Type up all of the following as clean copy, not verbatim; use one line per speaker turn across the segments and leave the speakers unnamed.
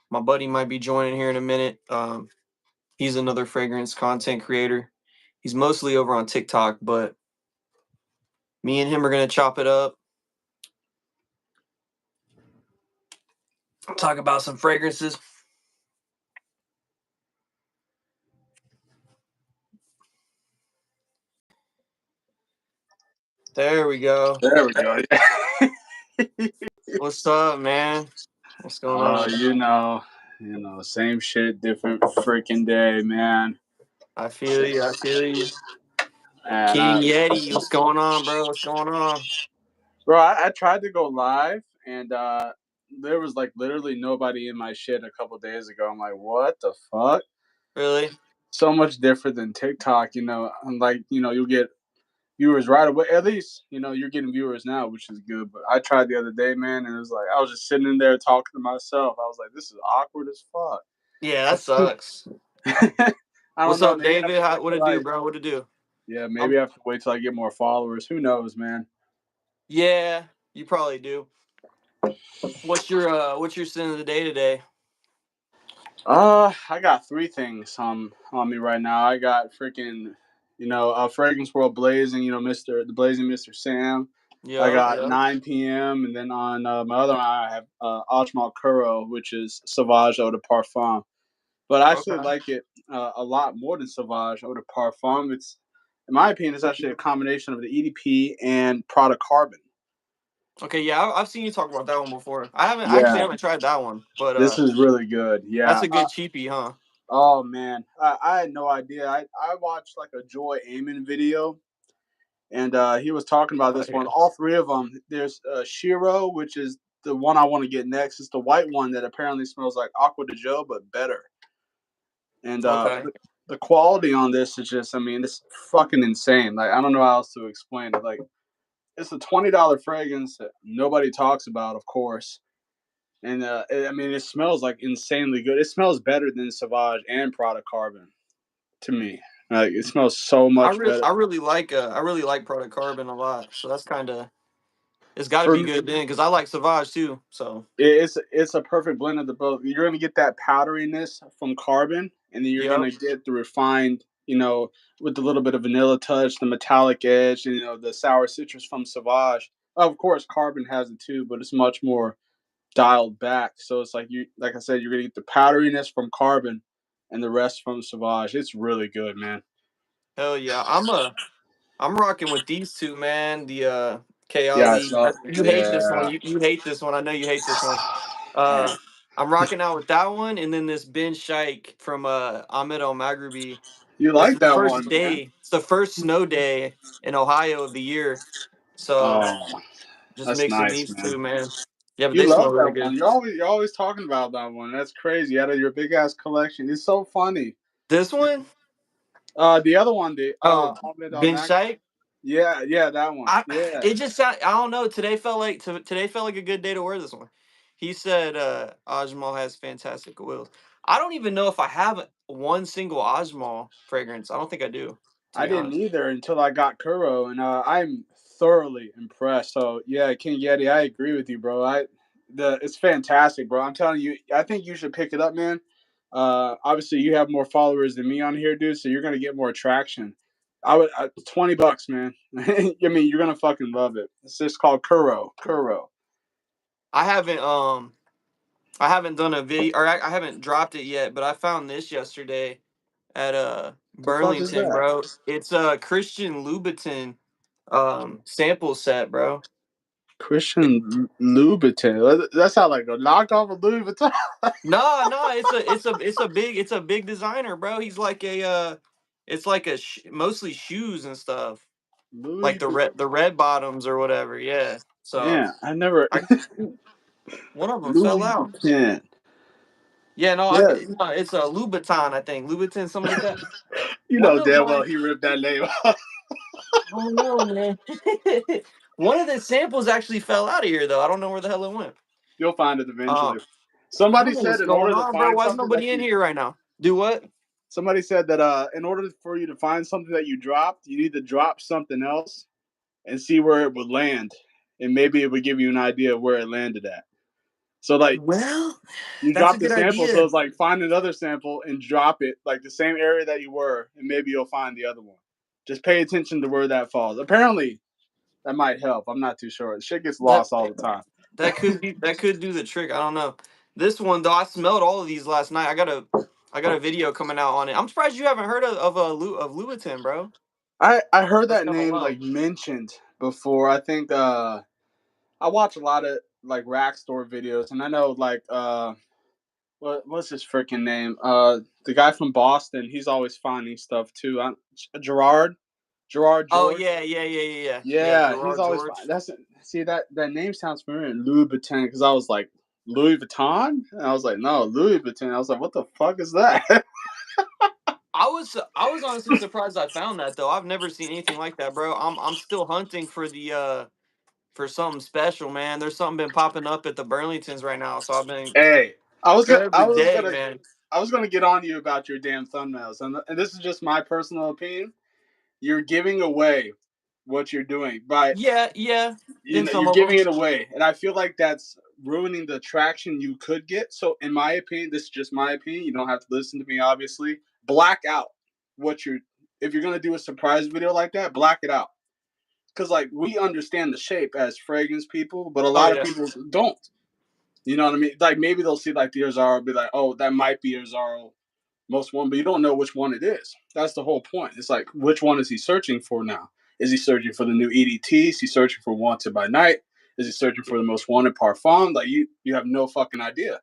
My buddy might be joining here in a minute. He's another fragrance content creator. He's mostly over on TikTok, but me and him are gonna chop it up. Talk about some fragrances. There we go.
There we go.
What's up, man? What's going on?
You know, same shit, different freaking day, man.
I feel you. I feel you.
And
King Yeti, what's going on, bro? What's going on?
bro, I tried to go live, and there was like literally nobody in my shit a couple days ago. I'm like, what the fuck?
Really?
So much different than TikTok, and like, you'll get viewers right away. At least, you're getting viewers now, which is good. But I tried the other day, man, and it was like I was just sitting in there talking to myself. I was like, this is awkward as fuck.
Yeah, that sucks.
I don't
What's
know.
up, David? What it do, bro? What it do?
Yeah, maybe I have to wait till I get more followers. Who knows, man?
Yeah, you probably do. What's your sin of the day today?
I got three things on me right now. I got freaking, Fragrance World Blazing, the Blazing Mr. Sam. I got 9 p.m. and then on my other one I have Ajmal Kuro, which is Sauvage Eau de Parfum. But I actually like it a lot more than Sauvage Eau de Parfum. It's, in my opinion, it's actually a combination of the EDP and Prada Carbon.
Okay, yeah, I've seen you talk about that one before. I haven't tried that one, but
this is really good. Yeah,
that's a good cheapie, huh?
Oh man, I had no idea. I watched like a Joy Amen video, and he was talking about this one. All three of them. There's Shiro, which is the one I want to get next. It's the white one that apparently smells like Aqua de Joe, but better. And the quality on this is just, I mean, it's fucking insane. Like, I don't know how else to explain it. Like, it's a $20 fragrance that nobody talks about, of course. And I mean, it smells like insanely good. It smells better than Sauvage and Prada Carbon to me. Like, it smells so much better.
I really like Prada Carbon a lot. So that's it's got to be good then, because I like Sauvage too. So
it's a perfect blend of the both. You're gonna get that powderiness from Carbon, and then you're gonna get the refined, with a little bit of vanilla touch, the metallic edge, and the sour citrus from Sauvage. Of course, Carbon has it too, but it's much more dialed back. So it's like I said, you're gonna get the powderiness from Carbon, and the rest from Sauvage. It's really good, man.
Hell yeah, I'm rocking with these two, man. The Kells. You hate this one. You hate this one. I know you hate this one. I'm rocking out with that one, and then this Ben Shike from Ahmed El Maghribi.
You like that one?
Day. It's the first snow day in Ohio of the year. So just mixing these two, man. Yeah, but
you
they
love
smell
that
really good.
one. You're always talking about that one. That's crazy. Out of your big ass collection, it's so funny.
This one?
The other one,
Ben Shike.
Yeah, that one.
It just I don't know. Today felt like a good day to wear this one. He said Ajmal has fantastic oils. I don't even know if I have one single Ajmal fragrance. I don't think I do.
I didn't either until I got Kuro, and I'm thoroughly impressed. So yeah, King Yeti, I agree with you, bro. It's fantastic, bro. I'm telling you, I think you should pick it up, man. Obviously you have more followers than me on here, dude, so you're gonna get more traction. $20, man. I mean, you're gonna fucking love it. It's just called Kuro.
I haven't done a video, or I haven't dropped it yet, but I found this yesterday at Burlington, bro. It's a Christian Louboutin sample set, bro.
Christian Louboutin. That sounds like a knockoff of Louis Vuitton.
No, it's a big designer, bro. He's like it's like mostly shoes and stuff, like the red bottoms or whatever. Yeah. So
yeah, I never.
One of them
Louis
fell out.
Vuitton.
Yeah, no, it's a Louboutin, I think. Louboutin, something like that.
You know damn well he ripped that name off.
Oh no, man. One of the samples actually fell out of here, though. I don't know where the hell it went.
You'll find it eventually. Somebody said in order to find
bro, why's nobody in here right now? Do what?
Somebody said that in order for you to find something that you dropped, you need to drop something else and see where it would land, and maybe it would give you an idea of where it landed at. So like,
Well,
you
that's a
drop the
good
sample, so
idea.
it's like find another sample and drop it like the same area that you were, and maybe you'll find the other one. Just pay attention to where that falls. Apparently, that might help. I'm not too sure. Shit gets
That
lost all the time.
that could do the trick. I don't know. This one though, I smelled all of these last night. I got a video coming out on it. I'm surprised you haven't heard of Louboutin, bro.
I heard
That's
that
kind of
name
low.
like mentioned before. I think I watch a lot of like rack store videos, and I know like what's his freaking name? The guy from Boston. He's always finding stuff too. Gerard
Oh
George.
yeah.
Yeah, he's
Gerard
always
George.
that's see that name sounds familiar. Louis Vuitton, because I was like Louis Vuitton, and I was like no Louis Vuitton. I was like what the fuck is that?
I was honestly surprised I found that though. I've never seen anything like that, bro. I'm still hunting for the for something special, man. There's something been popping up at the Burlingtons right now, so I've been
Hey,
every day, man.
I was gonna get on you about your damn thumbnails, and this is just my personal opinion. You're giving away what you're doing by
Yeah.
you
In
know
some
you're
of
giving
them.
it away, and I feel like that's ruining the traction you could get. So in my opinion, this is just my opinion, you don't have to listen to me obviously. Black out what you're if you're going to do a surprise video like that, black it out, because like we understand the shape as fragrance people, but a
Oh
lot of
yeah.
people don't. You know what I mean? Like maybe they'll see like the Azzaro, be like, oh, that might be Azzaro most one, but you don't know which one it is. That's the whole point. It's like, which one is he searching for now? Is he searching for the new EDT? Is he searching for Wanted by Night? Is he searching for the most wanted parfum? Like you have no fucking idea.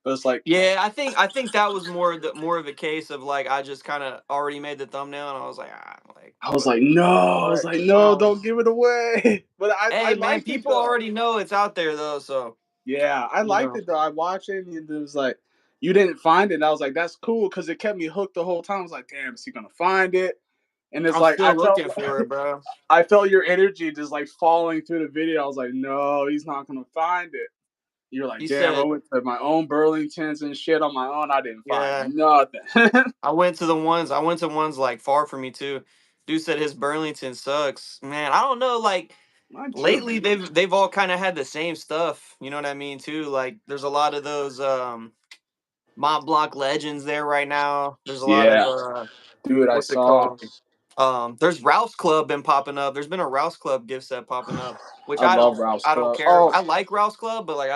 But it's like,
Yeah, I think that was more of a case of like I just kind of already made the thumbnail and I was like like
I was like, no, I was
what
like, no, don't give it away. But I
Hey man,
liked it
people
though.
already know it's out there though, so
Yeah, I
you
liked
know
it though. I watched it and it was like, you didn't find it. And I was like, that's cool because it kept me hooked the whole time. I was like, damn, is he gonna find it? And it's
I'm
like
still looking for it, bro.
I felt your energy just like falling through the video. I was like, no, he's not gonna find it. You're like,
He
damn, I
said,
went to my own Burlingtons and shit on my own. I didn't find
yeah.
nothing.
I went to ones like far from me too. Dude said his Burlington sucks. Man, I don't know, like
Mine too,
lately
man.
they've all kind of had the same stuff, you know what I mean too? Like there's a lot of those Mont Blanc legends there right now. There's a lot of
Yeah, dude, I
what's it
saw.
called? There's Ralph's Club been popping up. There's been a Ralph's Club gift set popping up, which
I love Ralph's
I don't
Club.
care.
Oh,
I like Ralph's Club, but like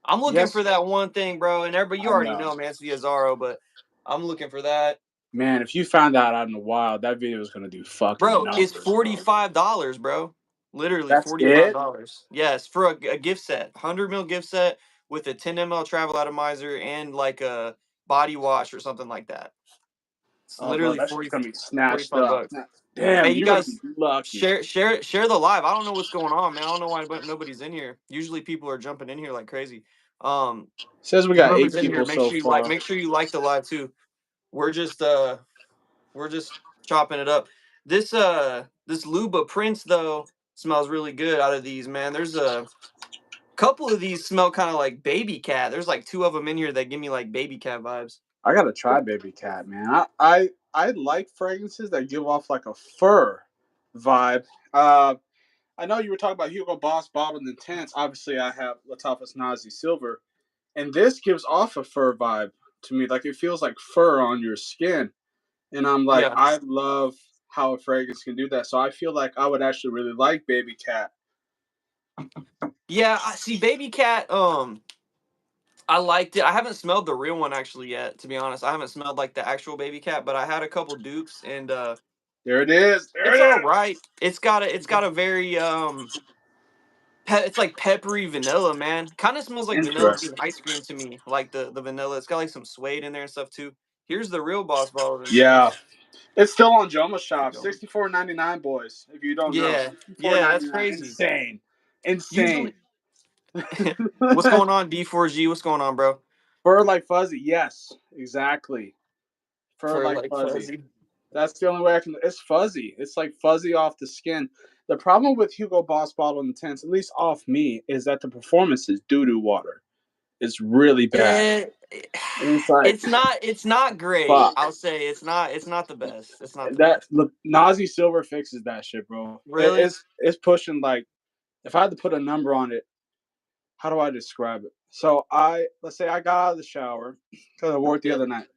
I'm looking
yes,
for that one thing, bro. And everybody, you
I
already
know,
know, man, it's the Azzaro, but I'm looking for that.
man. If you found that out in the wild, that video is gonna do fucking
Bro, it's
numbers, bro.
$45, bro. Literally
That's it.
$45. Yes, for a gift set. 100 ml gift set with a 10 ml travel atomizer and like a body wash or something like that. It's
Oh, bro,
literally
that shit's
40
gonna be snatched
45
up.
bucks. Hey,
Damn,
you
you're gonna be
guys
lucky.
share the live. I don't know what's going on, man. I don't know why nobody's in here. Usually people are jumping in here like crazy. Um
Says we got eight
Whoever's in here,
people so far.
make sure you like the live too. We're just we're just chopping it up. This Luba Prince though smells really good out of these, man. There's a couple of these smell kind of like baby cat. There's like two of them in here that give me like baby cat vibes.
I gotta try Baby Cat, man. I like fragrances that give off like a fur vibe. I know you were talking about Hugo Boss Bottled Intense. Obviously, I have Lattaf's Nazi Silver, and this gives off a fur vibe to me. Like it feels like fur on your skin, and I'm like,
Yeah.
I love how a fragrance can do that. So I feel like I would actually really like Baby Cat.
Yeah, I see baby cat I liked it. I haven't smelled the real one actually yet, to be honest. I haven't smelled like the actual baby cat, but I had a couple dupes and
There it is. There
it's
it
all
is.
right. It's got a very it's like peppery vanilla, man. Kind of smells like vanilla bean
Interesting.
ice cream to me. Like the vanilla. It's got like some suede in there and stuff too. Here's the real Boss Bottled
Yeah,
Intense.
it's still on Joma Shop. 64.99, boys. If you don't know,
Yeah,
sixty four
yeah, that's
ninety nine.
crazy.
Insane, insane.
Usually, what's going on, D4G? What's going on, bro?
Fur like fuzzy. Yes, exactly. Fur
For
like
like
fuzzy.
fuzzy.
That's the only way I can. It's fuzzy. It's like fuzzy off the skin. The problem with Hugo Boss Bottled Intense, at least off me, is that the performance is doo doo water. It's really bad.
Yeah,
And it's like,
it's not great.
fuck.
I'll say it's not the best. It's not the
That
best.
Nazi Silver fixes that shit, bro.
Really?
It's pushing like if I had to put a number on it, how do I describe it? So let's say I got out of the shower because I worked the
Yeah.
other night,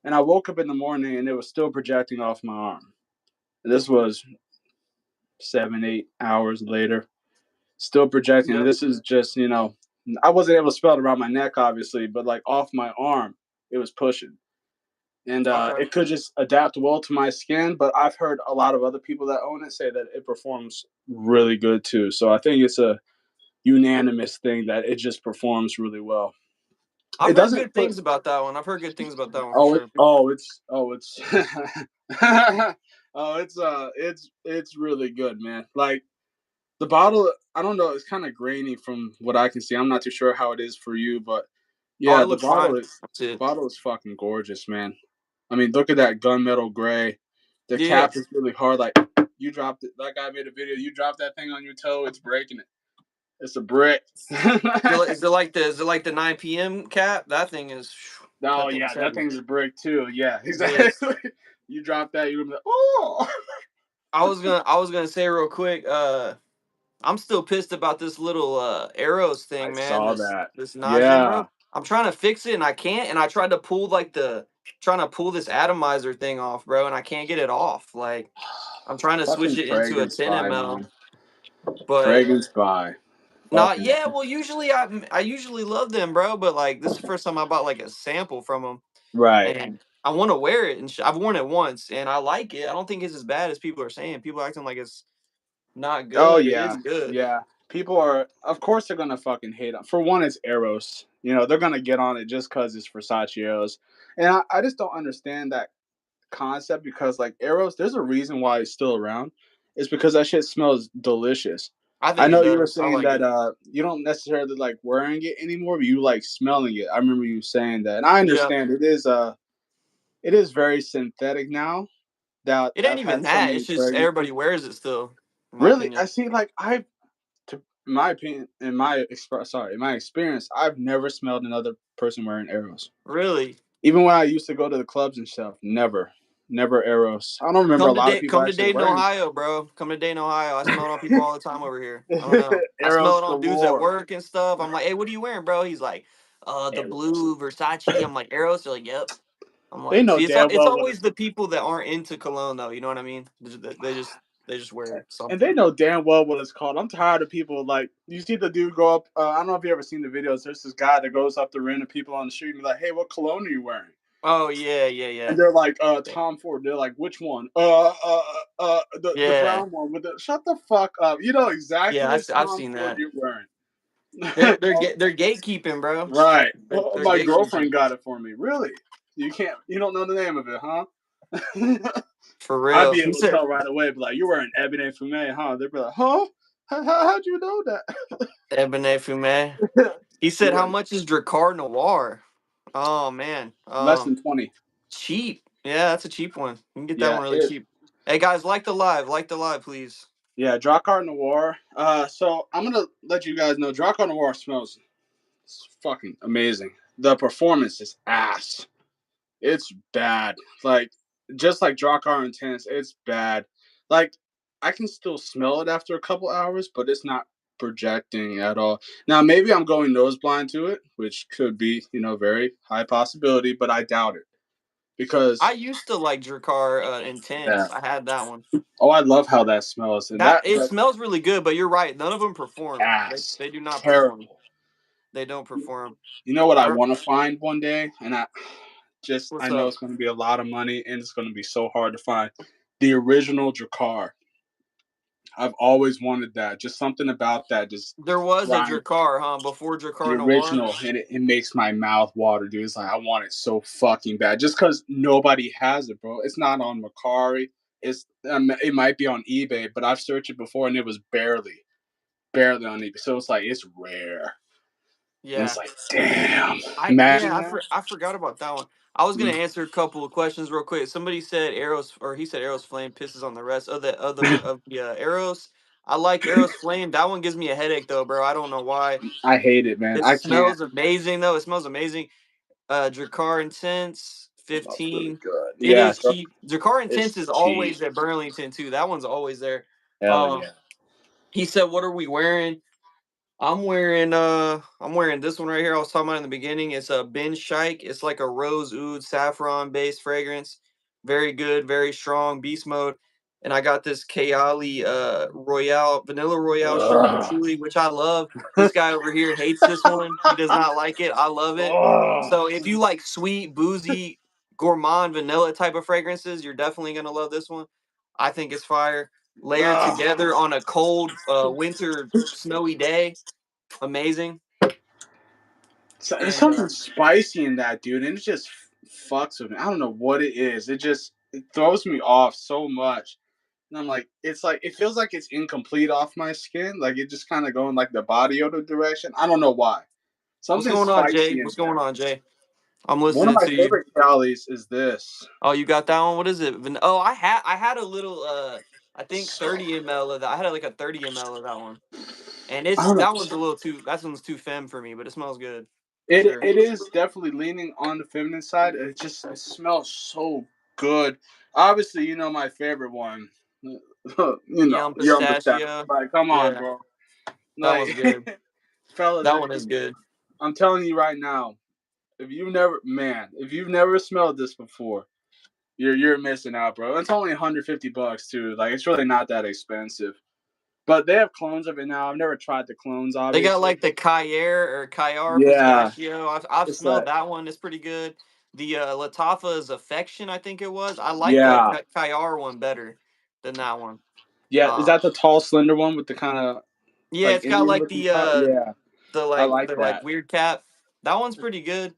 and I woke up in the morning and it was still projecting off my arm. This was 7, 8 hours later, still projecting. And
Yep.
this is just I wasn't able to spell it around my neck, obviously, but like off my arm, it was pushing. And
Okay.
it could just adapt well to my skin. But I've heard a lot of other people that own it say that it performs really good too. So I think it's a unanimous thing that it just performs really well.
I've
It
heard
doesn't
good
put.
things about that one. I've heard good things about that one for
Oh,
sure.
it's it's really good, man. Like the bottle, I don't know, it's kind of grainy from what I can see. I'm not too sure how it is for you, but
Oh,
yeah,
it looks fine. That's
the
it.
bottle is fucking gorgeous, man. I mean, look at that gunmetal gray. The
Yeah.
cap is really hard. Like you dropped it. That guy made a video. You dropped that thing on your toe, it's breaking it. It's a brick.
Is it like the 9 p.m. cap? That thing is.
Oh
That thing's
yeah, that
heavy.
thing's a brick too. Yeah,
It is.
exactly. You drop that, you're gonna be like, oh.
I was gonna say real quick. I'm still pissed about this little arrows
I
thing, man.
saw
This
that.
this nozzle,
Yeah.
bro. I'm trying to fix it and I can't. And I tried to pull trying to pull this atomizer thing off, bro, and I can't get it off. Like I'm trying to switch
Fucking
it into a
fragrance
10
by,
ml,
man.
but
Fragrance by.
not
Fucking.
yeah. Well, usually I usually love them, bro. But like this is the first time I bought like a sample from them,
Right.
and I want to wear it. And I've worn it once, and I like it. I don't think it's as bad as people are saying. People are acting like it's not
Oh
good. It is
yeah.
good.
Yeah. People are, of course, they're gonna fucking hate on. For one, it's Eros. They're gonna get on it just because it's Versace Eros, and I just don't understand that concept because like Eros, there's a reason why it's still around. It's because that shit smells delicious.
I
I
think it
know you were
does. I
saying
like
that
it.
you don't necessarily like wearing it anymore, but you like smelling it. I remember you saying that, and I
Yeah.
understand it is very synthetic now that
It ain't
I've
even
had so
that.
many
It's just
fragrances.
everybody wears it still, in my
Really,
opinion.
I see. Like in my opinion, in my experience, I've never smelled another person wearing Eros.
Really.
Even when I used to go to the clubs and stuff, never Eros. I don't remember a lot of people
Come to
actually
Dayton,
wearing
Ohio, bro. Come to Dayton, Ohio. I smell it on people all the time over here. I don't know. I smell
Eros
it on dudes at
galore.
work and stuff. I'm like, hey, what are you wearing, bro? He's like, the
Eros.
blue Versace. I'm like, Arrows. They're like, yep. I'm
They
like,
know
see,
damn
it's
well what
always
it's
the people that aren't into cologne, though. You know what I mean? They just wear
and
something.
they know damn well what it's called. I'm tired of people like you see the dude go up. I don't know if you ever seen the videos. There's this guy that goes up to random people on the street and be like, "Hey, what cologne are you wearing?"
Oh yeah, yeah, yeah,
And they're like, Tom Ford. They're like, which one? The
yeah,
brown one with the. Shut the fuck up. You know exactly
yeah.
which
I've
Tom
seen
Ford
that.
you're wearing.
They're gatekeeping, bro.
Right.
They're
My
gatekeeping
girlfriend got it for me. Really? You can't. You don't know the name of it, huh?
for
I'd
real.
be
He
able to
said
tell right away. But like, you're wearing Ebony Fume, huh? They'd be like, huh? How'd you know that?
Ebony Fume. He said,
You're
"How
wearing
much is Dracar Noir?" Oh man,
less than 20.
cheap. Yeah, that's a cheap one. You can get that
Yeah,
one really cheap. Hey guys, like the live, please.
yeah, Drakkar Noir. So I'm gonna let you guys know Drakkar Noir smells fucking amazing. The performance is ass. It's bad. Like just like Drakkar Intense, it's bad. Like I can still smell it after a couple hours, but it's not projecting at all. Now maybe I'm going nose blind to it, which could be, very high possibility, but I doubt it.
I
Because
used to like Dracar
yeah.
Intense. I had that one.
Oh, I love how that smells. And
That
that
it
the
smells really good, but you're right. None of them perform.
ass.
They do not perform.
Terrible.
They don't perform.
You know what I
I,
want to find one day? And I
what's
know
up?
it's going to be a lot of money and it's going to be so hard to find. The original Drakkar. I've always wanted that. Just something about that just
There was a
grind.
Dracar, huh? Before
The
Dracar Noir.
original, and it makes my mouth water, dude. It's like I want it so fucking bad, just because nobody has it, bro. It's not on Macari. It might be on eBay, but I've searched it before, and it was barely on eBay. So it's like it's rare, and it's
Yeah.
like, damn, imagine that.
I forgot about that one. I was gonna
Mm.
answer a couple of questions real quick. Somebody said arrows, or he said arrows flame pisses on the rest of the arrows. I like arrows flame. That one gives me a headache though, bro. I don't know why.
I hate it, man.
It
I can't.
smells amazing though. It smells amazing. Dracar Intense
That's really
15.
good.
It
Yeah,
is cheap. Dracar
it's
Intense is
cheap.
always at Burlington too. That one's always there.
Hell
Um,
yeah.
he said, "What are we wearing?" I'm wearing this one right here. I was talking about in the beginning. It's a Ben Shike. It's like a rose oud saffron based fragrance. Very good, very strong, beast mode. And I got this Kayali Royale, Vanilla Royale Sugar Patchouli, which I love. This guy over here hates this one. He does not like it. I love it. So if you like sweet, boozy, gourmand vanilla type of fragrances, you're definitely gonna love this one. I think it's fire. Layered together on a cold winter snowy day. Amazing.
So, there's
And
something spicy in that, dude, and it just fucks with me. I don't know what it is. It throws me off so much. And I'm like, it's like it feels like it's incomplete off my skin. Like it just kind of going like the body odor direction. I don't know why.
what's
Something
going on, Jay?
spicy in
What's going
there.
on, Jay? I'm
One of
listening
my
to you.
favorite Cali's is this.
Oh, you got that one? What is it? Oh, I had a little I think 30 ml of that. I had like a 30 ml of that one. And
I
it's
don't know.
that one's a little too that one's too femme for me, but it smells good for
It
sure.
it is definitely leaning on the feminine side. It smells so good. Obviously, you know my favorite one.
Yum
You're understand.
pistachio.
Like, come on,
Yeah,
bro.
that one's
Like,
good.
fellas,
That one is good.
I'm telling you right now, if you've never smelled this before, you're missing out, bro. It's only $150 too. Like, it's really not that expensive. But they have clones of it now. I've never tried the clones,
They got
obviously.
like the Kayer or Kayar
Yeah,
pistachio. I've
it's
smelled
like
that one. It's pretty good. The Latafa's affection, I think it was. I like the
yeah,
Kayar one better than that one.
yeah. Is
Uh,
that the tall, slender one with the kind of
yeah,
like
it's got
Indian
like
looking top? Yeah, I like
the like
that.
weird cap. That one's pretty good.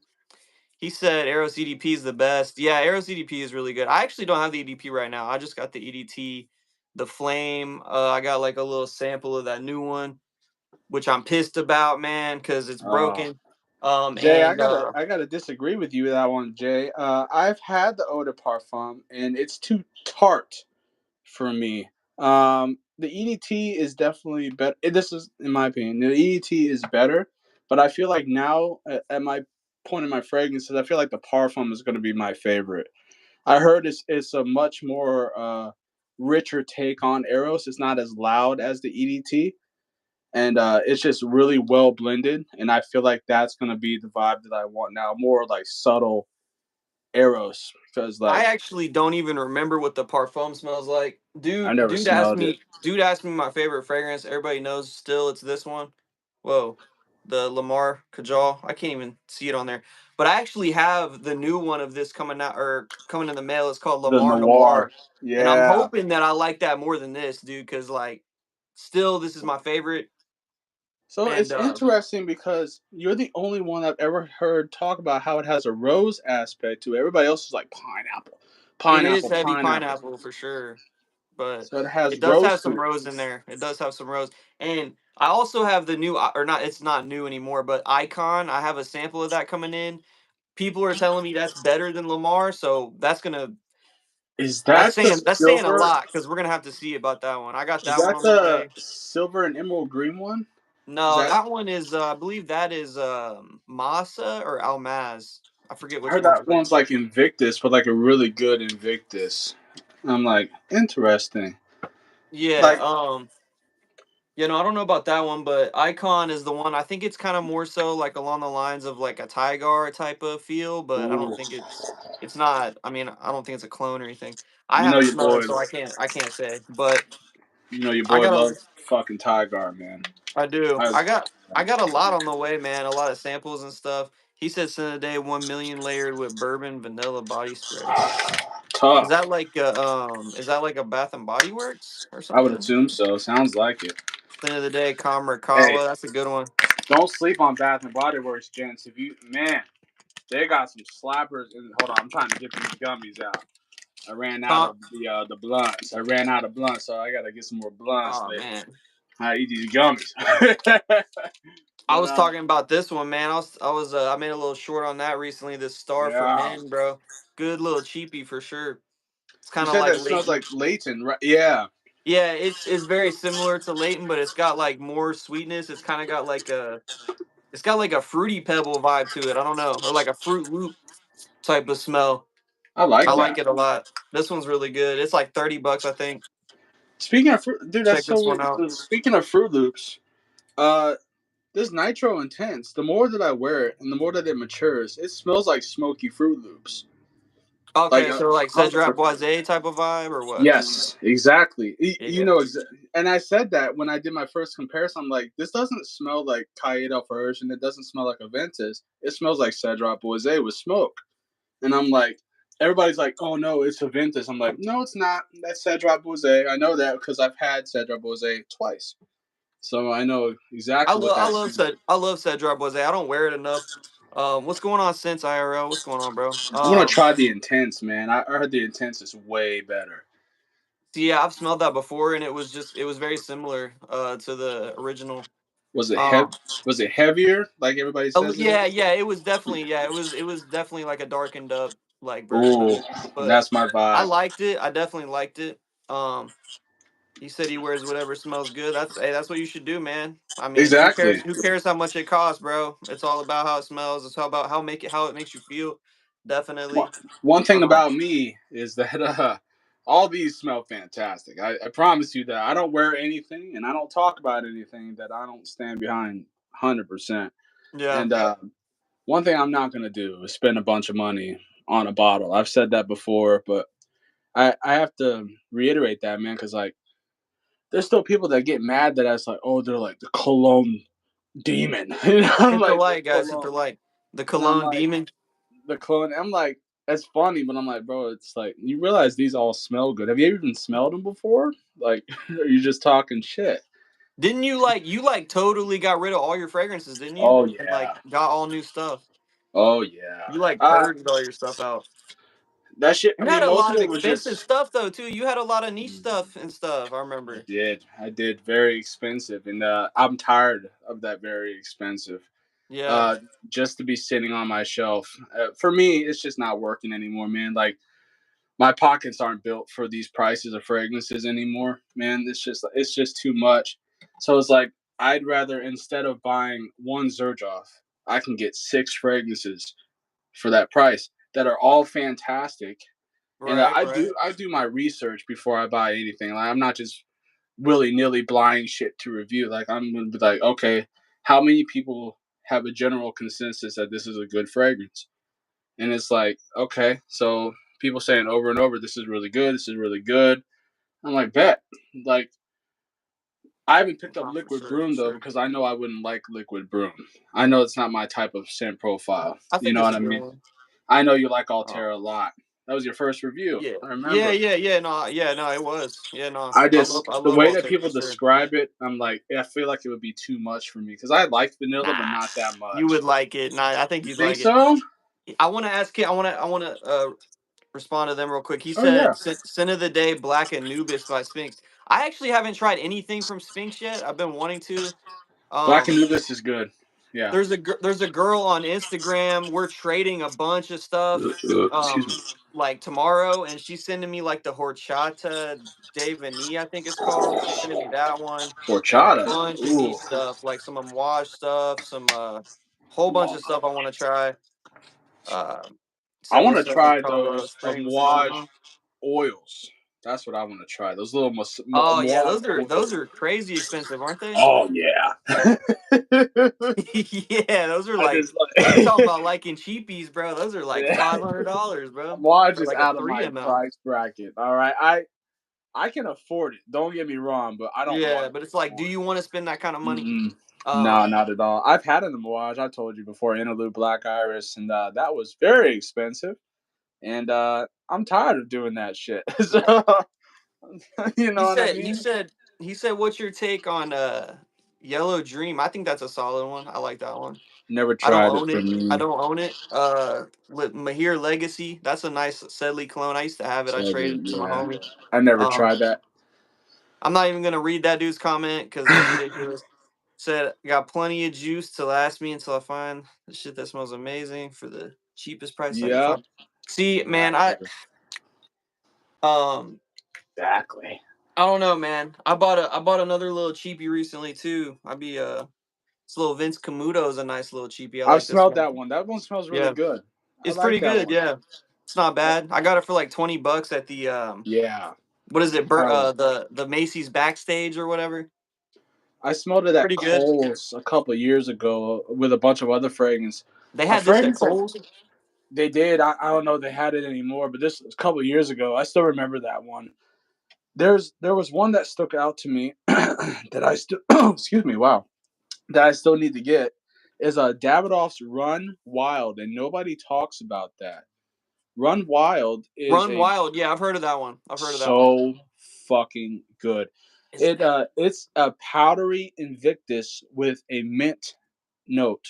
He said Aero CDP is the best. Yeah, Aero CDP is really good. I actually don't have the EDP right now. I just got the EDT, the Flame. I got like a little sample of that new one, which I'm pissed about, man, because it's
Oh,
broken.
Jay,
And
I gotta disagree with you with that one, Jay. I've had the eau de parfum, and it's too tart for me. The EDT is definitely better. This is, in my opinion, the EDT is better, but I feel like now at my point in my fragrances, I feel like the parfum is going to be my favorite. I heard it's a much more richer take on Eros. It's not as loud as the EDT, and it's just really well blended. And I feel like that's going to be the vibe that I want now, more like subtle Eros, because
I
like
actually don't even remember what the parfum smells like.
I
Dude,
never smelled it.
dude asked me my favorite fragrance. Everybody knows still it's this one. Whoa. The Lamar Kajal. I can't even see it on there. But I actually have the new one of this coming out or coming in the mail. It's called
The
Lamar
noir,
Noir. And I'm
yeah.
hoping that I like that more than this, dude, because like still this is my favorite.
So
And
it's interesting because you're the only one I've ever heard talk about how it has a rose aspect to it. Everybody else is like pineapple,
it is
pineapple,
heavy
pineapple.
pineapple for sure. But
So it has
it does have
rose
some
to it.
rose in there. It does have some rose. And I also have the new or not it's not new anymore, but Icon. I have a sample of that coming in. People are telling me that's better than Lamar, so
Is that the
that's saying a
silver?
lot because we're gonna have to see about that one. I got
Is
that one
that
on the
the
way.
silver and emerald green one? Is
No,
that?
that one is I believe that is Masa or Almaz. I forget
I
which
heard
one's
that
which.
one's like Invictus, but like a really good Invictus. I'm like interesting.
Yeah,
Like,
I don't know about that one, but Icon is the one. I think it's kind of more so like along the lines of like a Tygar type of feel, but I don't
ooh,
think it's not. I mean, I don't think it's a clone or anything. I
you know
haven't
your
smelled
boy,
it, so I can't say. But
you know your
I
boy
got a
loves fucking Tygar, man.
I do.
I,
I got a lot on the way, man. A lot of samples and stuff. He said send a day 1 million layered with bourbon vanilla body spray.
tough.
Is that like a Bath and Body Works or
I would
something?
assume so. Sounds like it.
End of the day,
Hey,
Kawa. That's a good one.
don't sleep on Bath and Body Works, gents. If you man, they got some slappers. And hold on, I'm trying to get these gummies out. I ran out
Con-
of the blunts. I ran out of blunts, so I gotta get some more blunts
oh
later.
man.
I eat these gummies.
I
but
was talking about this one, man. I made a little short on that recently. This Star for
yeah,
Men, bro. Good little cheapie for sure. It's
you
kind of
said
like
that smells
Leighton.
like Leighton, right? Yeah,
Yeah, it's very similar to Leighton, but it's got like more sweetness. It's got like a fruity pebble vibe to it. I don't know, or like a Fruit Loop type of smell.
I
I
like
like
that.
it a lot. This one's really good. It's like $30, I think.
Speaking of fruit, dude, that's
Check
so
this one
weird.
out.
Speaking of Fruit Loops, uh, this Nitro Intense, the more that I wear it and the more that it matures, it smells like smoky Fruit Loops. Like
Okay, so like Cedrat
100%.
Boisé type of vibe or what?
Yes, exactly. You
Yeah.
know, and I said that when I did my first comparison. I'm like, this doesn't smell like Cahiers d'Alforge, and it doesn't smell like Aventus. It smells like Cedrat Boisé with smoke. And I'm like, everybody's like, oh no, it's Aventus. I'm like, no, it's not. That's Cedrat Boisé. I know that because I've had Cedrat Boisé twice, so I know exactly what that smells.
I love Cedrat Boisé. I don't wear it enough. What's going on since IRL? What's going on, bro?
I want to try the Intense, man. I heard the Intense is way better.
So yeah, I've smelled that before, and it was very similar to the original.
Was it
Um,
Was it heavier, like everybody says it
yeah,
is?
yeah, it was definitely it was definitely like a darkened up like version of
Ooh,
it. But
that's my
I
vibe.
liked it. I definitely liked it. Um, he said he wears whatever smells good. That's what you should do, man. I mean,
Exactly.
who cares how much it costs, bro? It's all about how it smells. It's all about how it makes you feel.
One,
Definitely.
one thing
Um,
about me is that all these smell fantastic. I promise you that I don't wear anything and I don't talk about anything that I don't stand behind 100%.
yeah.
And one thing I'm not going to do is spend a bunch of money on a bottle. I've said that before, but I have to reiterate that, man, because like there's still people that get mad that I was like, oh, they're like the Cologne demon. I'm
Hit the
like, they're
light, guys. Hit the
Cologne.
light. The
And I'm
cologne
like,
demon.
the clone. I'm like, it's funny, but I'm like, bro, it's like you realize these all smell good. Have you even smelled them before? Like, are you just talking shit?
Didn't you like totally got rid of all your fragrances, didn't you?
Oh
And like
yeah,
got all new stuff.
oh yeah.
You like purged all your stuff out.
That shit. I
You had
mean,
a
most
lot
of
of
it was
expensive
just.
stuff though too. You had a lot of niche stuff and stuff. I
I
remember.
did. I did. Very expensive, and I'm tired of that. Very expensive.
Yeah.
Uh, just to be sitting on my shelf. For me, it's just not working anymore, man. Like my pockets aren't built for these prices of fragrances anymore, man. It's just too much. So it's like I'd rather instead of buying one Zerjoff, I can get 6 fragrances for that price that are all fantastic. And
Right. Right.
I do my research before I buy anything. Like I'm not just willy nilly buying shit to review. Like I'm gonna be like, okay, how many people have a general consensus that this is a good fragrance? And it's like, okay, so people saying over and over, this is really good, this is really good. I'm like, bet. Like, I haven't picked up
Oh, for
liquid
sure. For
broom though
sure.
because I know I wouldn't like liquid broom. I know it's not my type of scent profile.
I
You
think
know
it's
what
a
I
good
mean?
one.
I know you like
Oh,
Altera a lot. That was your first review.
yeah.
I
Yeah.
remember.
Yeah. Yeah. No. Yeah. No. It was. Yeah. No.
I just
I
the
love
way that
Altair
people
for sure.
describe it, I'm like, I feel like it would be too much for me because I like vanilla, but
Nah.
not that
You
much.
would like it. Nah. I think
You
you'd
think
like it.
so?
I want to ask you. I want to respond to them real quick. He
Oh yeah.
said, "Scent of the day, Black Anubis by Sphinx." I actually haven't tried anything from Sphinx yet. I've been wanting to.
Black
Um,
Anubis is good. Yeah.
there's a girl on Instagram. We're trading a bunch of stuff.
Excuse
Um,
me.
like tomorrow, and she's sending me like the Horchata de Vani, I think it's called. She's sending me that one, and a
Horchata.
bunch of
Ooh.
niche stuff, like some Amouage stuff, some whole bunch of stuff I want to try. Um,
I
several
want to
stuff in
try
Colorado
those
Springs.
Amouage oils. That's what I want to try. Those little
Oh yeah,
Amouage
those
oils.
are crazy expensive, aren't they?
Oh yeah.
Yeah, those are
I
like
just
you talking
like
about liking cheapies, bro. Those are like
yeah.
$500, bro,
Amouage
for
is
like a
out of
three
my
ml.
price bracket. All right. I can afford it. Don't get me wrong, but I don't want
Yeah,
to
but it's
pay
like, do
for it.
you want to spend that kind of money?
Mm-mm. No,
Um,
not at all. I've had an Amouage. I told you before, Interlude Black Iris, and that was very expensive. And I'm tired of doing that shit. So you know
he
what I
said
mean?
he said, what's your take on Yellow Dream? I think that's a solid one. I like that one.
Never
I don't
tried it
own
for
it. I
me.
don't own it. Mahir Legacy. That's a nice Sedley clone. I used to have it. I
So
traded it to my
yeah,
homie.
I never
Um,
tried that.
I'm not even gonna read that dude's comment because it's ridiculous. Said got plenty of juice to last me until I find the shit that smells amazing for the cheapest price I can
Yep.
find. See, man,
Exactly.
um
Exactly.
I don't know, man. I bought another little cheapie recently too. This little Vince Camuto is a nice little cheapie. I
I've
like this
smelled
one.
that one. That one smells really
Yeah,
good. I
it's
like
pretty
that
good.
one.
Yeah, it's not bad. I got it for like $20 at the
Yeah.
what is it?
Hell yeah.
The Macy's backstage or whatever.
I smelled it at
Pretty good.
Kohl's a couple of years ago with a bunch of other fragrances.
They
A
had this at
fragrance that
Kohl's.
they did. I don't know if they had it anymore, but this was a couple of years ago. I still remember that one. There was one that stuck out to me that I still excuse me, wow, that I still need to get is Davidoff's Run Wild, and nobody talks about that. Run Wild is
Run
a
Wild. Yeah, I've heard of that one. I've heard of that one.
so fucking good.
Is
It's a powdery Invictus with a mint note.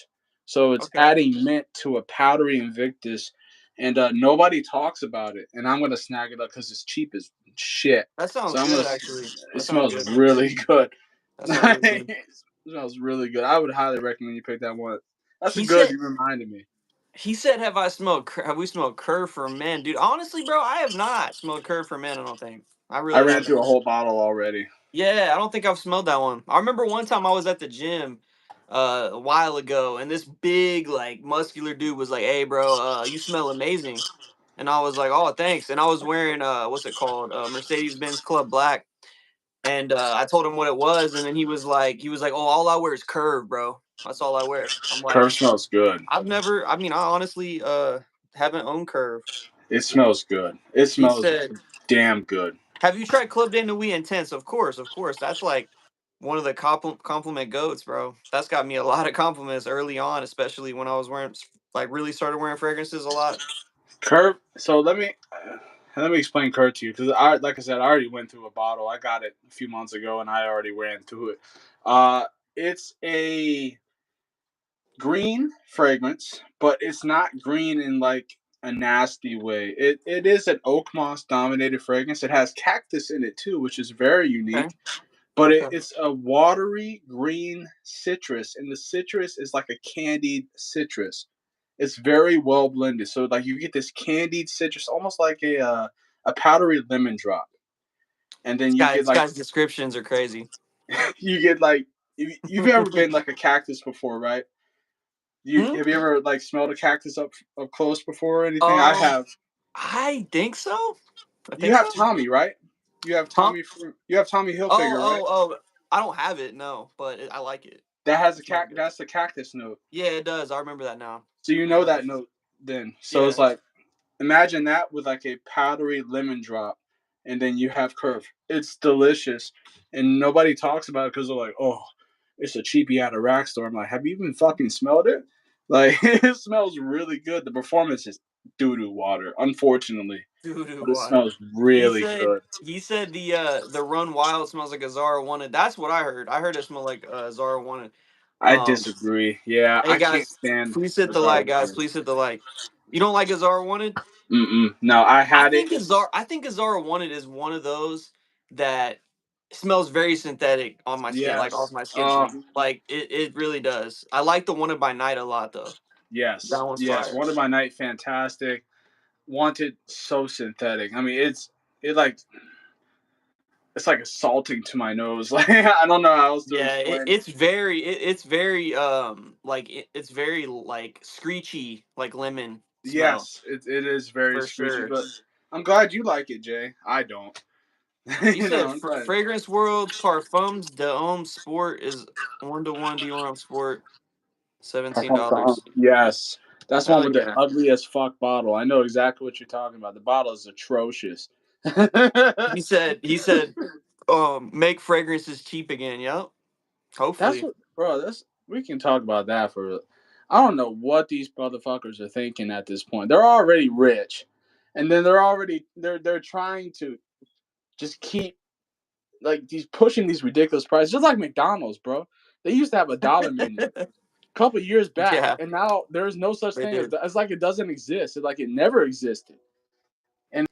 So it's
okay.
adding mint to a powdery Invictus, and nobody talks about it. And I'm gonna snag it up because it's cheap as shit.
That
So
sounds
I'm gonna.
good, actually.
It
That sounds
smells
good.
really good.
That sounds really good.
It smells really good. I would highly recommend you pick that one. That's a
He
good.
said.
You reminded me.
He said, Have we smelled Curve for Men, dude?" Honestly, bro, I have not smelled Curve for Men. I don't think I
I
really
ran
haven't.
through a whole bottle already.
Yeah, I don't think I've smelled that one. I remember one time I was at the gym a while ago, and this big, like, muscular dude was like, "Hey, bro, you smell amazing." And I was like, "Oh, thanks." And I was wearing what's it called? Mercedes Benz Club Black. And I told him what it was, and then he was like, "Oh, all I wear is Curve, bro. That's all I wear." I'm like,
Curve smells good.
I've never. I mean, I honestly haven't owned Curve.
It smells good. It
He
smells
said,
damn good.
"Have you tried Club de Nuit Intense?" Of course, of course. That's like one of the compliment goats, bro. That's got me a lot of compliments early on, especially when I was wearing, like, really started wearing fragrances a lot.
Curve. So let me explain Curve to you because like I said, I already went through a bottle. I got it a few months ago, and I already ran through it. It's a green fragrance, but it's not green in like a nasty way. It is an oak moss dominated fragrance. It has cactus in it too, which is very
Okay.
unique. But
Okay.
it's a watery green citrus, and the citrus is like a candied citrus. It's very well blended, so like you get this candied citrus, almost like a powdery lemon drop, and then you get
This
like
guy's descriptions are crazy.
you get like you've ever been like a cactus before, right? You
Hmm?
have you ever like smelled a cactus up close before or anything? I
Um,
have.
I think so. I
You
think
have
so.
Tommy, right?
Huh?
You have Tommy
Oh,
Hilfiger, right?
oh, oh. I don't have it, no, but I like it.
That has
It smells good.
that's the cactus note.
Yeah, it does. I remember that now.
So you
It
know that
does.
note then. So it's
Yeah.
like imagine that with like a powdery lemon drop, and then you have Curve. It's delicious, and nobody talks about it because they're like, "Oh, it's a cheapie at a rack store." I'm like, "Have you even fucking smelled it? Like, it smells really good. The performance is doo doo water, unfortunately,
Doo-doo
but it
water.
smells really
Said
good."
he said the Run Wild smells like a Zara Wanted. That's what I heard. I heard it smelled like Zara Wanted.
I
Um,
disagree. Yeah,
hey
I can't
guys,
stand
please hit the
Azar
like, guys.
water.
Please hit the like. You don't like a Zara Wanted?
Mm-mm. No, I had it.
I think a Zara Wanted is one of those that smells very synthetic on my skin, like off
Yes.
my skin tone. Like it really does. I like the Wanted by Night a lot though. That
Yes.
one's
Yes.
fire.
One of my night, fantastic. Wanted so synthetic. I mean, it like it's like assaulting to my nose. Like I don't know how else to
Yeah,
explain it.
it's very like it's very like screechy, like lemon smell
Yes, it is very
for
screechy,
sure.
but I'm glad you like it, Jay. I don't.
He said
I'm glad.
Fragrance World Parfums de Homme Sport is 1-to-1 Dior Homme Sport, $17.
Yes, that's one
Hell
with the
yeah.
ugly as fuck bottle. I know exactly what you're talking about. The bottle is atrocious.
He said make fragrances cheap again. Yep.
That's
Hopefully.
what, bro. That's we can talk about that for. I don't know what these motherfuckers are thinking at this point. They're already rich, and then they're trying to just keep like these pushing these ridiculous prices, just like McDonald's, bro. They used to have a dollar menu a couple years back,
Yeah,
and now there's no such
they
thing as
did.
it's like it doesn't exist. It's like it never existed. And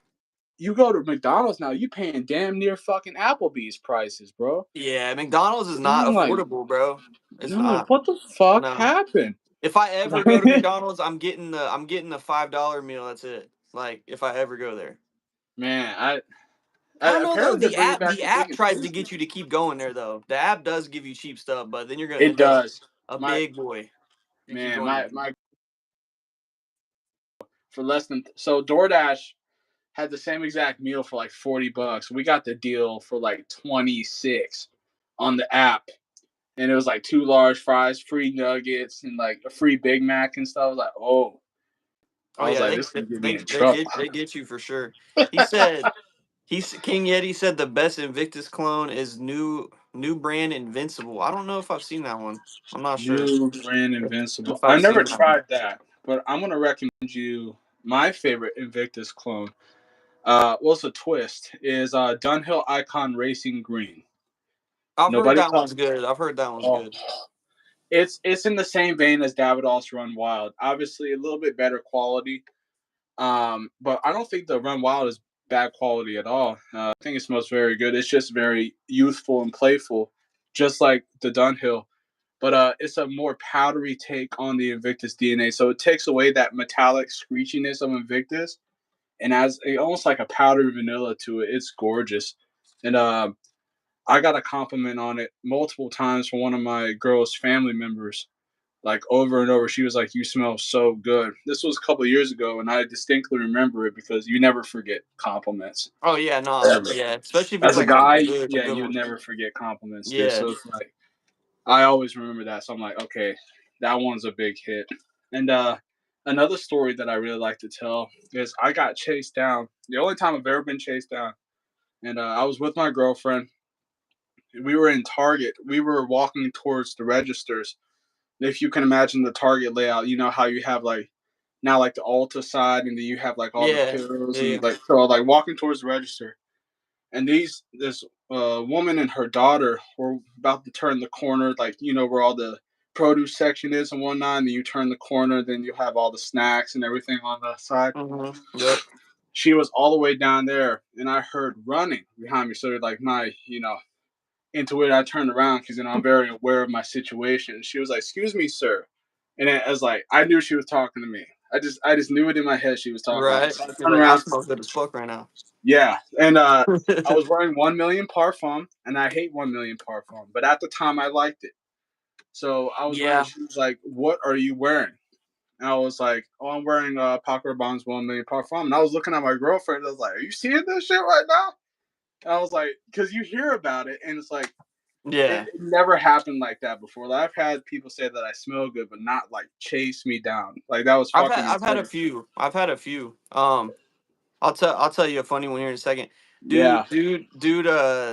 you go to McDonald's now, you paying damn near fucking Applebee's prices, bro.
Yeah, McDonald's is
And
not
I'm like,
affordable, bro. It's
I'm like,
not.
what the fuck
No.
happened?
If I ever go to McDonald's, I'm getting the $5 meal. That's it. Like if I ever go there.
Man,
I don't know though.
apparently they're
The
bringing
app
back
the
the
app
bacon
tries to
cheese.
get you to keep going there though. The app does give you cheap stuff, but then you're gonna
It
end up
does.
a
My
big boy if you keep
man,
going there.
my for less than so DoorDash had the same exact meal for like $40. We got the deal for like 26 on the app. and it was like 2 large fries, free nuggets, and like a free Big Mac and stuff. I was like, oh,
Oh
I was
yeah,
like,
they
this
they
could get me
they
in
they
trouble.
get they get you for sure. He said King Yeti said the best Invictus clone is new brand Invincible. I don't know if I've seen that one. I'm not sure
New brand Invincible.
if
I
I've
never
seen that one.
tried that, but I'm gonna recommend you my favorite Invictus clone. What's a twist? Is Dunhill Icon Racing Green.
I've heard
Nobody
that
talks.
one's good. I've heard that one's
Oh,
good.
it's in the same vein as Davidoff's Run Wild. Obviously, a little bit better quality. But I don't think the Run Wild is bad quality at all. I think it smells very good. It's just very youthful and playful, just like the Dunhill. But it's a more powdery take on the Invictus DNA. So it takes away that metallic screechiness of Invictus and adds almost like a powdered vanilla to it. It's gorgeous. And I got a compliment on it multiple times from one of my girl's family members. Like over and over, she was like, "You smell so good." This was a couple of years ago, and I distinctly remember it because you never forget compliments.
Oh yeah, no,
Ever.
yeah, especially if it's
As a
like super
guy,
good, it's a
yeah,
good
you would
one.
never forget compliments, dude.
Yeah.
So it's like I always remember that. So I'm like, okay, that one's a big hit. And another story that I really like to tell is I got chased down. The only time I've ever been chased down, and I was with my girlfriend. We were in Target. We were walking towards the registers. If you can imagine the Target layout, you know how you have like now like the Ulta side, and then you have like all the
Yeah.
pills
Yeah.
and like so like walking towards the register, and this woman and her daughter were about to turn the corner, like you know where all the produce section is and whatnot, and then you turn the corner, then you have all the snacks and everything on the side.
Yep.
She was all the way down there, and I heard running behind me. So like my into it, I turned around because I'm very aware of my situation. She was like, "Excuse me, sir," and I was like, I knew she was talking to me. I just knew it in my head she was talking to me.
Right.
So I
You're
turned
like, I
around.
smell good as fuck right now.
Yeah, and I was wearing 1 million Parfum, and I hate 1 million Parfum, but at the time I liked it. So I was wearing.
Yeah.
She was like, "What are you wearing?" And I was like, "Oh, I'm wearing Paco Rabanne's 1 million Parfum." And I was looking at my girlfriend. I was like, "Are you seeing this shit right now?" And I was like, "Because you hear about it, and it's like."
Yeah.
It never happened like that before. Like, I've had people say that I smell good, but not like chase me down. Like that was fucking
I've had a
insane.
few. I've had a few. I'll tell you a funny one here in a second.
Yeah,
Dude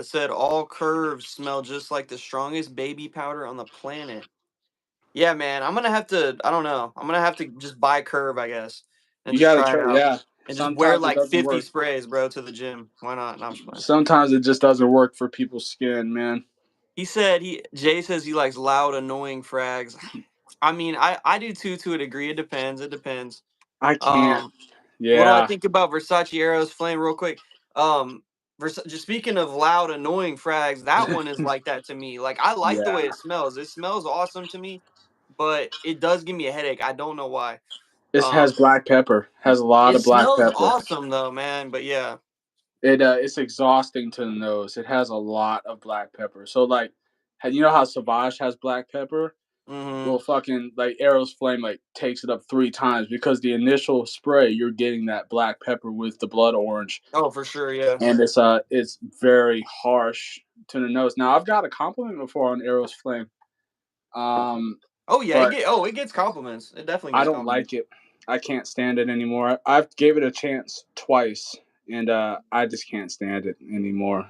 said all curves smell just like the strongest baby powder on the planet. Yeah, man. I'm gonna have to. I don't know. I'm gonna have to just buy Curve, I guess, and
you
just
gotta
try it
try.
out,
Yeah,
and just wear
sometimes it
like
doesn't
50
work.
sprays, bro, to the gym. Why not? No, I'm just playing.
Sometimes it just doesn't work for people's skin, man.
He said Jay says he likes loud, annoying frags. I mean, I do too to a degree. It depends. It depends.
I can't.
Um, what do I
Yeah,
think about Versace Arrows Flame real quick? Just speaking of loud, annoying frags, that one is like that to me. Like I like the
yeah.
way it smells. It smells awesome to me, but it does give me a headache. I don't know why.
It has
Um,
black pepper. Has a lot
it
of black
smells
pepper.
awesome though, man. But yeah.
It's exhausting to the nose. It has a lot of black pepper. So like, you know how Sauvage has black pepper?
Mm-hmm.
Well, fucking like Arrow's Flame like takes it up 3 times because the initial spray you're getting that black pepper with the blood orange,
Oh, for sure. Yeah.
and it's very harsh to the nose. Now I've got a compliment before on Arrow's Flame, um,
Oh yeah.
but
It gets compliments. It definitely
I
gets
don't
compliments.
like it. I can't stand it anymore. I've gave it a chance twice, and I just can't stand it anymore.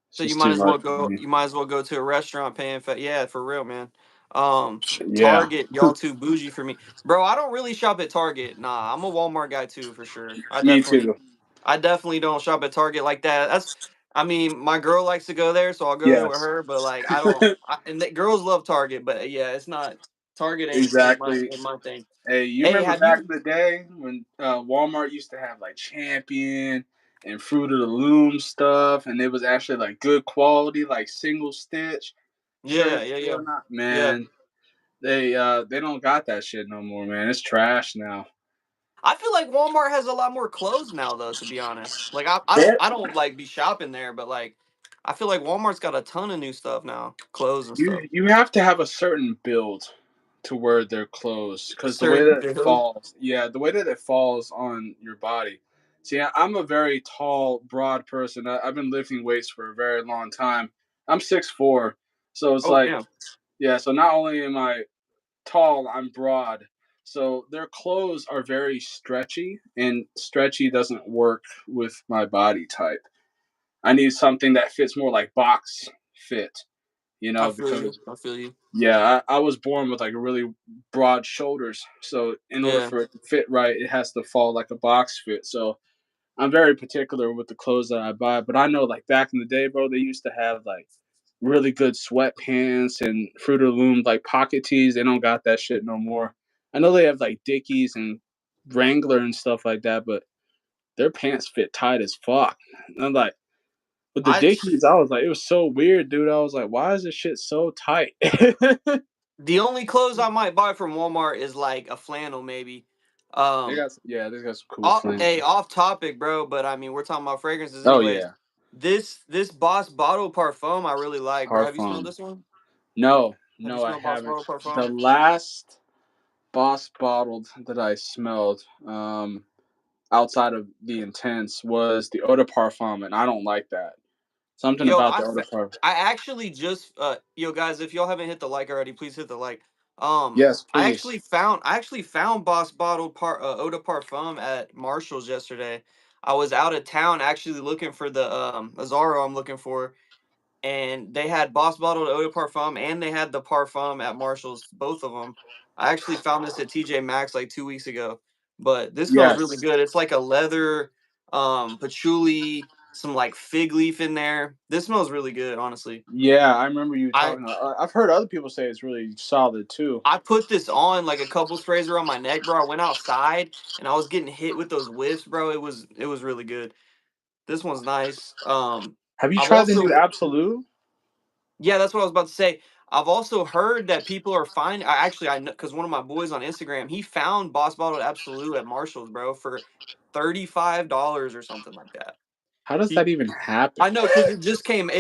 It's
So you
just
might
too
as well
much for
go.
me.
You might as well go to a restaurant paying for. Yeah, for real, man.
Yeah,
Target, y'all too bougie for me, bro. I don't really shop at Target. Nah, I'm a Walmart guy too, for sure.
me too.
I definitely don't shop at Target like that. I mean, my girl likes to go there, so I'll go there with
Yes,
her. But like, I don't. Girls love Target, but yeah, it's not. Target
exactly.
ain't my thing.
Hey, you
Hey,
remember
have
back
you?
in the day when Walmart used to have like Champion and Fruit of the Loom stuff, and it was actually like good quality, like single stitch
Yeah,
shirts
yeah,
and
yeah,
whatnot?
yeah.
Man, they don't got that shit no more, man. It's trash now.
I feel like Walmart has a lot more clothes now, though. To be honest, like
They,
I don't like be shopping there, but like, I feel like Walmart's got a ton of new stuff now, clothes and stuff.
you have to have a certain build to wear their clothes
A
because the way
certain
that it
build.
falls, yeah, the way that it falls on your body. See, I'm a very tall, broad person. I've been lifting weights for a very long time. I'm 6'4", So it's
Oh
like,
damn.
yeah. So not only am I tall, I'm broad. So their clothes are very stretchy, and stretchy doesn't work with my body type. I need something that fits more like box fit,
I feel you.
because
I feel you.
yeah, I was born with like really broad shoulders. So in order
Yeah.
for it to fit right, it has to fall like a box fit. So I'm very particular with the clothes that I buy. But I know like back in the day, bro, they used to have like really good sweatpants and Fruit of the Loom like pocket tees. They don't got that shit no more. I know they have like Dickies and Wrangler and stuff like that, but their pants fit tight as fuck. And I'm like, with the
I
Dickies, I was like, it was so weird, dude. I was like, why is this shit so tight?
The only clothes I might buy from Walmart is like a flannel, maybe. Um,
They got some cool flannel.
hey, off topic, bro. But I mean, we're talking about fragrances,
Oh
anyways.
yeah,
This Boss Bottle Parfum I really like, bro. Have you smelled
Parfum.
this one?
No,
Have you
no, I
smelled Boss
haven't.
Bottle
The
Parfum?
last Boss bottled that I smelled, outside of the Intense, was the Eau de Parfum, and I don't like that. Something
Yo,
about the Eau de Parfum.
I actually just yo guys, if y'all haven't hit the like already, please hit the like.
Yes, please.
I actually found Boss Bottle Eau de Parfum at Marshall's yesterday. I was out of town actually looking for the Azzaro I'm looking for, and they had Boss Bottled Eau de Parfum and they had the Parfum at Marshall's, both of them. I actually found this at TJ Maxx like 2 weeks ago, but this smells really
Yes.
good. It's like a leather, patchouli, some like fig leaf in there. This smells really good, honestly.
Yeah, I remember you
I
talking. I've heard other people say it's really solid too.
I put this on like a couple sprays around my neck, bro. I went outside and I was getting hit with those whiffs, bro. It was really good. This one's nice.
Have you
I've
tried the new
also
Absolute?
Yeah, that's what I was about to say. I've also heard that people are finding. I know because one of my boys on Instagram, he found Boss Bottled Absolute at Marshalls, bro, for $35 or something like that.
How does
He,
that even happen?
I know because it just came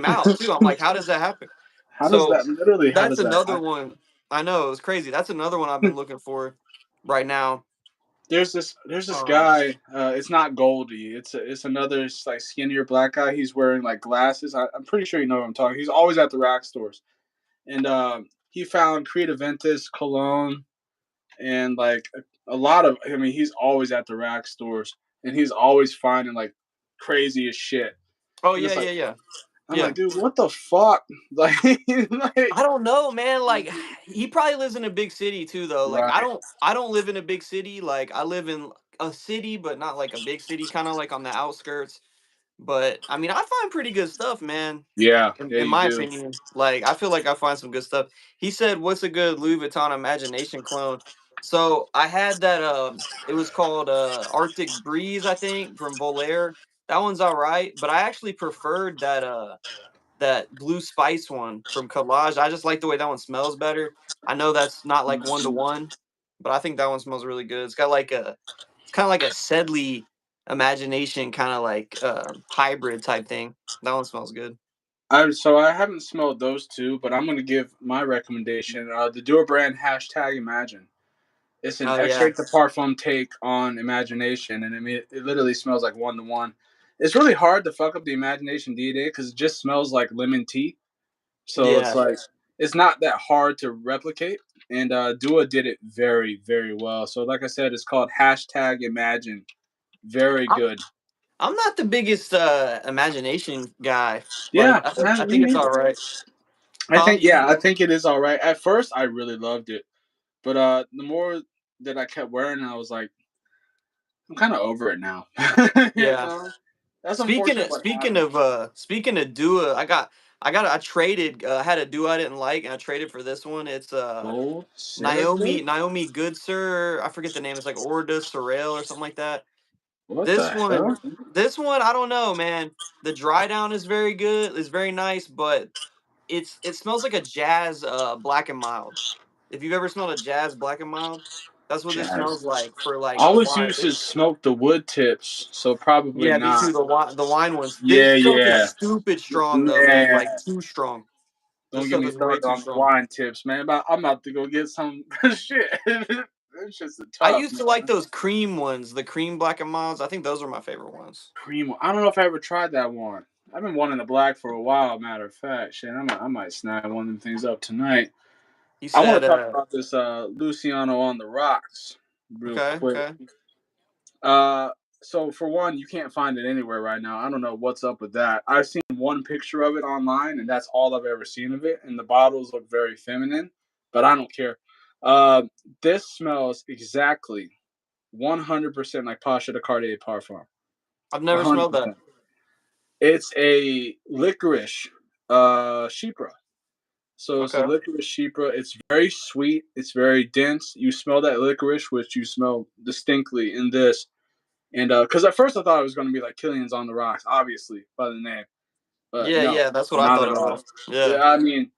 out too. I'm like, how does that happen?
How does
So
that literally? How
that's
does that
another
happen?
one. I know it's crazy. That's another one I've been looking for right now.
There's this
Um,
guy. It's not Goldie. It's another like skinnier black guy. He's wearing like glasses. I'm pretty sure you know what I'm talking. He's always at the rack stores, and he found Creative Ventus, Cologne, and like a lot of. I mean, he's always at the rack stores, and he's always finding like crazy as shit.
oh
And
yeah,
it's like
yeah, yeah,
I'm
yeah.
like, dude, what the fuck? Like
I don't know, man. Like he probably lives in a big city too, though. Like I
right.
don't, I don't live in a big city. Like I live in a city, but not like a big city, kind of like on the outskirts. But I mean, I find pretty good stuff, man.
Yeah, yeah,
In
you
my
do.
opinion, like I feel like I find some good stuff. He said, "What's a good Louis Vuitton Imagination clone?" So I had that. It was called Arctic Breeze, I think, from Volaire. That one's all right, but I actually preferred that blue spice one from Collage. I just like the way that one smells better. I know that's not like one to one, but I think that one smells really good. It's kind of like a Sedley imagination kind of like hybrid type thing. That one smells good.
I haven't smelled those two, but I'm gonna give my recommendation. The Dior brand hashtag Imagine. It's an
Oh yeah,
extract the parfum take on imagination, and I mean it literally smells like one to one. It's really hard to fuck up the imagination DNA because it just smells like lemon tea. So it's
yeah.
like it's not that hard to replicate. And Dua did it very, very well. So like I said, it's called hashtag Imagine. Very
I'm,
good.
I'm not the biggest imagination guy, but
Yeah,
I
me
think it's
neither.
all right. Huh?
I think it is all right. At first, I really loved it, but the more that I kept wearing it, I was like, I'm kind of over it now. you
Yeah.
know, that's unfortunate what happens.
Speaking of Dua, I traded I had a Dua I didn't like and I traded for this one. It's
Gold Cerakote?
Naomi Goodsir. I forget the name. It's like Orda Sorel or something like that.
What
This
the
one
hell?
this one I don't know, man. The dry down is very good. It's very nice, but it smells like a jazz black and mild. If you've ever smelled a jazz black and mild, that's what this
Jazz.
smells like for
I
like
always
wine.
used to smoke the wood tips, so probably
Yeah, me
not.
too. The wine ones. This
Yeah,
stuff is
yeah,
stupid strong though, man.
yeah.
Like too strong. This
Don't get
stuff
me
is way
started
too
on the
strong.
wine tips, man. I'm about to go get some shit. It's just
I
tough,
used to like
man.
those cream ones, the cream black and milds. I think those are my favorite ones.
Cream. I don't know if I ever tried that one. I've been wanting the black for a while. Matter of fact, shit, I might snag one of them things up tonight.
He
I want
said,
to talk about this Luciano on the rocks real
okay,
quick.
okay.
So for one, you can't find it anywhere right now. I don't know what's up with that. I've seen one picture of it online, and that's all I've ever seen of it. And the bottles look very feminine, but I don't care. This smells exactly 100% like Pasha de Cartier Parfum.
I've never smelled that.
100%. It's a licorice Chypre. So it's a
Okay.
licorice Chypre. It's very sweet. It's very dense. You smell that licorice, which you smell distinctly in this. And because at first I thought it was going to be like Killian's on the Rocks, obviously by the name, but
Yeah,
no,
yeah, that's what I
not
thought
at
it
all.
was. Yeah.
Yeah, I mean,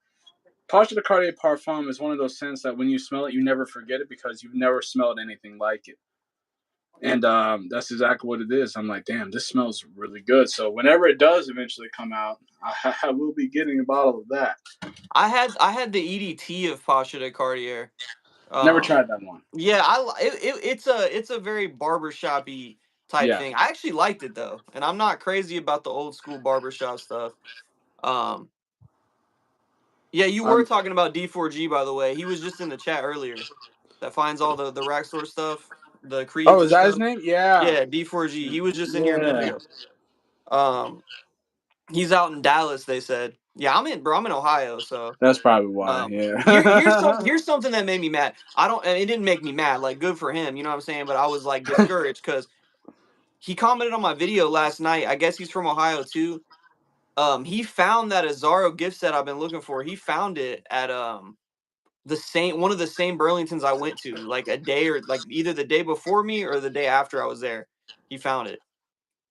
Pasha de Cartier Parfum is one of those scents that when you smell it, you never forget it because you've never smelled anything like it. And that's exactly what it is. I'm like, damn, this smells really good. So whenever it does eventually come out, I will be getting a bottle of that.
I had the EDT of Pasha de Cartier.
Never tried that one.
Yeah, it's a very barbershop-y type
Yeah,
thing. I actually liked it though, and I'm not crazy about the old school barbershop stuff. Um, yeah, you were talking about D4G by the way. He was just in the chat earlier. That finds all the rack store stuff, the
Oh,
creeds
is
and
that his
stuff.
name? Yeah.
Yeah, D4G. He was just in here a minute
Yeah.
ago. Um, he's out in Dallas. They said. Yeah, I'm in, bro. I'm in Ohio, so.
That's probably why. Yeah.
Here's something that made me mad. I don't, and it didn't make me mad. Like, good for him, you know what I'm saying? But I was like discouraged because he commented on my video last night. I guess he's from Ohio too. He found that Azaro gift set I've been looking for. He found it at the same one of the same Burlingtons I went to, like a day or like either the day before me or the day after I was there. He found it.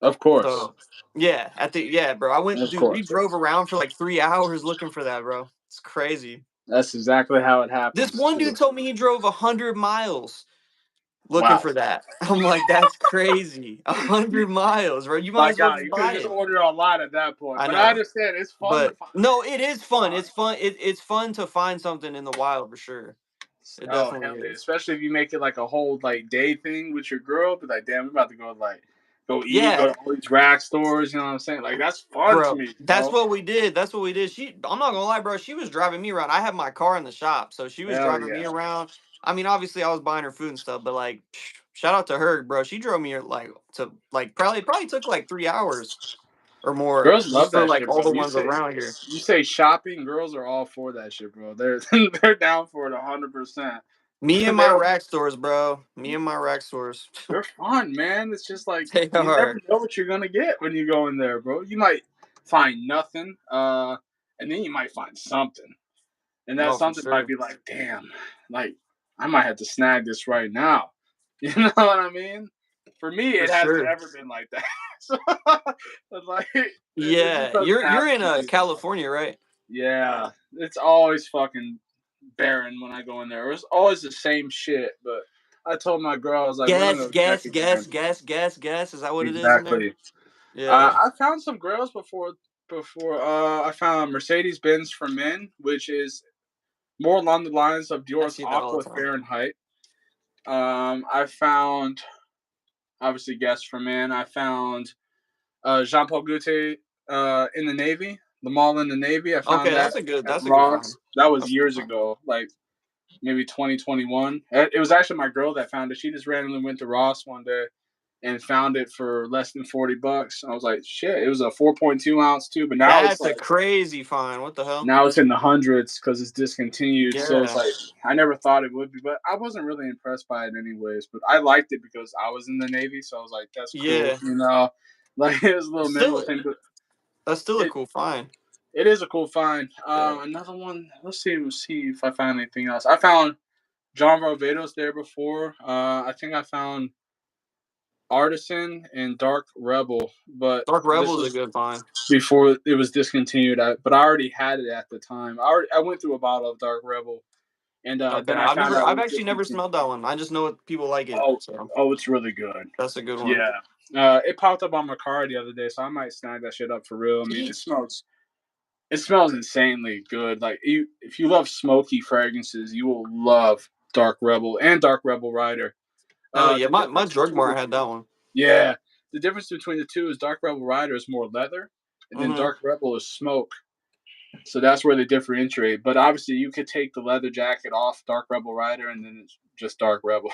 Of course.
So yeah, bro. I went,
Of
dude. We
course.
drove around for like 3 hours looking for that, bro. It's crazy.
That's exactly how it
This
happens
one
too.
dude told me he drove 100 miles looking
Wow.
for that. I'm like, that's crazy. 100 miles, bro. You might
My
as well
God,
just
you could have
buy
just
it.
ordered online at that point.
I
But I
know,
understand it's fun to
but
find.
no, it is fun.
Fun.
It's fun. It's fun to find something in the wild for sure. It
Oh
definitely
hell yeah!
is.
Especially if you make it like a whole like day thing with your girl. But like, damn, we're about to go like go eat, go
Yeah,
to all these rack stores. You know what I'm saying? Like that's fun to
bro.
me,
That's
bro.
what we did. That's what we did. I'm not gonna lie, bro. She was driving me around. I had my car in the shop, so she was
Hell
driving me
yeah.
around. I mean, obviously, I was buying her food and stuff, but like, shout out to her, bro. She drove me like to like probably took like 3 hours or more
Girls
just
love
for
that
like
shit,
all
bro.
the ones around here.
You say shopping, girls are all for that shit, bro. They're they're down for it 100%.
Me and
They
my
don't.
rack stores, bro. Me and my rack stores.
They're fun, man. It's just like
They
you never
are.
know what you're gonna get when you go in there, bro. You might find nothing, and then you might find something, and that
No, for
something might
sure.
be like, damn, like I might have to snag this right now. You know what I mean? For me,
For
it hasn't
sure.
ever been like that. So, but like, it just
Yeah,
doesn't
you're
happen
in
to me.
California, right?
Yeah, it's always fucking barren when I go in there. It's always the same shit. But I told my girl, I was like, we're gonna
Guess,
go check
guess,
again.
guess, guess, guess, guess. Is that what it is in there?
Exactly.
Yeah,
I found some grills before I found Mercedes Benz for men, which is more along the lines of
I
Dior's
see that all
Aqua
the time.
Fahrenheit. I found obviously Guess for men. I found Jean Paul Gaultier in the Navy, the mall in the Navy. I
Okay,
found that at
that's a good find.
Ross. That was
That's a good
years
find.
ago, like maybe 2021. It was actually my girl that found it. She just randomly went to Ross one day and found it for less than $40. I was like, shit, it was a 4.2 ounce too, but now it's
That's a
like
crazy find. What the hell?
now it's in the hundreds because it's discontinued. So it's
Yeah,
like I never thought it would be, but I wasn't really impressed by it anyways. But I liked it because I was in the Navy, so I was like, that's cool,
yeah.
you know. Like it was a little minimal
Still,
thing, but
that's still a
it
cool find.
it is a cool find.
Yeah.
Another one. Let's see if I found anything else. I found John Varvatos there before. I think I found Artisan and Dark Rebel, but
Dark
this
Rebel is a
was
good find.
before it was discontinued. But I already had it at the time. I went through a bottle of Dark Rebel, and
Okay,
then I found out it
I've
was
actually never
discontinued.
smelled that one. I just know what people like it,
Oh,
so
oh, it's really good.
that's a good one.
Yeah. It popped up on my car the other day, so I might snag that shit up for real. I mean, it smells insanely good. Like if you love smoky fragrances, you will love Dark Rebel and Dark Rebel Rider.
Hell yeah,
The
my
difference
drug
between
mart had that one.
yeah, the difference between the two is Dark Rebel Rider is more leather, and then
Mm-hmm.
Dark Rebel is smoke. So that's where they differentiate. But obviously, you could take the leather jacket off Dark Rebel Rider, and then it's just Dark Rebel.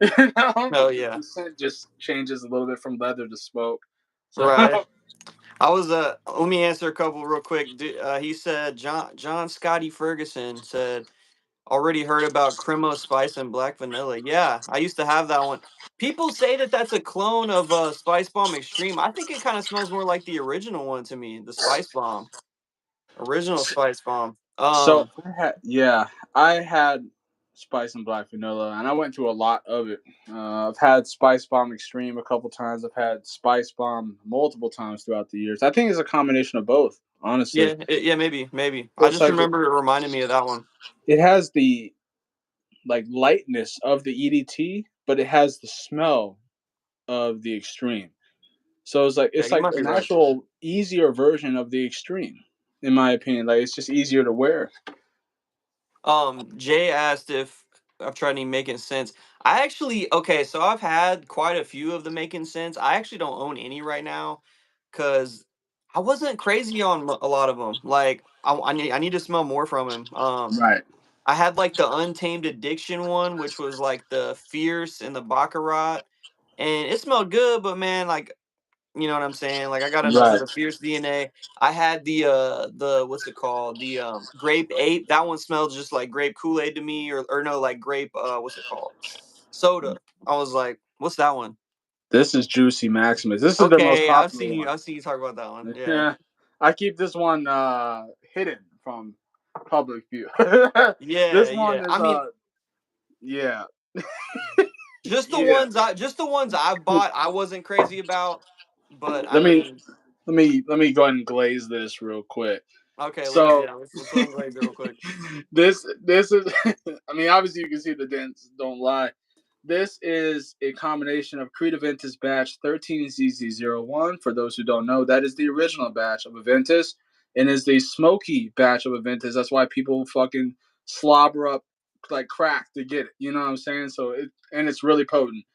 You know,
Hell
the,
yeah.
the scent just changes a little bit from leather to smoke. So
Right. I was let me answer a couple real quick. He said John Scotty Ferguson said already heard about Cremo Spice and Black Vanilla. Yeah, I used to have that one. People say that that's a clone of Spice Bomb Extreme. I think it kind of smells more like the original one to me, the Spice Bomb, original Spice Bomb.
So I had Spice and Black Vanilla, and I went through a lot of it. I've had Spice Bomb Extreme a couple times. I've had Spice Bomb multiple times throughout the years. I think it's a combination of both, honestly.
Yeah, maybe. I
It's
just
like
remember it reminded me of that one.
it has the like lightness of the EDT, but it has the smell of the Extreme. So
Yeah,
it's
you
like
might be
an
right.
actual easier version of the Extreme, in my opinion. Like it's just easier to wear.
Jay asked if I've tried any making sense. I actually okay, so I've had quite a few of the making sense. I actually don't own any right now because I wasn't crazy on a lot of them. Like I need to smell more from him.
Right.
I had like the Untamed Addiction one, which was like the Fierce and the Baccarat, and it smelled good, but man, like you know what I'm saying? Like I got enough of
Right.
the fierce DNA. I had the what's it called? The grape ape. That one smelled just like grape Kool-Aid to me, or no, like grape what's it called? Soda. I was like, what's that one?
This is Juicy Maximus. This is their most
Okay,
popular one.
I've seen you talk about that one. Yeah.
Yeah. I keep this one hidden from public view.
Yeah,
This
yeah.
one is
I mean,
yeah. Yeah.
just the ones I've bought I wasn't crazy about. But I
Let me
mean,
let me go ahead and glaze this real quick.
okay,
So
let's go and glaze it real quick.
this is I mean obviously you can see the dents don't lie. This is a combination of Creed Aventus batch 13ZZ01. For those who don't know, that is the original batch of Aventus and is the smoky batch of Aventus. That's why people fucking slobber up like crack to get it. You know what I'm saying? So it's really potent.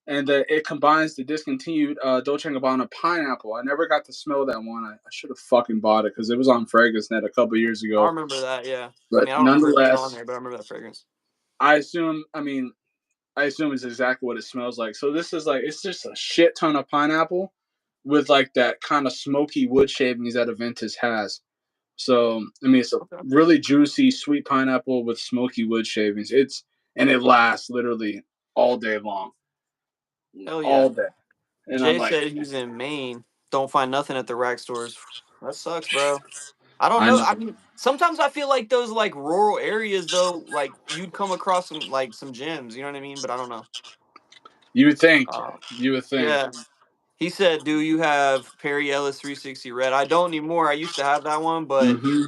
And it combines the discontinued Dolce & Gabbana pineapple. I never got to smell that one. I should have fucking bought it because it was on FragranceNet a couple years
I
ago.
remember that, yeah. I
But
mean, I don't remember it being on
nonetheless,
there, but I remember that fragrance.
I assume. I mean, I assume it's exactly what it smells like. So this is like it's just a shit ton of pineapple with like that kind of smoky wood shavings that Aventus has. So I mean, it's a
Okay.
really juicy, sweet pineapple with smoky wood shavings. It lasts literally all day long,
Hell yeah.
all day. And I'm
Jay
like,
said he's in Maine. Don't find nothing at the rack stores. That sucks, bro. I don't
I
know.
know.
I mean, sometimes I feel like those like rural areas though, like you'd come across some gems. You know what I mean? But I don't know.
You would think.
Uh,
You would think.
yeah. He said, "Do you have Perry Ellis 360 Red?" I don't anymore. I used to have that one, but
Mm-hmm.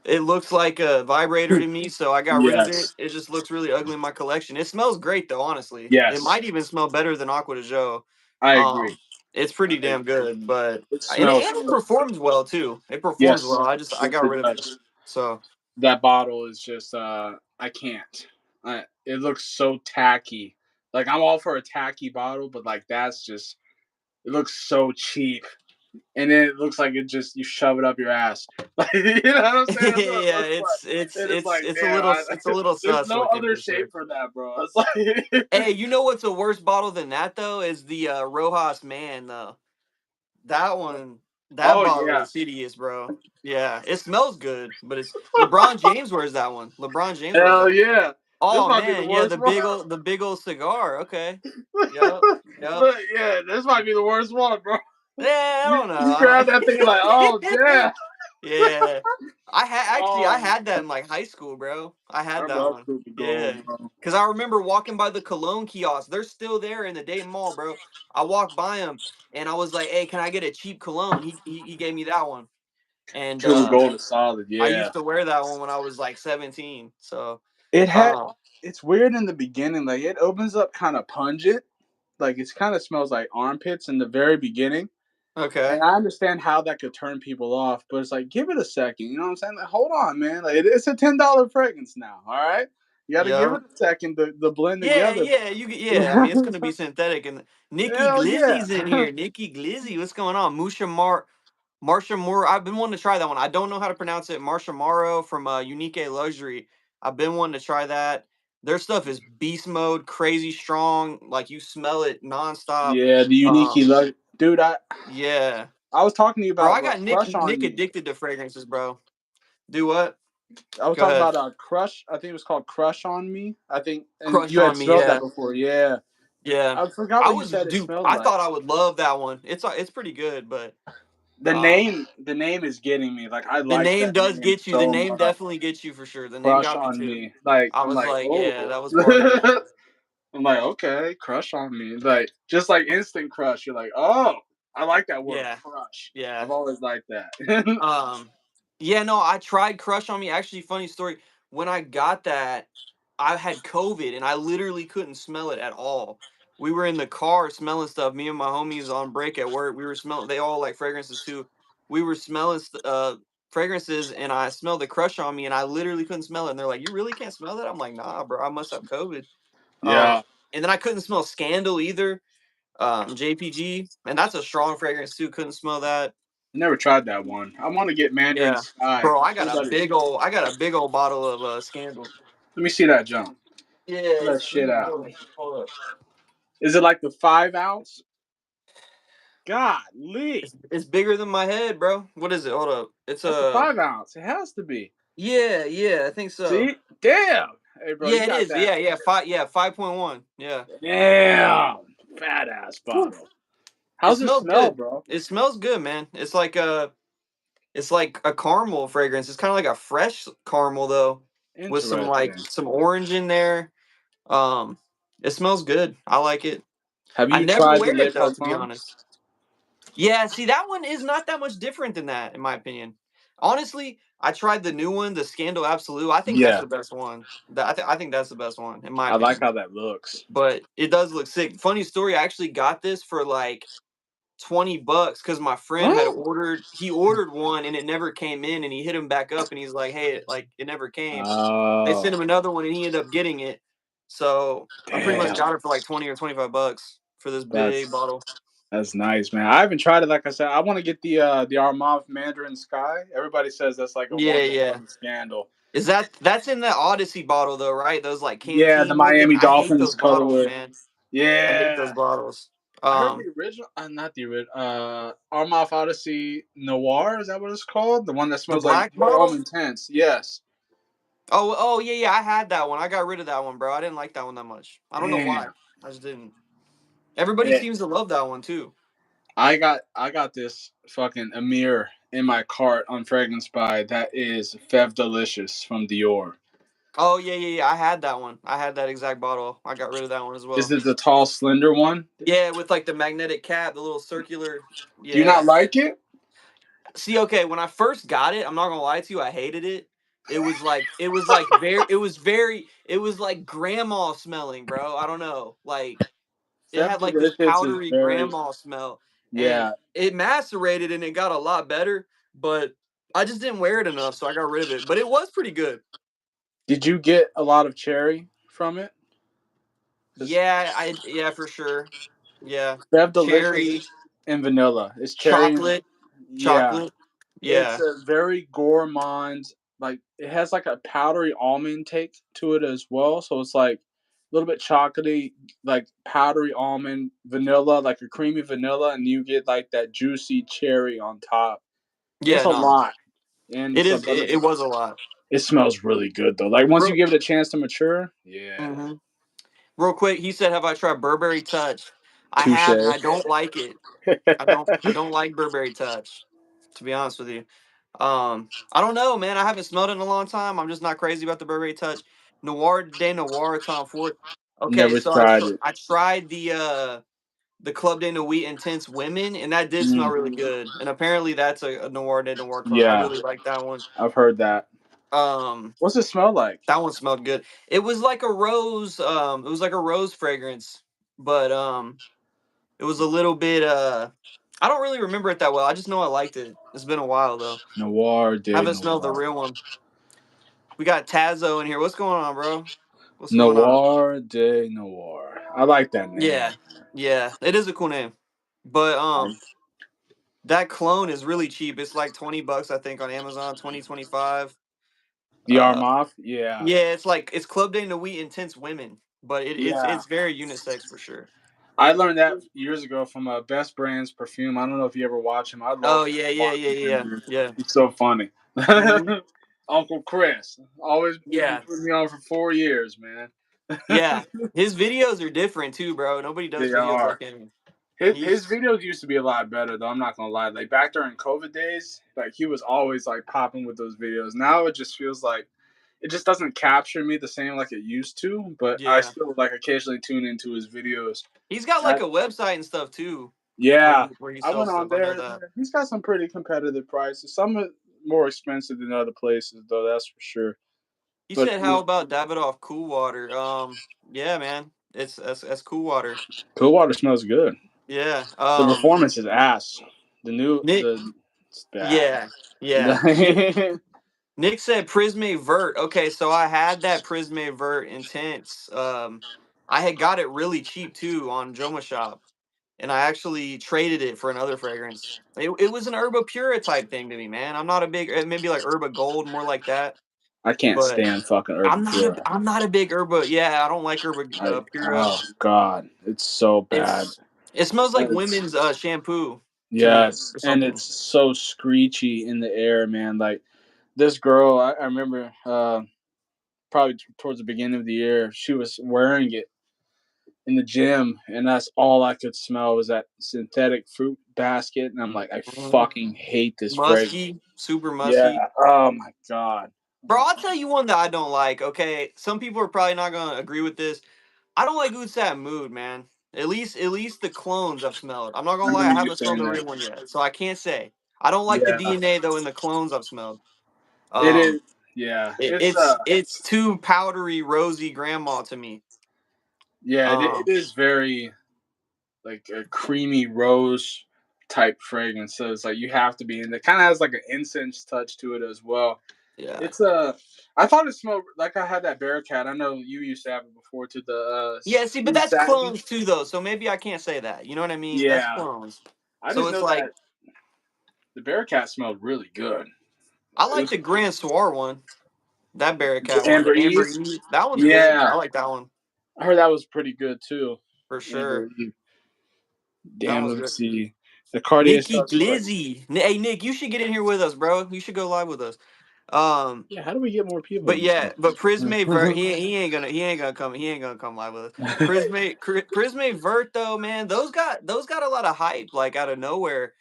it looks like a vibrator to me, so I got rid of it.
Yes.
It just looks really ugly in my collection. It smells great though, honestly. It
Yes.
might even smell better than Aqua de Joe.
I agree.
Um, it's pretty
I
damn
agree.
good, but
It
and
smells
it
so
performs well too. It performs
yes.
well. I
Yes,
got
it
rid of it.
does.
So
That bottle is just I can't. It looks so tacky. Like I'm all for a tacky bottle, but like that's just it looks so cheap. And then it looks like it just you shove it up your ass. Like you know what I'm saying? That's what it
yeah,
looks like. And it's like, damn,
it's a little
there's
sus
no
looking
other
for
shape
sure.
for that, bro. It's like
Hey, you know what's a worse bottle than that though? Is the Rojas Man though. That one, that
oh
bottle
yeah.
is hideous, bro. Yeah, it smells good, but it's LeBron James wears that one. LeBron James wears
Hell
that one.
yeah. This
Oh
might be the
man, yeah,
worst one.
the big old cigar. Okay. Yep. Yep.
But yeah, this might be the worst one, bro.
Yeah, I
You
don't know.
you grab that thing like, oh damn.
Yeah. I
Oh,
had that in like high school, bro. I had
I
that
love
one.
Super
Yeah.
Gold, bro.
Cause I remember walking by the Cologne kiosk. They're still there in the Dayton Mall, bro. I walked by them and I was like, "Hey, can I get a cheap cologne?" He gave me that one. And
Super Gold is solid,
I
yeah.
used to wear that one when I was like 17. So,
It had
um,
it's weird in the beginning, like it opens up kind of pungent. Like it's kind of smells like armpits in the very beginning.
okay.
And I understand how that could turn people off, but it's like give it a second. You know what I'm saying? Like, hold on, man. Like it's a $10 fragrance now. All right, you got to give
Yeah.
it a second to blend
Yeah,
together.
yeah, yeah. I mean, it's gonna be synthetic. And Nikki
Hell yeah.
Glizzy's in here. Nikki Glizzy, what's going on? Marsha Moore. I've been wanting to try that one. I don't know how to pronounce it. Marsha Morrow from Unique Luxury. I've been wanting to try that. Their stuff is beast mode, crazy strong. Like you smell it nonstop.
Yeah, the unique dude.
Yeah,
I was talking to you
bro.
about
I got
Crush on
Nick
Me.
addicted to fragrances, bro. Do what?
I was
Go
talking
ahead.
about Crush. I think it was called Crush on Me. I think, and
Crush
you had
on Me.
smelled that
Yeah,
before. Yeah,
yeah.
I forgot
I
what you
was,
said it
dude.
smelled
I
like.
thought I would love that one. It's pretty good, but um,
The name is getting me. Like I
the
like
name
that
does
name
get you. The
so
name
much.
definitely gets you for sure. The name
Crush
got me
on
too.
Me. Like
I
I'm
was
like,
like, yeah,
oh.
that was part of it.
I'm like, okay, crush on me. Like just like instant crush. You're like, oh, I like that word,
Yeah,
crush.
yeah.
I've always liked that.
Um, yeah, no, I tried Crush on Me. Actually, funny story. When I got that, I had COVID and I literally couldn't smell it at all. We were in the car smelling stuff. Me and my homies on break at work. We were smelling. They all like fragrances too. We were smelling fragrances, and I smelled the Crush on Me, and I literally couldn't smell it. And they're like, "You really can't smell that?" I'm like, "Nah, bro. I must have COVID."
Yeah,
And then I couldn't smell Scandal either. JPG, and that's a strong fragrance too. Couldn't smell that.
never tried that one. I want to get Mandarin
Yeah,
Sky.
bro,
Everybody,
I got a big old bottle of Scandal.
let me see that jump.
Yeah,
Pull that shit out.
hold up.
Is it like the 5 ounce? Golly,
It's bigger than my head, bro. What is it? Hold up. It's
that's a 5 ounce. It has to be.
yeah, I think so.
See, damn. Hey, bro, you
Yeah, it
got
is.
that.
Yeah, 5.1. Yeah.
Damn, fat ass
Whew.
bottle.
It
How's it
smells
smell,
good.
bro?
It smells good, man. It's like a caramel fragrance. It's kind of like a fresh caramel though, with some like
Interesting.
some orange in there. Um, it smells good. I like it.
Have
I
you
never
tried the
wear
Le
it though, to be
Parfum?
honest. Yeah, see that one is not that much different than that, in my opinion. Honestly, I tried the new one, the Scandal Absolute. I think that's
Yeah,
the best one. I think that's the best one, in my
I like
opinion.
how that looks.
But it does look sick. Funny story, I actually got this for like $20 because my friend had
Huh?
ordered one and it never came in, and he hit him back up and he's like, hey, like it never came. They
Oh,
sent him another one and he ended up getting it. So I pretty much
damn.
got it for like 20 or $25 for this big
That's
bottle.
that's nice, man. I haven't tried it. Like I said, I want to get the Armand Mandarin Sky. Everybody says that's like a
Yeah,
one to
yeah.
one scandal.
Is that's in the Odyssey bottle though, right? Those like
Yeah, the
canteen looking.
Miami
I hate
Dolphins
those bottles,
colorway.
man. I hate those
Yeah,
bottles.
I heard the original. Not the original. Armand Odyssey Noir. Is that what it's called? The one that
The
smells like
black
Rome
bottle?
Intense. Yes.
Oh yeah, I had that one. I got rid of that one, bro. I didn't like that one that much. I don't know why.
Damn.
I just didn't. Everybody
Yeah.
seems to love that one too.
I got this fucking Amir in my cart on Fragrance By that is Fev Delicious from Dior.
Oh yeah. I had that one. I had that exact bottle. I got rid of that one as
Is
well.
it the tall, slender one?
Yeah, with like the magnetic cap, the little circular.
Do you not
Yeah.
like it?
See, okay, when I first got it, I'm not gonna lie to you, I hated it. It was like grandma smelling, bro. I don't know. Like it
Fev
had like this
Delicious is
powdery
very,
grandma smell. And
yeah.
it macerated and it got a lot better, but I just didn't wear it enough, so I got rid of it. But it was pretty good.
Did you get a lot of cherry from it? Because
Yeah, for sure. Yeah.
Fev Delicious
Cherry,
and vanilla. It's cherry.
chocolate,
Yeah.
chocolate.
It's
Yeah.
a very gourmand. Like it has like a powdery almond take to it as well. So it's like a little bit chocolatey, like powdery almond, vanilla, like a creamy vanilla, and you get like that juicy cherry on top. It's
Yeah,
a
no.
lot, and so but
It was a lot.
it smells really good though. Like once you
Real,
give it a chance to mature, yeah.
mhm. Real quick, he said, "Have I tried Burberry Touch?" I have, and
Touche.
I don't like it. I don't like Burberry Touch, to be honest with you. I don't know, man. I haven't smelled it in a long time. I'm just not crazy about the Burberry Touch. Noir de Noir Tom Ford. Okay,
Never
so
tried it.
I tried the Club de Nuit Intense Women, and that did smell
Mm,
really good. And apparently that's a Noir de Noir cologne. I
yeah,
really like that one.
I've heard that.
Um,
What's it smell like?
that one smelled good. It was like a rose. It was like a rose fragrance, but it was a little bit. I don't really remember it that well. I just know I liked it. It's been a while though.
Noir
I
de
haven't smelled the
Noir.
real one. We got Tazo in here. What's going on, bro? What's going on?
Noir de Noir. I like that name.
Yeah, yeah. It is a cool name, but
Um,
that clone is really cheap. It's like $20, I think, on Amazon. 20, 25.
The Armaf? Yeah.
Yeah, it's Club de Nuit Intense Women, but
Yeah.
it's very unisex for sure.
I learned that years ago from Best Brands Perfume. I don't know if you ever watch him. I love
Oh yeah, yeah, yeah,
watching him,
yeah,
dude.
yeah.
He's so funny.
Hmm.
Uncle Chris. Always been
Yeah,
putting me on for 4 years, man.
yeah. His videos are different too, bro. Nobody does
They
videos
are.
like him.
His
He's
videos used to be a lot better, though. I'm not gonna lie. Like back during COVID days, like he was always like popping with those videos. Now it just feels like it just doesn't capture me the same like it used to. But I
Yeah.
still like occasionally tune into his videos.
He's got like
I,
a website and stuff too,
yeah,
where he
I went
sells
on
stuff. I know
there.
that.
He's got some pretty competitive prices. Some are more expensive than other places, though. That's for sure.
He
But
said, "How about Davidoff Cool Water?" Yeah, man. That's Cool Water.
Cool Water smells good.
Yeah.
The performance is ass.
Nick.
It's bad.
Yeah. Yeah. Nick said Prisme Vert. Okay, so I had that Prisme Vert Intense. I had got it really cheap too on Joma Shop, and I actually traded it for another fragrance. It was an Herba Pura type thing to me, man. I'm not a big, maybe like Herba Gold, more like that.
I can't
But
stand fucking Herba Pura.
I'm not a big Herba. Yeah, I don't like Herba Pura.
Oh god, it's so bad.
It smells like
It's
women's shampoo to me
yes,
or
and
something.
it's so screechy in the air, man. Like this girl, I remember probably towards the beginning of the year, she was wearing it in the gym, and that's all I could smell was that synthetic fruit basket, and I'm like, I
Mhm.
fucking hate this fragrance.
Musky, super
Yeah.
musky.
Oh my god.
Bro, I'll tell you one that I don't like. Okay, some people are probably not gonna agree with this. I don't like Oud Sat Mood, man. At least the clones I've smelled. I'm not
I
gonna lie, I
remember you
haven't smelled
saying
the
that.
real one yet, so I can't say. I don't like the
Yeah.
DNA though in the clones I've smelled.
It
Um,
is. Yeah.
it, it's too powdery, rosy grandma to me.
Yeah. It
Um,
is very like a creamy rose type fragrance. So it's like you have to be in. It kind of has like an incense touch to it as well.
yeah,
It's I thought it smelled like I had that Bearcat. I know you used to have it before to the
yeah. See, but
sweet
that's
satin.
clones too, though. So maybe I can't say that. You know what I mean? That's
Yeah.
clones.
I
So
just
it's
know
like
that the Bearcat smelled really good.
I
It
like
was
the Grand Soir one, that Bearcat
the
one,
Amber
the Amber
Eve.
Eve. That one's good. I
Yeah.
like that one
I heard that was pretty good too.
for
Amber
sure.
Eve.
That
Damn,
one's
let me
good.
see. The Cartier
Nicky
stuff smells like.
Glizzy. Hey Nick, you should get in here with us, bro. You should go live with us. Um,
Yeah, how do we get more people
but
in this
yeah, but Prisme Vert,
one?
he ain't gonna come live with us. Prisme Vert though, man, those got a lot of hype like out of nowhere.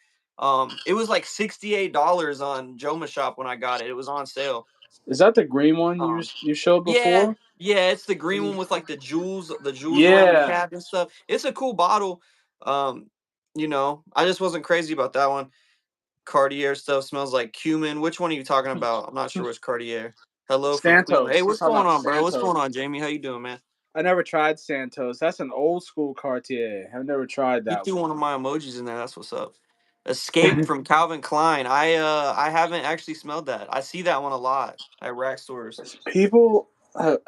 It was like $68 on Joma Shop when I got it. It was on sale.
Is that the green one
Um,
you showed
yeah,
before?
yeah, it's the green one with like the jewels around the
Yeah.
cap and stuff. It's a cool bottle. Um, I just wasn't crazy about that one. Cartier stuff smells like cumin. Which one are you talking about? I'm not sure which Cartier. Hello from Cleveland. Hey,
Santos. He's
what's
talking
going
about
on, bro? What's going
Santos.
on, Jamie? How you doing, man?
I never tried Santos. That's an old school Cartier. I've never tried
He
that
threw
one.
one of my emojis in there. That's what's up. Escape from Calvin Klein. I haven't actually smelled that. I see that one a lot at rack stores.
People,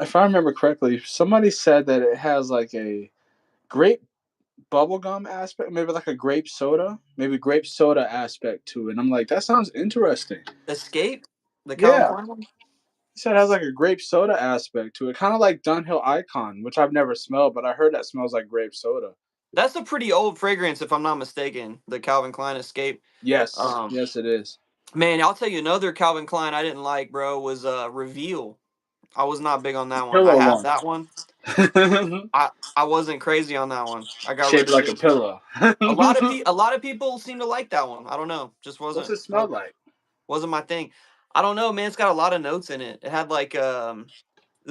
if I remember correctly, somebody said that it has like a grape bubblegum aspect, maybe like a grape soda, maybe grape soda aspect to it. And I'm like, that sounds interesting.
Escape, the Calvin
Yeah.
Klein one.
He said it has like a grape soda aspect to it, kind of like Dunhill Icon, which I've never smelled, but I heard that smells like grape soda.
That's a pretty old fragrance, if I'm not mistaken. The Calvin Klein Escape.
Yes,
Um,
yes, it is.
Man, I'll tell you another Calvin Klein I didn't like, bro, was Reveal. I was not big on
The
that one. I
pillow
had
one,
that one. I wasn't crazy on that one. I got rid
shaped
of
like a
it.
pillow.
A lot of people seem to like that one. I don't know. Just
What's it smell like?
wasn't my thing. I don't know, man. It's got a lot of notes in it. It had like there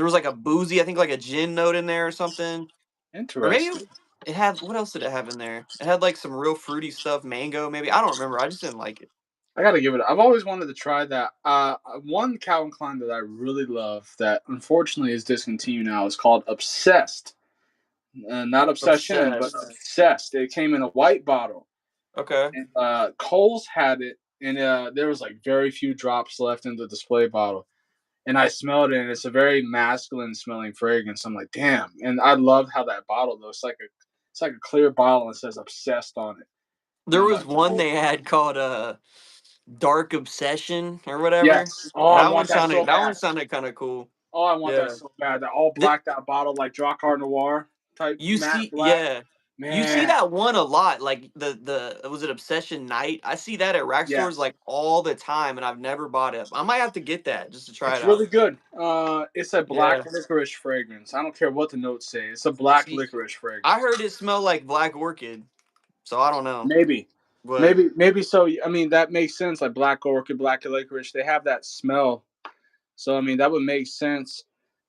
was like a boozy, I think like a gin note in there or something. Or maybe
Interesting.
it had what else did it have in there? It had like some real fruity stuff, mango maybe. I don't remember. I just didn't like it.
I gotta give it. I've always wanted to try that. One Calvin Klein that I really love that unfortunately is discontinued now is called Obsessed. Not Obsession, but
Obsessed.
Obsessed. It came in a white bottle.
Okay.
And, Coles had it, and there was like very few drops left in the display bottle. And I smelled it, and it's a very masculine smelling fragrance. I'm like, damn. And I love how that bottle though. It's like a clear bottle and it says Obsessed on it.
There was one they had called Dark Obsession or whatever.
Yes. Oh, I want that so
That one
bad.
sounded kind of cool.
Oh, I want that
Yeah.
so bad. That all blacked out bottle like Drakkar Noir type
You
matte
see,
black.
yeah. You see
Man.
that one a lot, like the was it Obsession Night? I see that at rack stores
Yes.
like all the time, and I've never bought it. I might have to get that just to try it
It's
out.
really good. It's a black
Yeah.
licorice fragrance. I don't care what the notes say. It's a black
See,
licorice
I
fragrance.
heard it smelled like Black Orchid, so I don't know,
Maybe.
but
Maybe so. I mean, that makes sense. Like black orchid, black licorice, they have that smell. So I mean, that would make sense.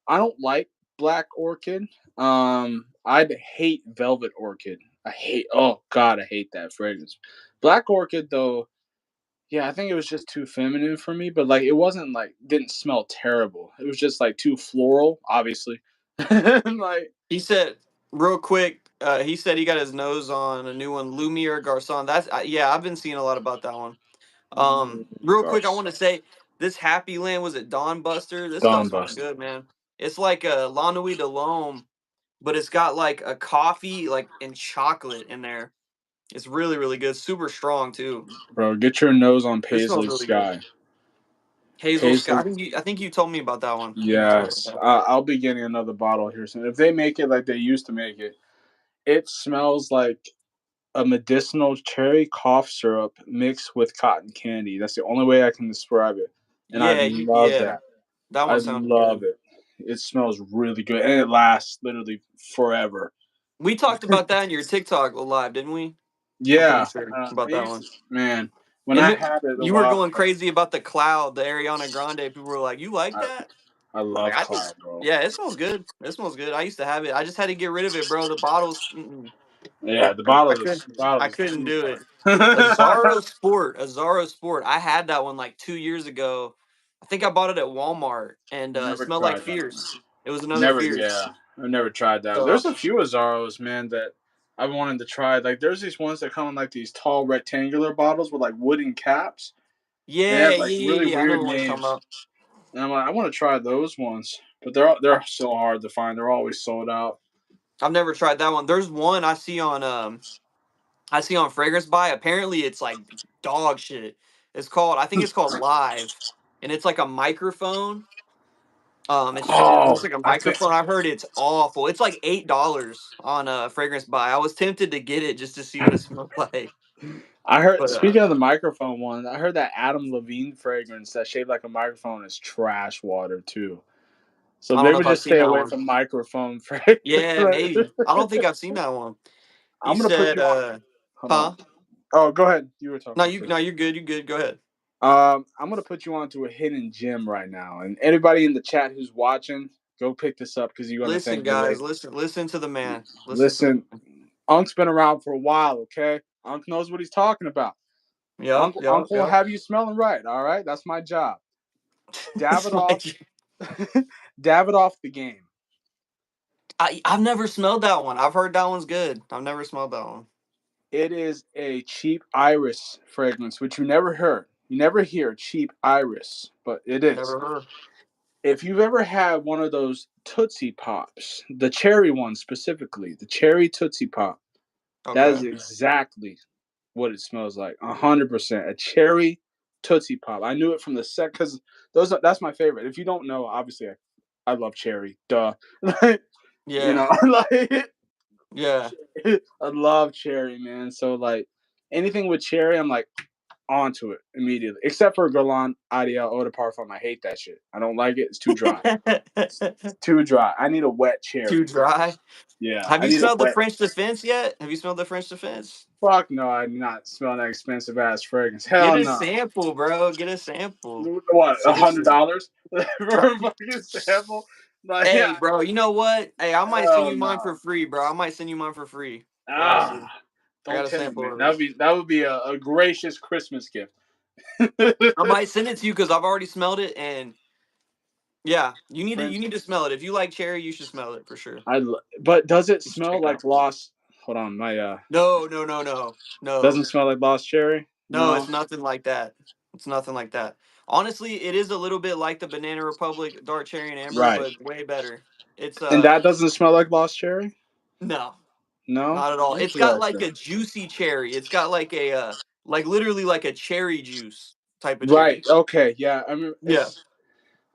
I don't like black orchid. I'd hate velvet orchid. I hate. Oh God, I hate that fragrance. Black orchid though. Yeah, I think it was just too feminine for me. But like, it wasn't like didn't smell terrible. It was just like too floral, obviously. Like,
he said real quick. He said he got his nose on a new one, Lumiere Garcon. That's yeah, I've been seeing a lot about that one. Real quick, I want to say this Happy Land was it Dawn Buster. This stuff
Dawn
smells
Buster.
good, man. It's like a La Nuit de l'Homme, but it's got like a coffee like and chocolate in there. It's really really good. Super strong too.
Bro, get your nose on
This smells
Paisley
really good.
Sky.
Hazel Sky.
Paisley.
I think you told me about that one. I think you told me about
Yes,
that.
I'll be getting another bottle here soon. If they make it like they used to make it, it smells like a medicinal cherry cough syrup mixed with cotton candy. That's the only way I can describe it, and I love
Yeah.
that.
That
I
one sounded
love
good.
it. It smells really good, and it lasts literally forever.
We talked about that in your TikTok live, didn't we? I'm pretty
Yeah,
sure about that one.
man. When
And
I had it a
you were
while
going
ago,
crazy about the cloud, the Ariana Grande. People were like, "You like
I,
that?"
I
I'm like,
love
I think,
Cloud, bro.
yeah, it smells good. It smells good. I used to have it. I just had to get rid of it, bro. The bottles,
Yeah, the
I
bottle is
couldn't,
the bottle
I
is
couldn't
too
do it.
dark.
A Zaro Sport. I had that one like 2 years ago. I think I bought it at Walmart, and it
Never
smelled like
tried that.
Fierce. It was another
Never,
Fierce.
yeah. I've never tried that.
So
There's a few Azaros, man, that I wanted to try. Like, there's these ones that come in like these tall rectangular bottles with like wooden caps. They have like really
I know
weird
the one you're talking
names,
about.
and I'm like, I want to try those ones, but they're so hard to find. They're always sold out.
I've never tried that one. There's one I see on Fragrance Buy. Apparently, it's like dog shit. I think it's called Live, and it's like a microphone. It looks
Oh,
like a
I think
microphone. I've heard it's awful. It's like $8 on Fragrance Buy. I was tempted to get it just to see what it smelled like,
I heard.
but
Speaking of the microphone one, I heard that Adam Levine fragrance that shaped like a microphone is trash water too. So
I don't know
maybe
if I've
just
seen
stay
that
away
one.
from microphone fragrance.
Yeah, maybe. I don't think I've seen that one. He
I'm gonna put
said,
you on. Hold on.
"Huh?
Oh, go ahead. You were
No,
talking
you
first.
no, you're good. You're good. Go ahead."
I'm gonna put you on to a hidden gem right now, and anybody in the chat who's watching, go pick this up because you're gonna
Listen,
thank me later.
guys. Listen to the man. Listen to the
Listen,
man.
Unc's been around for a while. Okay, Unc knows what he's talking about.
Yep, yep,
Unc will
yep.
have you smelling right. All right, that's my job.
It's
Davidoff,
like
Davidoff the game.
I've never smelled that one. I've heard that one's good. I've never smelled that one.
It is a cheap iris fragrance, which you never heard. You never hear cheap iris, but it is.
Never heard.
If you've ever had one of those Tootsie Pops, the cherry one specifically, the cherry Tootsie Pop, that is
Okay.
exactly what it smells like. 100%. A cherry Tootsie Pop. I knew it from the set because that's my favorite. If you don't know, obviously I love cherry. Duh. You
Yeah.
know, like
Yeah.
I love cherry, man. So like anything with cherry, I'm like onto it immediately. Except for Guerlain Adiel Eau de Parfum. I hate that shit. I don't like it. It's too dry. It's too dry. I need a wet
Too
cherry.
dry.
Yeah,
Have
I
you
need a
smelled the
wet.
French Defense yet? Have you smelled the French Defense?
Fuck no, I do not smell that expensive ass fragrance.
Get
Hell
a
no.
sample, bro. Get a sample.
What?
Seriously.
$100 for a fucking sample? Like,
Hey,
yeah.
bro. You know what? Hey, I might send
Hell
you mine
no.
for free, bro. I might send you mine for free. Honestly,
Ah,
I got
don't
a
tempt
sample
me.
of it.
That would be a gracious Christmas gift.
I might send it to you because I've already smelled it, and yeah,
French.
you need to smell it. If you like cherry, you should smell it for sure.
But does it
You should
smell
check it
like
out.
lost? Hold on, my
No.
doesn't smell like lost cherry.
No,
No.
it's nothing like that. It's nothing like that. Honestly, it is a little bit like the Banana Republic Dark Cherry and Amber,
Right.
but way better. It's
And that doesn't smell like lost cherry.
no.
No,
not at all. It's got like
interesting.
a juicy cherry. It's got like a like literally like a cherry juice type of
Right.
cherry.
Okay. Yeah. I mean,
Yeah.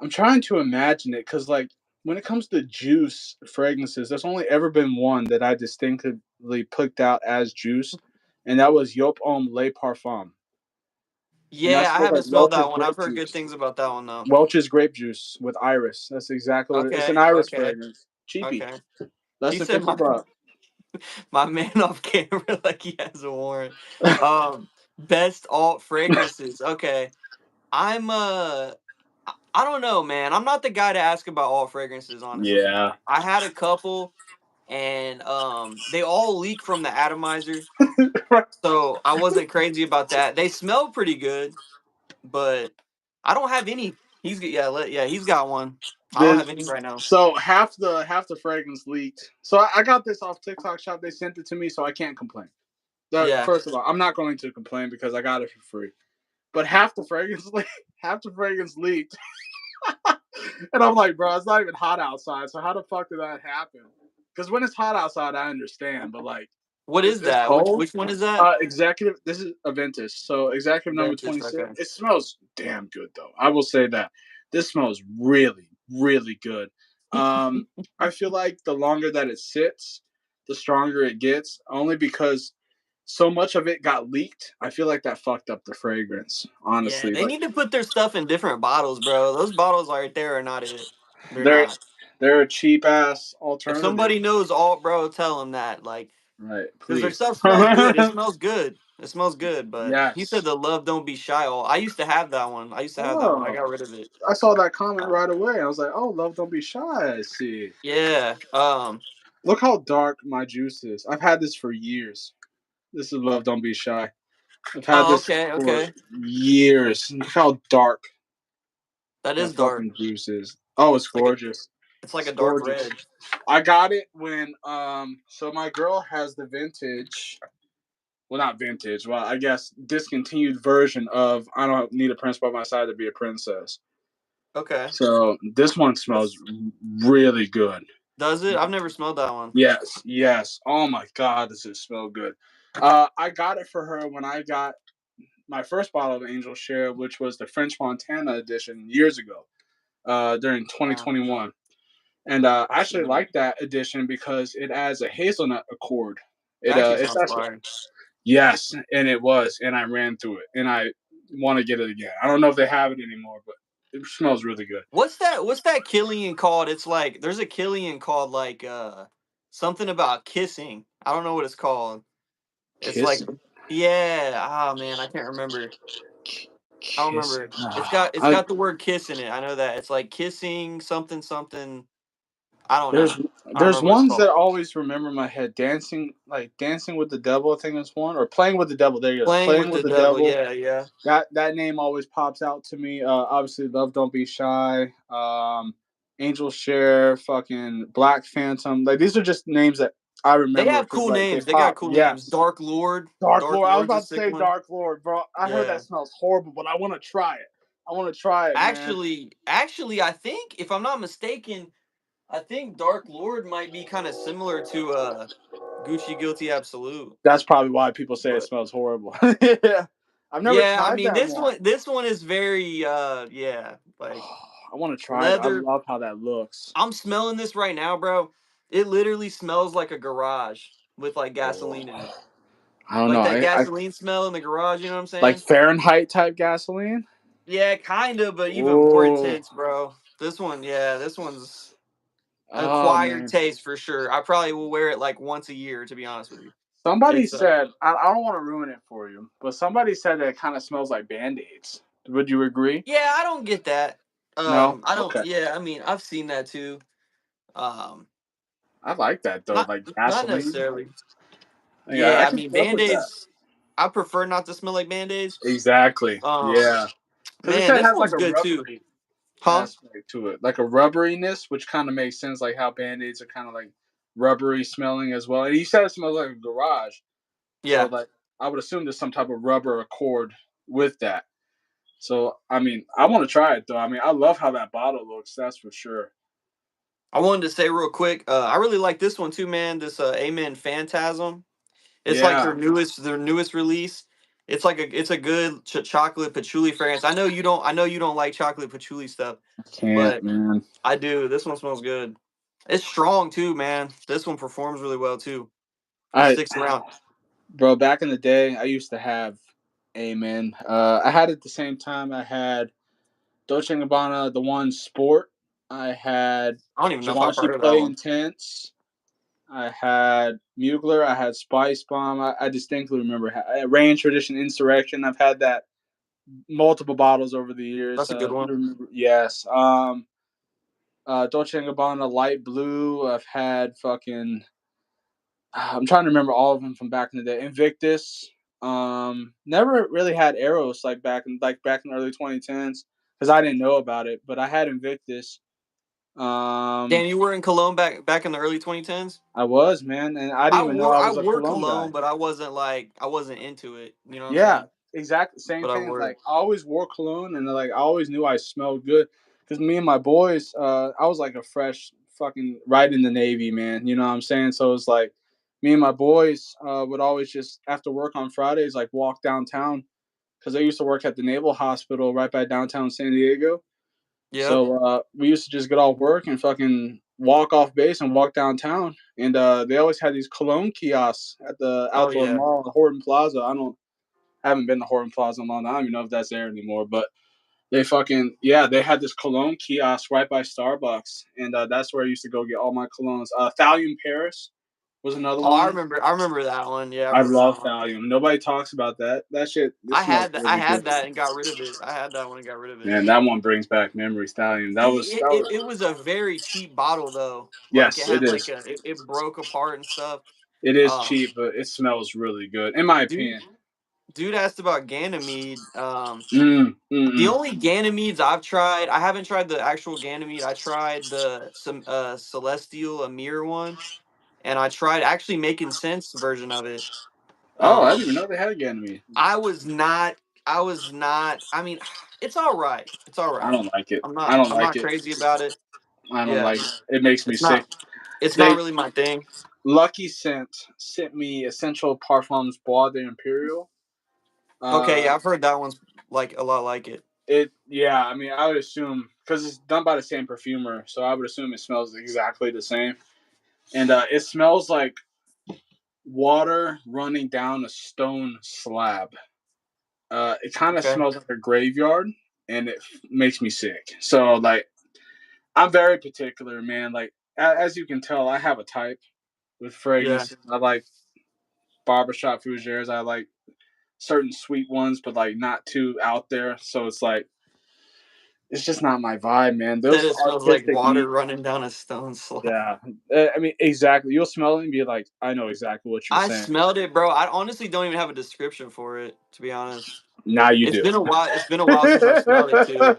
I'm trying to imagine it because, like, when it comes to juice fragrances, there's only ever been one that I distinctively picked out as juice, and that was Yop Homme Le Parfum, and
Yeah,
that's
I
with
haven't
like
smelled
Welch's
that one. I've
grape
heard good
juice.
things about that one though.
Welch's grape juice with iris. That's exactly what it's an
Okay,
iris
okay,
fragrance. Cheapy,
okay.
less
He
than
said
50 bucks.
my man off camera like he has a warrant. Best alt fragrances. Okay. I'm I don't know, man. I'm not the guy to ask about alt fragrances, honestly.
Yeah.
I had a couple and they all leak from the atomizer. So I wasn't crazy about that. They smell pretty good, but I don't have any. He's got one. I don't
The
have any right now.
so half the fragrance leaked. So I got this off TikTok Shop. They sent it to me, so I can't complain.
Yeah.
First of all, I'm not going to complain because I got it for free. But half the fragrance half the fragrance leaked. And I'm like, bro, it's not even hot outside. So how the fuck did that happen? Because when it's hot outside, I understand. But like,
What is
it's
that?
cold.
Which one is that?
Executive. This is Aventus. So executive number
Ventus,
26.
okay.
It smells damn good though. I will say that. This smells really, really good. I feel like the longer that it sits, the stronger it gets. Only because so much of it got leaked. I feel like that fucked up the fragrance.
Yeah,
Honestly,
they
like
need to put their stuff in different bottles, bro. Those bottles right there are not it. They're
they're
not.
they're a cheap ass
If
alternative.
somebody knows alt, bro, tell them that. Like,
Right,
because their
please.
stuff smells good. It smells good. It smells good. But he said
Yes.
the love don't be shy alt. I used to have that one. I
Oh,
got rid of it.
I saw that comment
Uh,
right away. I was like, "Oh, love, don't be shy." I see.
yeah.
Look how dark my juice is. I've had this for years. This is love, don't be shy. I've had
Oh,
this
okay,
for
okay.
years. Look how dark
That
that
is dark.
fucking juice is. Oh, it's
Like a,
gorgeous.
it's like
It's
a dark
gorgeous.
red.
I got it when so my girl has the vintage, well, not vintage, well, I guess discontinued version of I don't need a prince by my side to be a princess.
Okay.
So this one smells really good.
Does it? I've never smelled that one.
Yes, yes. Oh my god, does it smell good? I got it for her when I got my first bottle of Angel Share, which was the French Montana edition years ago, during
Wow.
2021. And I
Actually,
actually like that edition because it adds a hazelnut accord.
that actually
It's
sounds
actually,
fire.
yes, and it was, and I ran through it, and I want to get it again. I don't know if they have it anymore, but it smells really good.
What's that Killian called? It's like there's a Killian called like something about kissing. I don't know what it's called. It's like
Kiss,
yeah, ah man, I can't remember. I don't
kiss.
remember. It's
I
got the word kiss in it. I know that. It's like kissing something something. I don't
there's
know. I don't
there's
remember what it's
ones
called.
that always remember in my head. Dancing with the devil. I think is one, or playing with the devil. There you go.
Playing
Playing
with
with
the
the
devil.
devil.
Yeah, yeah.
That name always pops out to me. Obviously, love don't be shy. Angel Share, fucking Black Phantom. Like these are just names that I
They
remember
have
because
cool
like they
names. They got
pop.
cool names.
Yes.
Dark Lord.
Dark
Dark
Lord. I was
Lord's a
about to
sick
say
one.
Dark Lord, bro. I heard
Yeah.
that smells horrible, but I want to try it. I want to try it, man.
Actually, I think if I'm not mistaken, I think Dark Lord might be kind of similar to Gucci Guilty Absolute.
That's probably why people say it
But
smells horrible. Yeah. I've never
yeah, I
tried
mean
that one.
this one is very yeah, like
I want to try it. I
leather.
love how that looks.
I'm smelling this right now, bro. It literally smells like a garage with like
Oh,
gasoline in it.
I don't know.
Like that
I
gasoline smell in the garage, you know what I'm
like
saying?
Fahrenheit type gasoline.
Yeah, kind of, but even more
Oh,
intense, bro. This one, yeah, this one's
oh
acquired
man.
taste for sure. I probably will wear it like once a year, to be honest with you.
Somebody
It's
said I don't want to ruin it for you, but somebody said that it kind of smells like Band-Aids. Would you agree?
yeah, I don't get that.
No.
I don't.
Okay.
Yeah, I mean, I've seen that too. Um,
I like that though,
not
like
not
gasoline.
necessarily.
Yeah, I
Yeah, I
can
mean,
fuck with that.
Band-Aids. I prefer not to smell like Band-Aids.
Exactly.
Um,
Yeah. Because they
man,
said it
this
has like
one's
a
good too,
rubbery
huh?
aspect to it, like a rubberiness, which kind of makes sense, like how Band-Aids are kind of like rubbery smelling as well. And he said it smells like a garage, so
Yeah.
like I would assume there's some type of rubber accord with that. So I mean, I want to try it though. I mean, I love how that bottle looks. That's for sure.
I wanted to say real quick, I really like this one too, man. This Amen Phantasm. It's like
Yeah,
their newest release. It's a good chocolate patchouli fragrance. I know you don't like chocolate patchouli stuff,
I can't,
but
man.
I do. This one smells good. It's strong too, man. This one performs really well too. It
I,
sticks around.
bro, back in the day, I used to have Amen. I had at the same time I had Dolce & Gabbana, the one Sport. I had
I don't even know if I've
Givenchy
heard of that
Play
one.
Intense. I had Mugler. I had Spice Bomb. I distinctly remember Rain Tradition Insurrection. I've had that multiple bottles over the years.
That's a good one.
Yes. Dolce & Gabbana Light Blue. I've had fucking. I'm trying to remember all of them from back in the day. Invictus. Never really had Eros back in the early 2010s because I didn't know about it, but I had Invictus.
Dan, you were in Cologne back in the early 2010s.
I was, man, and I didn't even know I
I
was a
wore
cologne guy.
cologne, but I wasn't into it. You know what I'm
Yeah,
saying?
exactly. Same
But I
thing.
wore it.
Like I always wore cologne, and like I always knew I smelled good because me and my boys, I was like a fresh fucking right in the Navy, man. You know what I'm saying? So it's like me and my boys would always just after work on Fridays like walk downtown because I used to work at the Naval Hospital right by downtown San Diego.
Yep.
So we used to just get off work and fucking walk off base and walk downtown. And they always had these cologne kiosks at the
Oh
outdoor
yeah.
mall, the Horton Plaza. I haven't been to Horton Plaza in a long time. I don't even know if that's there anymore. But they had this cologne kiosk right by Starbucks, and that's where I used to go get all my colognes. Thallium Paris was another
Oh,
one.
I remember that one. Yeah, I
I
remember that
love
one.
Thallium. Nobody talks about that. That shit. This smells
I
really good.
had that and got rid of it. I had that one and got rid of it.
Man, that one brings back memories. Thallium.
It was a very cheap bottle though. Like it
Yes, it
had
is.
it broke apart and stuff.
It is
Um,
cheap, but it smells really good, in my
dude,
opinion.
dude asked about Ganymede. The
Mm.
only Ganymedes I've tried, I haven't tried the actual Ganymede. I tried the some Celestial Amir one, and I tried actually making sense version of it.
Oh, I didn't
Um,
even know they had Ganymede.
I was not. I was not. I mean, it's all right. It's all
I
right.
don't like it. I don't
I'm
like
not
it.
crazy about it.
I don't
Yeah,
like it. It makes me
it's
sick.
not. It's not
They
really my thing.
Lucky Scent sent me Essential Parfums Bois de Imperial.
Okay,
Uh,
yeah, I've heard that one's like a lot like it.
yeah. I mean, I would assume because it's done by the same perfumer, so I would assume it smells exactly the same. And it smells like water running down a stone slab. It kind of
Okay.
smells like a graveyard, and it makes me sick. So like, I'm very particular, man. Like as you can tell, I have a type with
Yeah.
fragrances. I like barbershop fougères. I like certain sweet ones, but like not too out there. So it's like it's just not my vibe, man.
Said
Those
it smells like
artistic
water
neat.
running down a stone slab.
Yeah, I mean exactly. You'll smell it and be like, I know exactly what you're
I
saying.
smelled it, bro. I honestly don't even have a description for it, to be honest.
Now you do.
It's been a while since I smelled it too.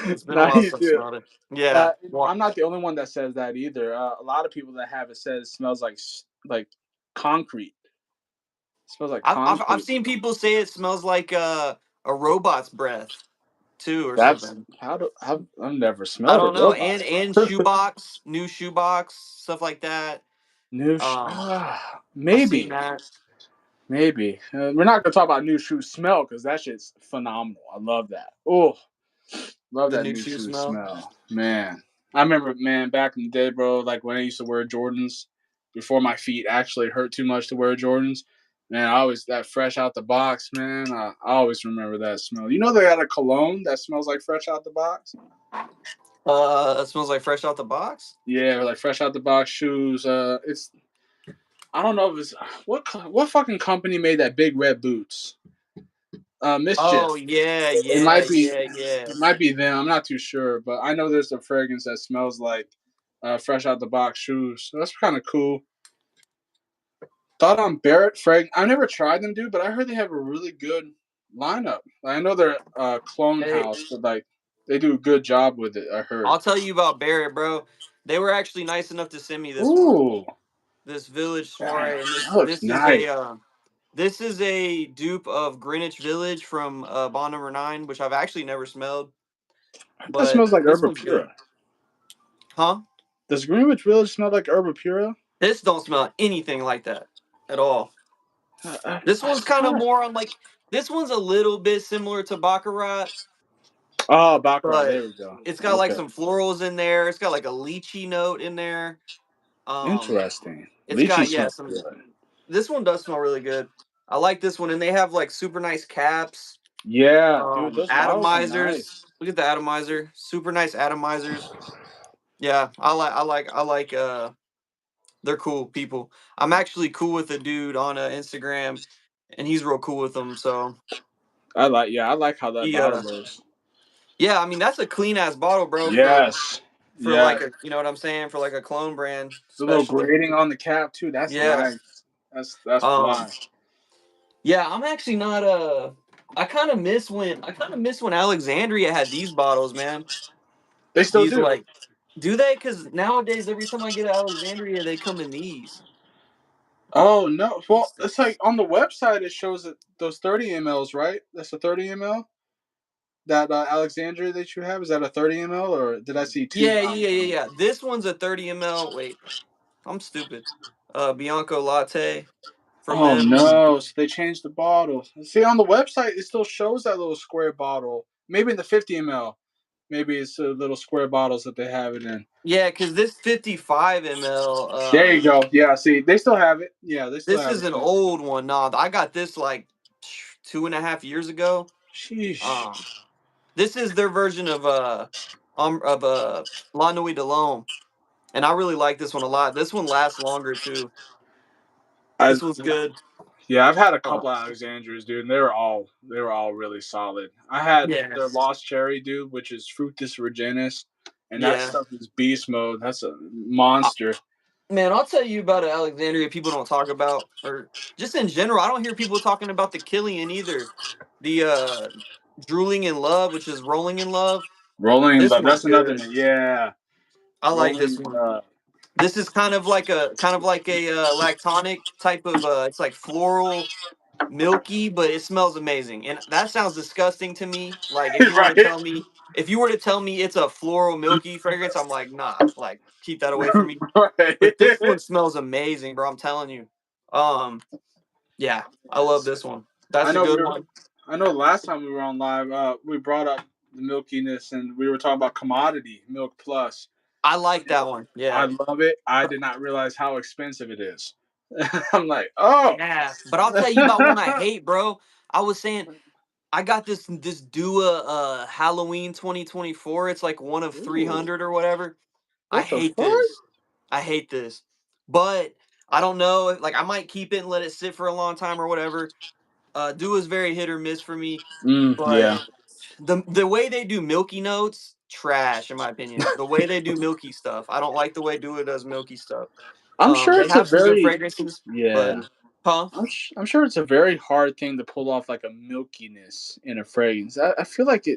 It's been a
Now
while
you
since I
do.
smelled it. Yeah. Well,
I'm not the only one that says that either. A lot of people that have it says it smells like concrete. It smells like
I've
concrete.
seen people say it smells like a robot's breath too, or
That's
something.
I've never
I
smelled a
don't know.
robot.
And shoebox, new shoebox, stuff like that.
New
Um, I've seen
maybe.
that.
Maybe. We're not gonna talk about new shoe smell because that shit's phenomenal. I love that. Oh, love
The
that
new
new
shoe
shoe
smell.
smell, man. I remember, man, back in the day, bro. Like when I used to wear Jordans before my feet actually hurt too much to wear Jordans. Man, I always that fresh out the box, man. I always remember that smell. You know they got a cologne that smells like fresh out the box.
It smells like fresh out the box.
Yeah, like fresh out the box shoes. It's I don't know if it's what fucking company made that big red boots.
Oh
Mischief.
yeah,
It
yeah,
might be
yeah, yeah.
it might be them. I'm not too sure, but I know there's a fragrance that smells like fresh out the box shoes. So that's kind of cool. Thought on Barrett frag. I never tried them, dude, but I heard they have a really good lineup. I know they're clone
Hey,
house, but like they do a good job with it. I heard.
I'll tell you about Barrett, bro. They were actually nice enough to send me this one,
Ooh,
this Village
damn,
Soiree, and
that looks nice.
this is a dupe of Greenwich Village from Bond Number 9, which I've actually never smelled,
That
but
smells like
this
Herba
one's good.
Pura.
Huh?
Does Greenwich Village smell like Herba Pura?
This don't smell anything like that at all. This
I
one's kind of
swear.
more on like this one's a little bit similar to Baccarat,
Oh, Baccarat.
but
There we go.
it's got like
Okay.
some florals in there. It's got like a lychee note in there.
Interesting.
It's
Lychee
got
smells
some.
good.
This one does smell really good. I like this one, and they have like super nice caps.
Yeah, dude, those bottles are
Atomizers.
nice.
Look at the atomizer. Super nice atomizers. Yeah, I like they're cool people. I'm actually cool with a dude on Instagram, and he's real cool with them. So
I like how that
he
bottle looks.
yeah, I mean that's a clean ass bottle, bro.
Yes.
For like
Yeah.
a you know what I'm saying for like a clone brand,
The little
especially.
grating on the cap too. That's
Yeah.
nice. That's
Um.
fly.
Yeah, I'm actually not I kind of miss when Alexandria had these bottles, man.
They still
These
do.
like do they? Because nowadays every time I get to Alexandria, they come in these.
Oh no! Well, it's like on the website it shows that those 30 mLs, right? That's a 30 ml. That Alexandria that you have, is that a 30 ml, or did I see two
Yeah,
pounds?
yeah. This one's a 30 ml. Wait, I'm stupid. Bianco latte from
Oh
them.
no! So they changed the bottle. See, on the website it still shows that little square bottle. Maybe in the 50 ml. Maybe it's the little square bottles that they have it in.
Yeah, because this 55 ml.
There you go. Yeah, see, they still have it. Yeah, they still
This
have
is
it
an
too.
old one. Nah, I got this like 2.5 years ago.
Sheesh.
Um, this is their version of La Nuit de l'Homme, and I really like this one a lot. This one lasts longer too.
I
This one's good.
Yeah, I've had a
Uh,
couple of Alexandrias, dude, and they were all really solid. I had
yeah,
their Lost Cherry, dude, which is Fructus Regenis, and that
yeah.
stuff is beast mode. That's a monster.
Man, I'll tell you about an Alexandria people don't talk about, or just in general. I don't hear people talking about the Killian either. The drooling in love, which is rolling in love.
Rolling in
This
Love,
one's
that's another
good.
name. Yeah,
I like
Rolling
this
in
one.
Love.
This is kind of like a lactonic type of. It's like floral, milky, but it smells amazing. And that sounds disgusting to me. Like
Right,
if you were to tell me it's a floral milky fragrance, I'm like, nah, like keep that away from me.
right.
But this one smells amazing, bro. I'm telling you. Um, yeah, I love this one.
I
That's a
know we
good
were.
one.
I know last time we were on live, we brought up the milkiness, and we were talking about commodity milk plus.
I like that one.
I
Yeah.
love it. I did not realize how expensive it is. I'm like, oh.
Yeah. But I'll tell you about one I hate, bro. I was saying I got this Dua Halloween 2024. It's like one of
Ooh,
300 or whatever. I
what the
hate
fuck?
this. I hate this. But I don't know. Like I might keep it and let it sit for a long time or whatever. Dua's very hit or miss for me. But
Yeah.
the way they do milky notes, trash in my opinion. The way they do milky stuff, I don't like the way Dua does milky stuff.
I'm sure
They
it's a
have some good
very
fragrances, but
yeah.
huh?
I'm sure it's a very hard thing to pull off like a milkiness in a fragrance. I feel like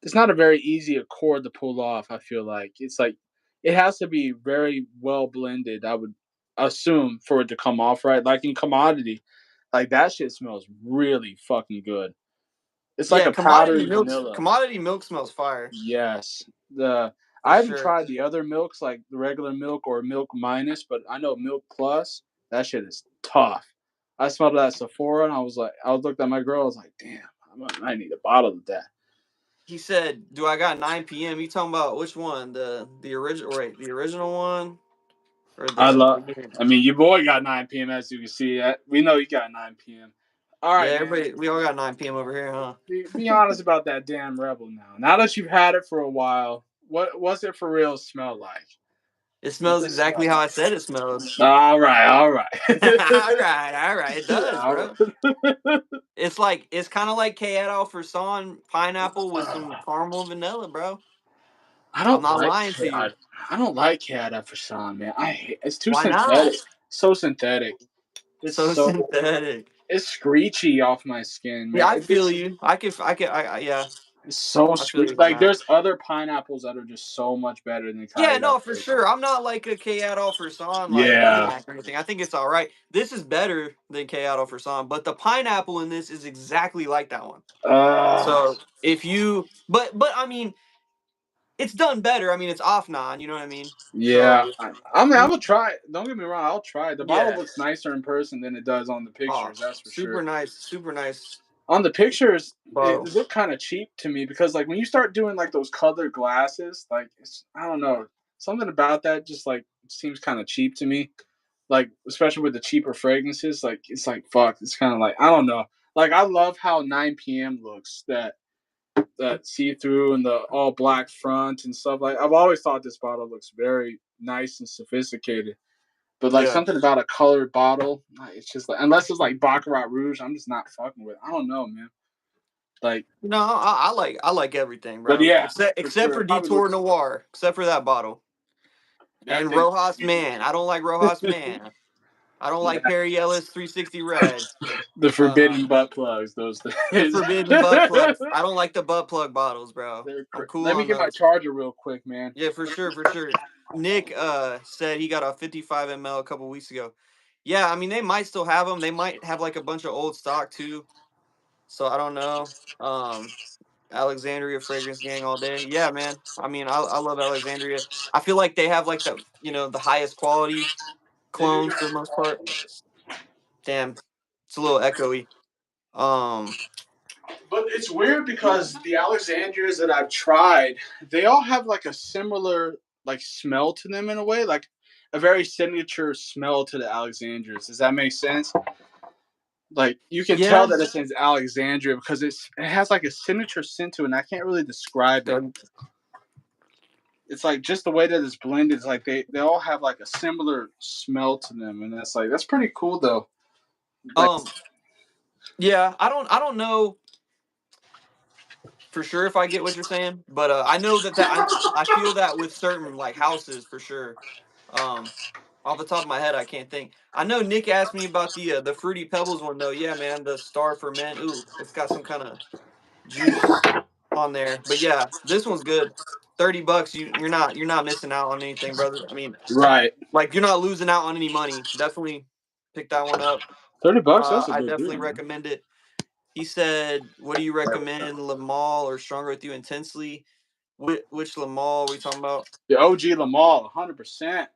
it's not a very easy accord to pull off. I feel like it's like it has to be very well blended. I would assume for it to come off right. Like in commodity, like that shit smells really fucking good. It's like
Yeah,
a powdery vanilla.
commodity milk smells fire
Yes. The
for
I haven't
sure.
tried the other milks like the regular milk or milk minus, but I know milk plus. That shit is tough. I smelled it at Sephora and I was looking at my girl. I was like, damn, I need a bottle of that.
He said, "Do I got 9 p.m.?" You talking about which one? The original, right? The original one or
I
the?
love. I mean, your boy got 9 p.m. as you can see. We know you got 9 p.m. All
Yeah,
right, man.
everybody. We all got 9 p.m. over here, huh?
Be honest about that damn rebel now. Now that you've had it for a while, what's it for real smell like?
It
What's
smells
it smell
exactly how I
like?
said it smelled.
All right, all right.
All right. It does,
All
bro.
right.
It's kind of like K. Alfreson pineapple with some caramel vanilla, bro.
I
I'm
don't
not
like
lying to you.
cat. I don't like cat for Sean, man. It's too
Why not?
synthetic. So synthetic. It's
So
so
synthetic.
it's screechy off my skin,
Yeah,
man.
I feel you. Yeah,
It's so
I feel
screechy.
you on
Like
that.
there's other pineapples that are just so much better than
Yeah,
Kayada
no, for
for
sure. I'm not like a K. Alfreson like
Yeah.
maniac or anything. I think it's all right. This is better than K. Alfreson, but the pineapple in this is exactly like that one.
Uh
So if you, but I mean, it's done better. I mean, it's off non. You know what I mean?
Yeah,
So
I mean, I'm gonna try. Don't get me wrong, I'll try. The bottle
yeah.
looks nicer in person than it does on the
Oh,
pictures. That's for sure.
super nice.
On the pictures, it
Bottle.
looked kind of cheap to me because like when you start doing like those colored glasses, like I don't know, something about that just like seems kind of cheap to me. Like especially with the cheaper fragrances, like it's like fuck. It's kind of like I don't know. Like I love how 9 p.m. looks. That see through and the all black front and stuff. Like I've always thought this bottle looks very nice and sophisticated. But like
Yeah.
something about a colored bottle, it's just like unless it's like Baccarat Rouge, I'm just not fucking with it. I don't know, man. Like
No, I like everything,
but
bro.
yeah, for
Except
sure.
for
It probably
Detour
looks
Noir. Except for that bottle.
that
And
thing.
Rojas Man. I don't like Rojas Man. I don't
Yeah.
like Perry Ellis 360 Reds.
The
Uh,
forbidden butt plugs, those
the
things.
forbidden butt plugs. I don't like the butt plug bottles, bro. I'm cool
Let me
on
get my
those.
charger real quick, man.
Yeah, for sure, for sure. Nick said he got a 55 ml a couple weeks ago. Yeah, I mean they might still have them. They might have like a bunch of old stock too. So I don't know. Alexandria Fragrance Gang all day. Yeah, man. I mean, I love Alexandria. I feel like they have like the highest quality
They do.
clones for the most part. Damn, it's a little echoey. Um,
But it's weird because the Alexandrias that I've tried, they all have like a similar like smell to them in a way, like a very signature smell to the Alexandrias. Does that make sense? Like you can tell
yeah.
that it's in Alexandria because it has like a signature scent to it, and I can't really describe it. It's like just the way that it's blended. It's like they all have like a similar smell to them, and that's pretty cool though. Like
Yeah. I don't know for sure if I get what you're saying, but I know I feel that with certain like houses for sure. Um, off the top of my head, I can't think. I know Nick asked me about the fruity pebbles one though. Yeah, man, the Star Ferment. Ooh, it's got some kind of juice on there. But yeah, this one's good. $30. You're not missing out on anything, brother. I mean,
right,
like you're not losing out on any money. Definitely pick that one up.
$30. That's a
I
good
definitely
deal, man.
recommend it. He said, "What do you recommend, Lamal or Stronger with You Intensely? Which Lamal are we talking about?"
The OG Lamal, 100%.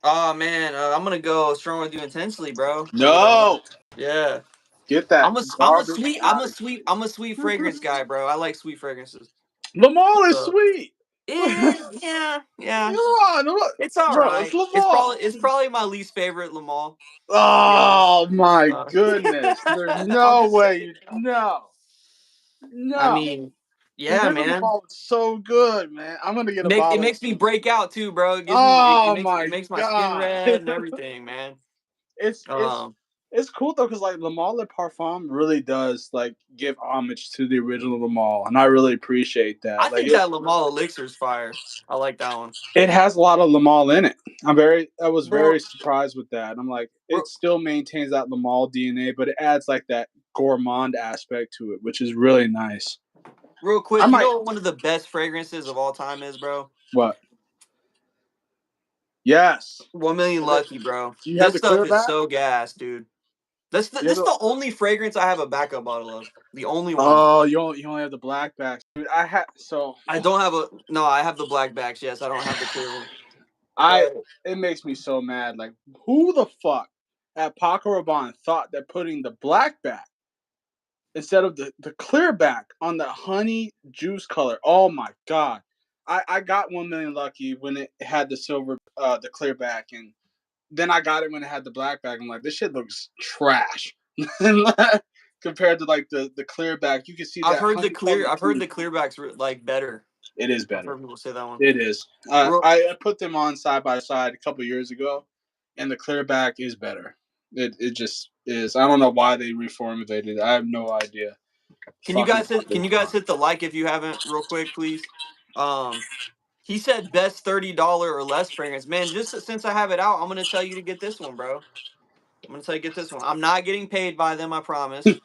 Oh man, I'm gonna go Stronger with You Intensely, bro.
No,
Yeah,
get that garbage out of
I'm a sweet fragrance guy, bro. I like sweet fragrances.
Lamal is
So
sweet.
yeah.
Come on,
It's all
bro, it's
right.
Lamal.
It's probably my least favorite Lamal, to be honest.
Oh my
Uh,
goodness! There's
I'm
no
just
way.
saying. I
No.
mean, yeah,
Forbidden
man.
Lamal is so good, man. I'm gonna get a
It
bottle
makes me
soon.
break out too, bro.
Oh
It
my
makes my skin
god!
red and everything, man.
it's it's
Um,
it's cool though, because like Lamal Le Parfum really does like give homage to the original Lamal, and I really appreciate
I
that. Like
think that Lamal Elixir's fire. I like that one,
it has a lot of Lamal in it. I was
bro.
very surprised with that. I'm like,
Real,
it still maintains that Lamal DNA, but it adds like that gourmand aspect to it, which is really nice.
real
I
quick, you
might
know what one of the best fragrances of all time is, bro?
what? Yes.
1 Million
Is it,
Lucky, bro.
do you have
This
the
stuff
clear
is
back?
so gas, dude.
You have
This is the only fragrance I have a backup bottle of. The only one.
oh, you only have the black backs, dude. I had so
I don't have a no. I have the black backs. Yes, I don't have the clear one.
I
But
it makes me so mad. Like who the fuck at Paco Rabanne thought that putting the black back instead of the clear back on the honey juice color. Oh my god. I got 1 million lucky when it had the silver the clear back, and then I got it when it had the black back. I'm like, this shit looks trash. Compared to like the clear back. You can see that honey color
I've heard
too.
the clearbacks like better.
It is
I've
better.
heard people say that one.
It is.
Real,
I put them on side by side a couple years ago, and the clear back is better. It just is. I don't know why they reformulated it. I have no idea. Fucking
can you guys hit the like if you haven't real quick, please? Um, he said best $30 or less fragrance. Man, just since I have it out, I'm gonna tell you to get this one, bro. I'm gonna tell you to get this one. I'm not getting paid by them, I promise.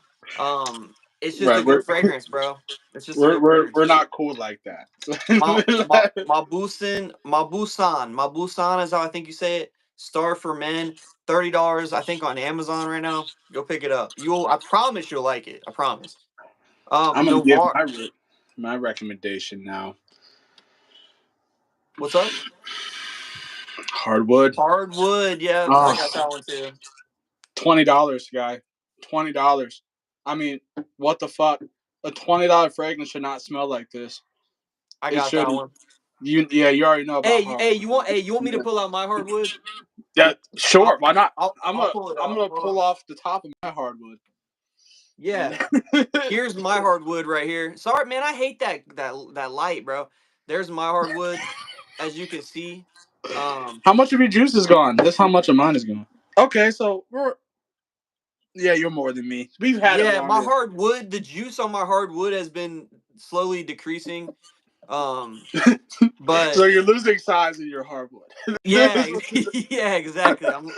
It's just a
right.
good fragrance, bro. It's just a good fragrance.
We're not cool like that.
Mabusan is how I think you say it. Star for Men, $30. I think on Amazon right now. Go pick it up. I promise you'll like it. I promise.
I'm gonna give
Noir.
my recommendation now.
What's up?
Hardwood.
Hardwood. Yeah, I got that one too.
$20, guy. $20. I mean, what the fuck? A $20 fragrance should not smell like this.
I
It
got that
shouldn't.
one.
You already know about hardwood.
Hey, you want me to pull out my hardwood?
Yeah, sure. Why not?
I'll pull it
I'm
out.
gonna
Hold
pull
on.
off the top of my hardwood.
Yeah. Here's my hardwood right here. Sorry, man, I hate that light, bro. There's my hardwood, as you can see.
How much of your juice is gone? That's how much of mine is gone. Okay, so you're more than me. We've had it
Yeah, my
longer.
hardwood, the juice on my hardwood has been slowly decreasing. But
So you're losing size in your hardwood.
yeah, yeah, exactly. I'm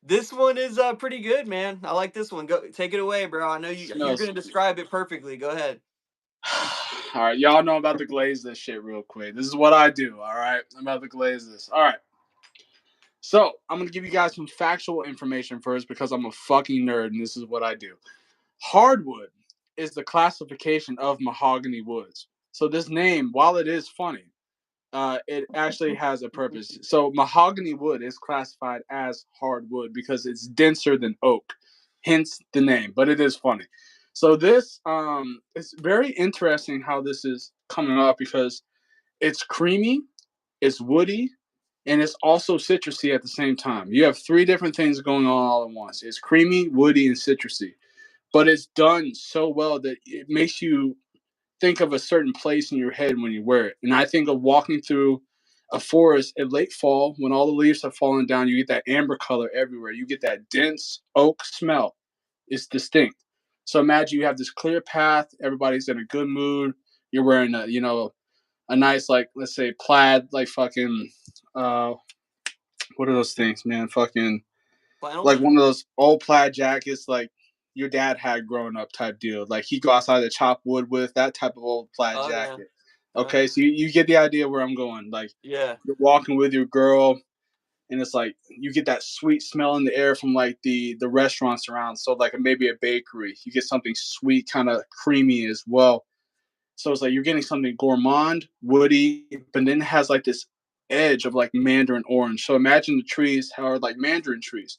this one is pretty good, man. I like this one. Go take it away, bro. I know you're
Smells.
gonna describe it perfectly. Go ahead.
All right, y'all know I'm about to glaze this shit real quick. This is what I do. All right, I'm about to glaze this. All right. So I'm gonna give you guys some factual information first because I'm a fucking nerd and this is what I do. Hardwood is the classification of mahogany woods. So this name, while it is funny, it actually has a purpose. So mahogany wood is classified as hardwood because it's denser than oak, hence the name. But it is funny. So this, it's very interesting how this is coming up because it's creamy, it's woody, and it's also citrusy at the same time. You have three different things going on all at once. It's creamy, woody, and citrusy. But it's done so well that it makes you think of a certain place in your head when you wear it. And I think of walking through a forest in late fall when all the leaves have fallen down. You get that amber color everywhere. You get that dense oak smell. It's distinct. So imagine you have this clear path. Everybody's in a good mood. You're wearing a nice, like, let's say plaid, like fucking what are those things, man? Fucking
Flannel?
like one of those old plaid jackets like your dad had growing up type deal. Like he go outside to chop wood with that type of old plaid
Oh yeah.
jacket. Okay, so you get the idea where I'm going. Like
Yeah.
you're walking with your girl and it's like you get that sweet smell in the air from like the restaurants around. So like maybe a bakery. You get something sweet, kind of creamy as well. So it's like you're getting something gourmand, woody, but then it has like this edge of like mandarin orange. So imagine the trees are like mandarin trees.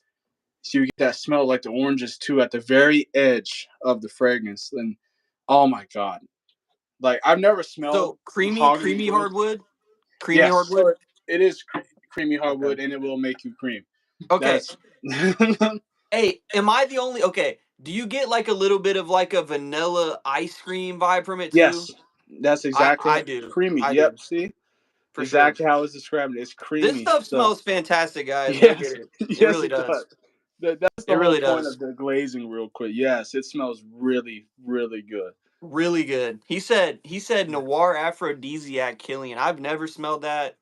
So you get that smell like the oranges too at the very edge of the fragrance. And oh my god, like I've never smelled
So creamy,
mahogany
creamy
wood.
hardwood. Creamy
Yes, so
hardwood.
it is creamy
Okay.
hardwood, and it will make you cream.
Okay.
That's
Hey, am I the only? Okay. Do you get like a little bit of like a vanilla ice cream vibe from it too?
yes, that's exactly
I
how,
do.
creamy.
I
Yep,
do
see
for sure.
exactly how it's described. It's
This
creamy
stuff
stuff.
smells fantastic, guys. Go get
Yes,
it. It
yes,
really
it does.
does.
That's
It
the whole
really
point
does.
of the glazing, real quick. Yes, it smells really, really good.
Really good. He said noir aphrodisiac Killian. I've never smelled that.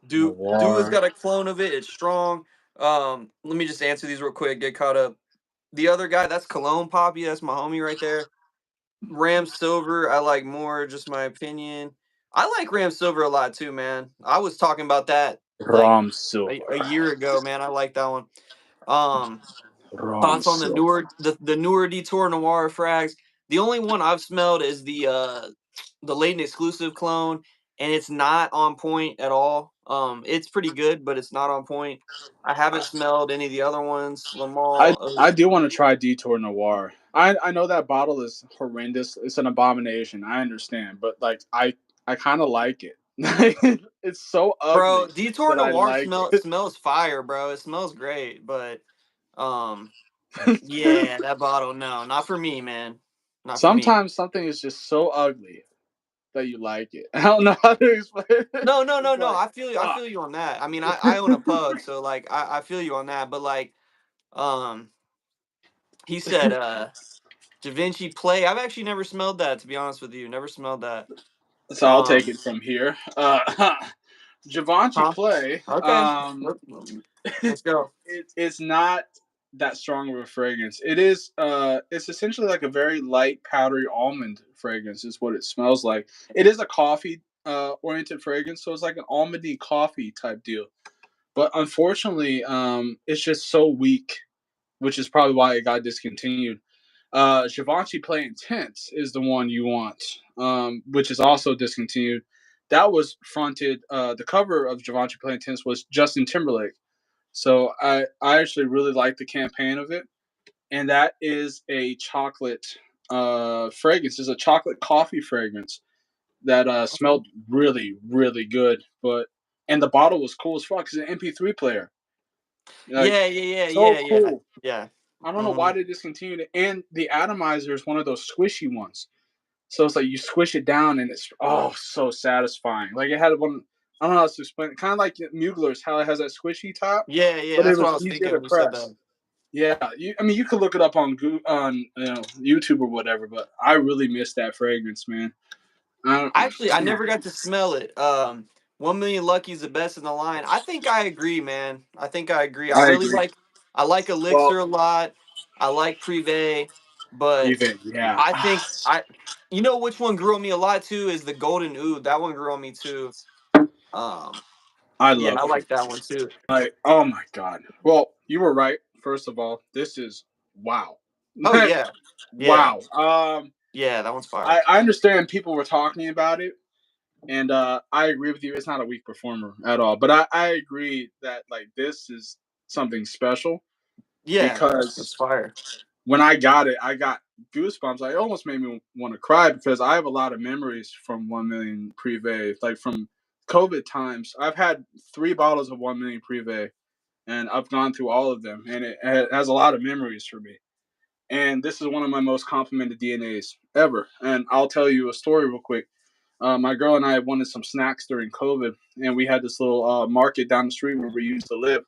Do has
Noir.
got a clone of it. It's strong. Let me just answer these real quick. Get caught up. The other guy, that's Cologne Papi. That's my homie right there. Ram Silver, I like more. Just my opinion. I like Ram Silver a lot too, man. I was talking about that like
Ram
a
silver.
year ago, man. I like that one. Um,
Ram
Thoughts on the
silver.
newer Detour Noir frags? The only one I've smelled is the Latent exclusive clone, and it's not on point at all. It's pretty good, but it's not on point. I haven't smelled any of the other ones. Lamal,
I do want to try Detour Noir. I know that bottle is horrendous. It's an abomination. I understand, but like I kind of like it. It's so
bro.
ugly
Detour
that I
Noir
like it.
smells fire, bro. It smells great, but um, yeah, that bottle, no, not for me, man. Not for me.
Sometimes something is just so ugly that you like it. I don't know how to explain it.
No, no, no,
It's
no.
like
I
fuck.
feel you on that. I mean, I own a pug, so like I feel you on that. But like, um, he said, Da Vinci Play. I've actually never smelled that, to be honest with you. Never smelled that.
So I'll take
Um,
it from here. Givenchy
huh?
Play.
Okay. Let's go.
It's not that strong of a fragrance. It is it's essentially like a very light powdery almond fragrance is what it smells like. It is a coffee oriented fragrance, so it's like an almondy coffee type deal. But unfortunately, it's just so weak, which is probably why it got discontinued. Givenchy Play Intense is the one you want, which is also discontinued that was fronted. The cover of Givenchy Playing Tennis was Justin Timberlake. So I actually really like the campaign of it, and that is a chocolate fragrance. It's a chocolate coffee fragrance that smelled really really good. But and the bottle was cool as fuck. It's an MP3 player. Like
Yeah, yeah, yeah,
so
yeah, yeah,
cool.
yeah.
I don't know
Hmm.
why they discontinued it. And the atomizer is one of those squishy ones. So it's like you squish it down and it's so satisfying. Like it had one. I don't know how to explain it. Kind of like Mugler's, how it has that squishy top,
Yeah, yeah.
but it
That's what I
was
was
easier
thinking
to
when you said
press.
that.
Yeah, I mean, you could look it up on YouTube or whatever. But I really miss that fragrance, man.
Actually, I
Man,
never got to smell it. 1 Million Lucky is the best in the line. I think I agree, man. I think I agree.
I agree.
I like
Well,
Elixir a lot. I like Privé, but
even yeah,
I think you know which one grew on me a lot too is the Golden Oud. That one grew on me too. Um,
I
yeah,
love
I
Privé.
like that one too.
Like, oh my god. Well, you were right. First of all, this is wow.
Oh yeah, yeah,
Wow.
yeah. That one's fire.
I understand people were talking about it, and I agree with you. It's not a weak performer at all, but I agree that like this is something special
Yeah,
because
it's fire.
when I got it, I got goosebumps. Like, it almost made me want to cry because I have a lot of memories from 1 million Privé, like from COVID times. I've had 3 bottles of 1 million Privé, and I've gone through all of them, and it has a lot of memories for me. And this is one of my most complimented DNAs ever. And I'll tell you a story real quick. My girl and I wanted some snacks during COVID, and we had this little market down the street where we used to live.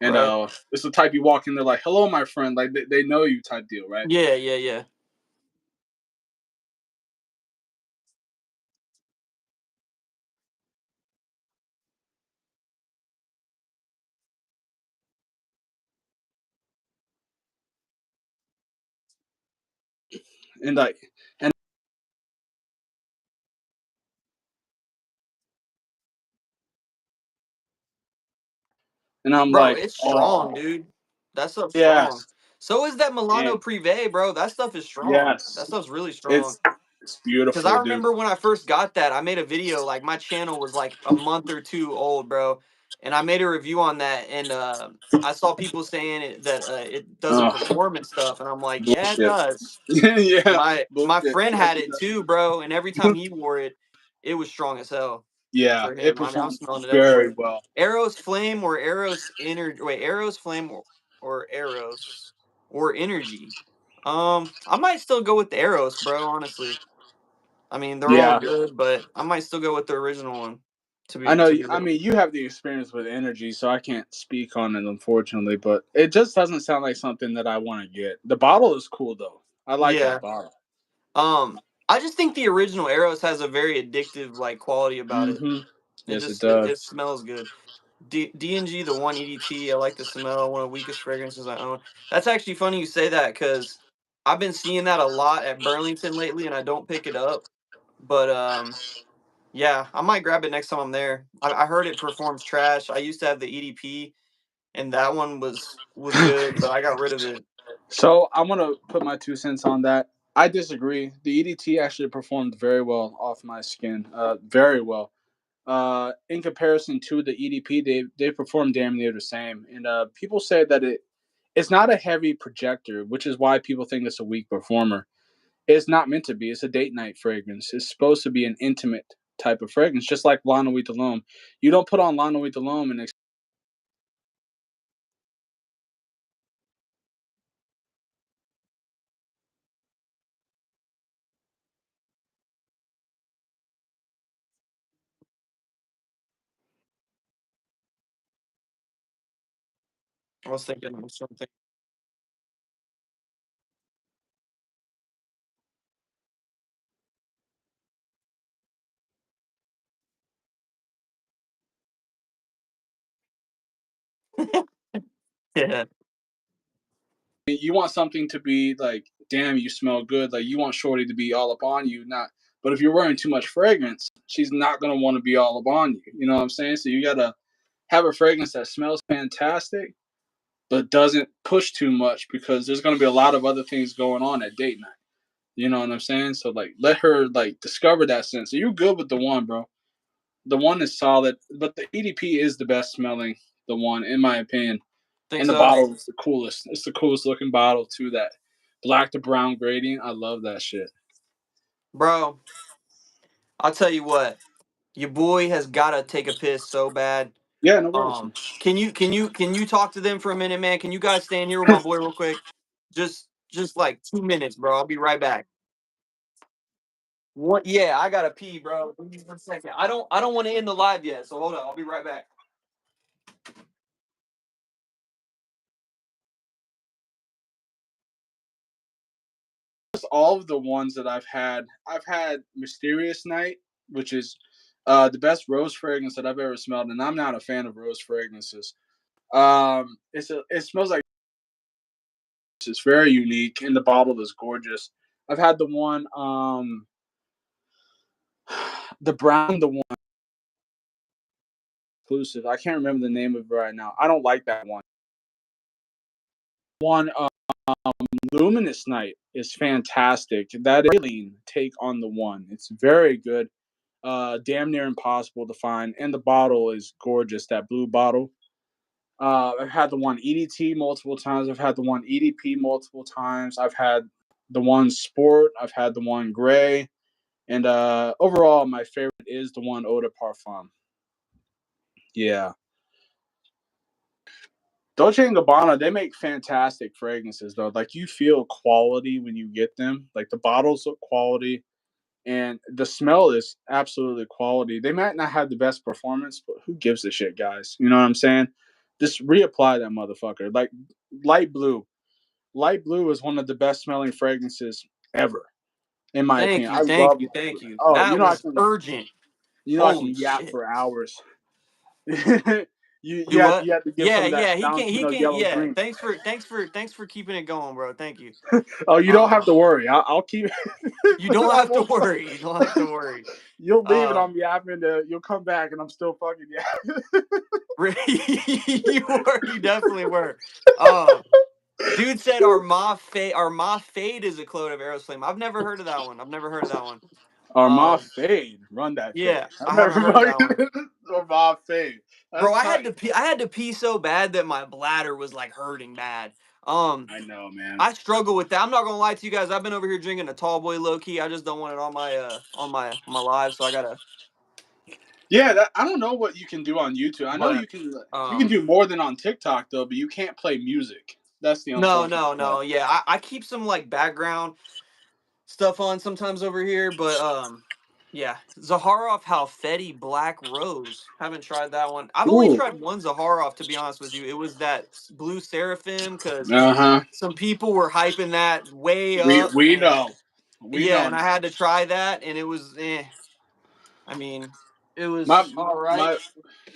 And
Right.
it's the type you walk in, they're like, "Hello, my friend," like they know you type deal, right?
Yeah, yeah, yeah.
And like, and I'm
Bro,
like,
it's strong,
"Oh,
dude. That stuff's strong.
yes,
So is that Milano
and
Privé, bro. That stuff is strong.
yes,
That stuff's really strong.
it's
Cause I
beautiful, dude."
remember when I first got that, I made a video. Like my channel was like a month or two old, bro, and I made a review on that. And I saw people saying that it doesn't
Oh,
perform and stuff, and I'm like, yeah, it
bullshit.
does.
Yeah,
My
bullshit.
friend
Yes,
had
it
it too, bro, and every
does.
time he wore it, it was strong as hell
Yeah,
for
it
him. I mean, I'm
performs
smelling it
very
everywhere.
well.
Arrows Flame or Arrows Ener wait, Arrows Flame or Arrows or Energy. I might still go with the Arrows, bro, honestly. I mean, they're all
Yeah,
good, but I might still go with the original one.
I know.
To be
I
real.
mean, you have the experience with energy, so I can't speak on it, unfortunately. But it just doesn't sound like something that I want to get. The bottle is cool, though. I like
Yeah.
that bottle.
I just think the original Arrows has a very addictive like quality about it.
Mm-hmm.
It
Yes, it
just
does.
it smells good. DNG the one EDT. I like the smell. One of the weakest fragrances I own. That's actually funny you say that because I've been seeing that a lot at Burlington lately, and I don't pick it up. But yeah, I might grab it next time I'm there. I heard it performs trash. I used to have the EDP, and that one was good, but I got rid of it.
So I'm gonna put my 2 cents on that. I disagree. The EDT actually performed very well off my skin. Very well. In comparison to the EDP, they perform damn near the same. And people say that it's not a heavy projector, which is why people think it's a weak performer. It's not meant to be. It's a date night fragrance. It's supposed to be an intimate type of fragrance, just like Lana Wheat L'Homme. You don't put on Lana Wheat L'Homme and
I was thinking of something. Yeah.
you want something to be like, damn, you smell good. Like you want Shorty to be all up on you, not. But if you're wearing too much fragrance, she's not gonna want to be all up on you. You know what I'm saying? So you gotta have a fragrance that smells fantastic, but doesn't push too much because there's gonna be a lot of other things going on at date night. You know what I'm saying? So like, let her like discover that sense. So you're good with the one, bro. The one is solid, but the EDP is the best smelling. The one, in my opinion.
Think
And the
so,
bottle is the coolest. It's the coolest looking bottle too. That black to brown gradient. I love that shit.
bro? I'll tell you what. Your boy has got to take a piss so bad.
Yeah, no worries.
Can you talk to them for a minute, man? Can you guys stand here with my boy real quick? Just like 2 minutes, bro. I'll be right back. What? Yeah, I gotta pee, bro. Give me 1 second. I don't want to end the live yet, so hold on. I'll be right back.
All of the ones that I've had Mysterious Night, which is the best rose fragrance that I've ever smelled, and I'm not a fan of rose fragrances. It smells like it's very unique, and the bottle is gorgeous. I've had the one, the brown, the one exclusive. I can't remember the name of it right now. I don't like that one. One, Luminous Night is fantastic. That alien take on the one. It's very good. Damn near impossible to find, and the bottle is gorgeous. That blue bottle. I've had the one EDT multiple times. I've had the one EDP multiple times. I've had the one Sport. I've had the one Gray, and overall, my favorite is the one Eau de Parfum. Yeah. Dolce and Gabbana, they make fantastic fragrances though. Like you feel quality when you get them. Like the bottles look quality, and the smell is absolutely quality. They might not have the best performance, but who gives a shit, guys? You know what I'm saying? Just reapply that motherfucker. Like light blue. Light blue is one of the best smelling fragrances ever, in my
Thank
opinion.
you,
I
thank
love.
you, thank you.
Oh,
That was urgent.
I
Holy
can yap
shit.
for hours.
Do what?
You have to give
Yeah,
some of that
yeah. He can. He
Valentino
can.
yellow
Yeah.
green.
Thanks for keeping it going, bro. Thank you.
Oh, you don't have to worry. I'll keep.
You don't
I
have to
won't.
worry. You don't have to worry.
You'll leave and
Uh,
I'm yapping. You'll come back and I'm still fucking yapping.
you were. You definitely were. Um, dude said our Ma Fade is a clone of Aerosflame. I've never heard of that one. I've never heard of that one.
Armand
Um,
Fade, run that fade.
yeah,
I've
I
never
haven't heard of that one.
fucking Armand Fade.
Bro,
That's
I
tight.
had to pee. I had to pee so bad that my bladder was like hurting bad.
I know, man.
I struggle with that. I'm not gonna lie to you guys. I've been over here drinking a tall boy low key. I just don't want it on my live, so I gotta.
Yeah, I don't know what you can do on YouTube. I know
But
you can do more than on TikTok though, but you can't play music. That's the
no,
unfortunate
no,
part.
no. Yeah, I keep some like background stuff on sometimes over here, but yeah, Zaharoff Halfeti Black Rose. Haven't tried that one. I've only
Ooh.
tried one Zaharoff, to be honest with you. It was that Blue Seraphim because
Uh-huh.
some people were hyping that way
We
up,
we
and
know. We
yeah,
know
and I
now.
had to try that, and it was I mean, it
My
was all right.
my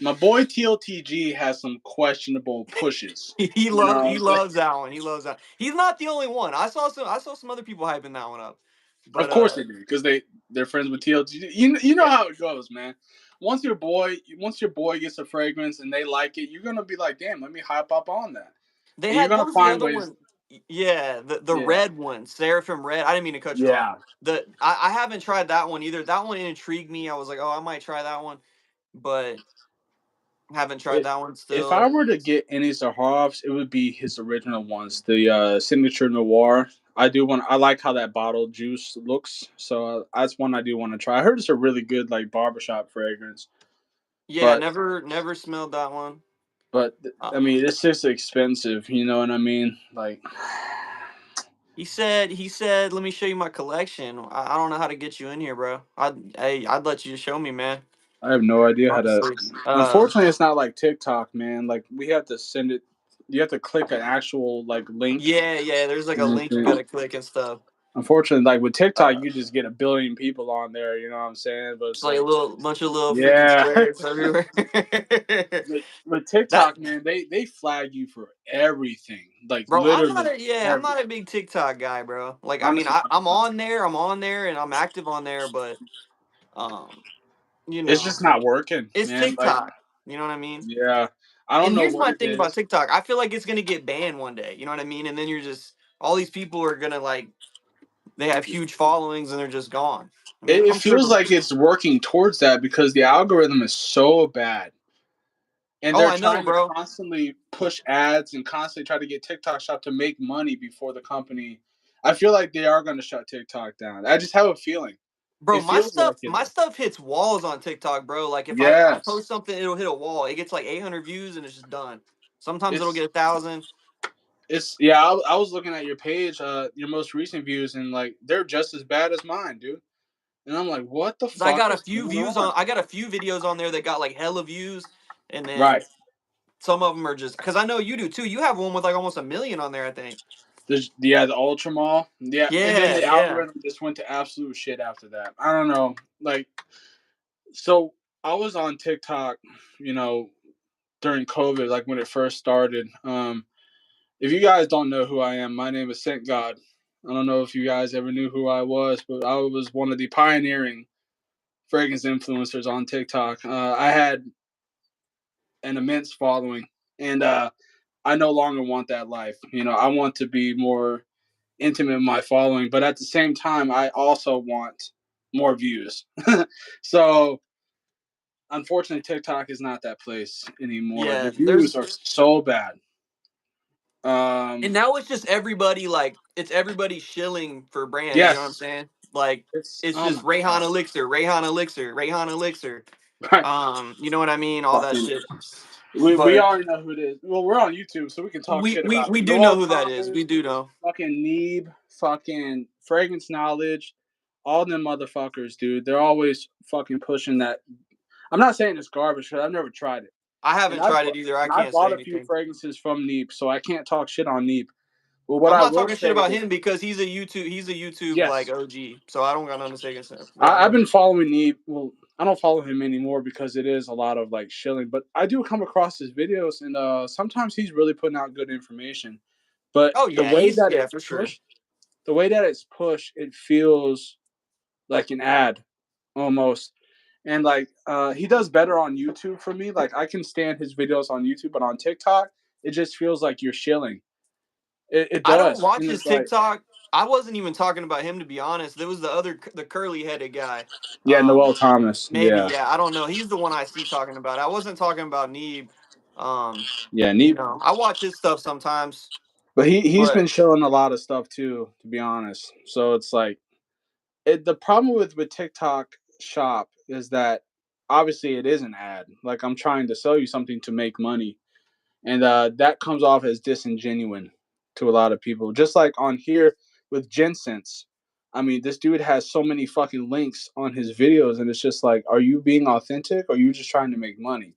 my boy TLTG has some questionable pushes.
He
You know
loves
what
he
I'm saying?
loves that one. He loves that. He's not the only one. I saw some other people hyping that one up.
Of
But
course they do, because they're friends with TLTG. You know
yeah,
how it goes, man. Once your boy gets a fragrance and they like it, you're gonna be like, damn, let me hop up on that.
they
And you're
had
gonna
what was the
find
other
ways.
one? Yeah, the
Yeah.
red one, Seraphim Red. I didn't mean to cut you off.
Yeah.
I haven't tried that one either. That one intrigued me. I was like, oh, I might try that one, but haven't tried that one
If I
still.
were to get any Zaharovs, it would be his original ones, the signature noir. I like how that bottle juice looks, so that's one I do want to try. I heard it's a really good like barbershop fragrance,
Yeah,
but
never smelled that one.
but I
Uh,
mean it's just expensive. You know what I mean? Like
he said, let me show you my collection. I don't know how to get you in here, bro. I'd let you show me, man.
I have no idea how to.
Honestly.
Unfortunately, it's not like TikTok, man. Like we have to send it. You have to click an actual like link.
Yeah. There's like a link you gotta click and stuff.
Unfortunately, like with TikTok,
Uh,
you just get a billion people on there. You know what I'm saying? But
it's
it's
like a
like,
little bunch of little freaking
yeah.
squares everywhere.
With
that
TikTok, man, they flag you for everything. Like
bro,
literally
I'm not a
everything.
big TikTok guy, bro. Like I mean
Honestly,
I'm on there and I'm active on there, but um, you
it's
know,
just not working,
it's
man. Like,
TikTok. You know what I mean?
yeah, I don't
And
know
here's
what
my
it
thing about
is.
TikTok. I feel like it's gonna get banned one day. You know what I mean? And then you're just all these people are gonna like they have huge followings and they're just gone. I mean,
It
I'm sure.
feels like it's working towards that because the algorithm is so bad. And
Oh,
they're
I know,
trying to
bro.
constantly push ads and constantly try to get TikTok Shop to make money before the company. I feel like they are going to shut TikTok down. I just have a feeling.
Bro,
It feels like it
my
is.
stuff hits walls on TikTok, bro. Like if I
Yes.
post something, it'll hit a wall. It gets like 800 views and it's just done. Sometimes it'll
It's
get 1,000.
yeah, I was looking at your page, your most recent views, and like they're just as bad as mine, dude. And I'm like, what the
Cause I
fuck
got a
is
few
going
views
on?
on. I got a few videos on there that got like hella views, and then
Right.
some of them are just. Cause I know you do too. You have one with like almost 1 million on there, I think.
There's the Ultra Mall. Yeah, and then
Yeah,
the
yeah.
algorithm just went to absolute shit after that. I don't know. Like, so I was on TikTok, you know, during COVID, like when it first started. If you guys don't know who I am, my name is Saint God. I don't know if you guys ever knew who I was, but I was one of the pioneering fragrance influencers on TikTok. I had an immense following, and I no longer want that life. You know, I want to be more intimate with my following, but at the same time, I also want more views. So unfortunately, TikTok is not that place anymore. The
Yeah,
views are so bad.
and now it's just everybody like it's everybody shilling for brands. You know what I'm
Yes,
saying? Like
it's
it's
oh my
just Rayhan
god,
Elixir, Rayhan Elixir, Rayhan Elixir.
right?
You know what I mean? All that
Fucking,
shit.
we
But
already know who it is. Well, we're on YouTube, so we can talk
we
shit
we
about
we
it.
do know
Noel
who that is. We
Thomas,
do know.
fucking Neeb, fucking fragrance knowledge, all them motherfuckers, dude. They're always fucking pushing that. I'm not saying it's garbage because I've never tried it.
I
And
haven't tried it either. I
I
can't say
bought a few
anything.
fragrances from Neep, so I can't talk shit on Neep. But what
I'm
I
not
will
talking shit
say
about
is,
him because he's a YouTube like
yes,
OG. So I don't got nothing to say against about
I've
him.
been following Neep. Well, I don't follow him anymore because it is a lot of like shilling. But I do come across his videos, and sometimes he's really putting out good information. But
Oh
the
yeah,
way
he's
that
yeah
it's
for sure.
pushed, the way that it's pushed, it feels like an ad almost. And like he does better on YouTube for me. Like I can stand his videos on YouTube, but on TikTok, it just feels like you're shilling. It
I don't
does,
watch
and
his
it's like,
TikTok. I wasn't even talking about him to be honest. There was the curly headed guy.
yeah, Noel Thomas,
Maybe
yeah,
yeah. I don't know. He's the one I see talking about. I wasn't talking about Neeb. Um,
yeah, Neep.
I watch his stuff sometimes,
But he's
but
been shilling a lot of stuff too, to be honest. So it's like the problem with TikTok Shop is that obviously it is an ad. Like I'm trying to sell you something to make money, and that comes off as disingenuine to a lot of people. Just like on here with Jensen's. I mean, this dude has so many fucking links on his videos, and it's just like, are you being authentic or are you just trying to make money?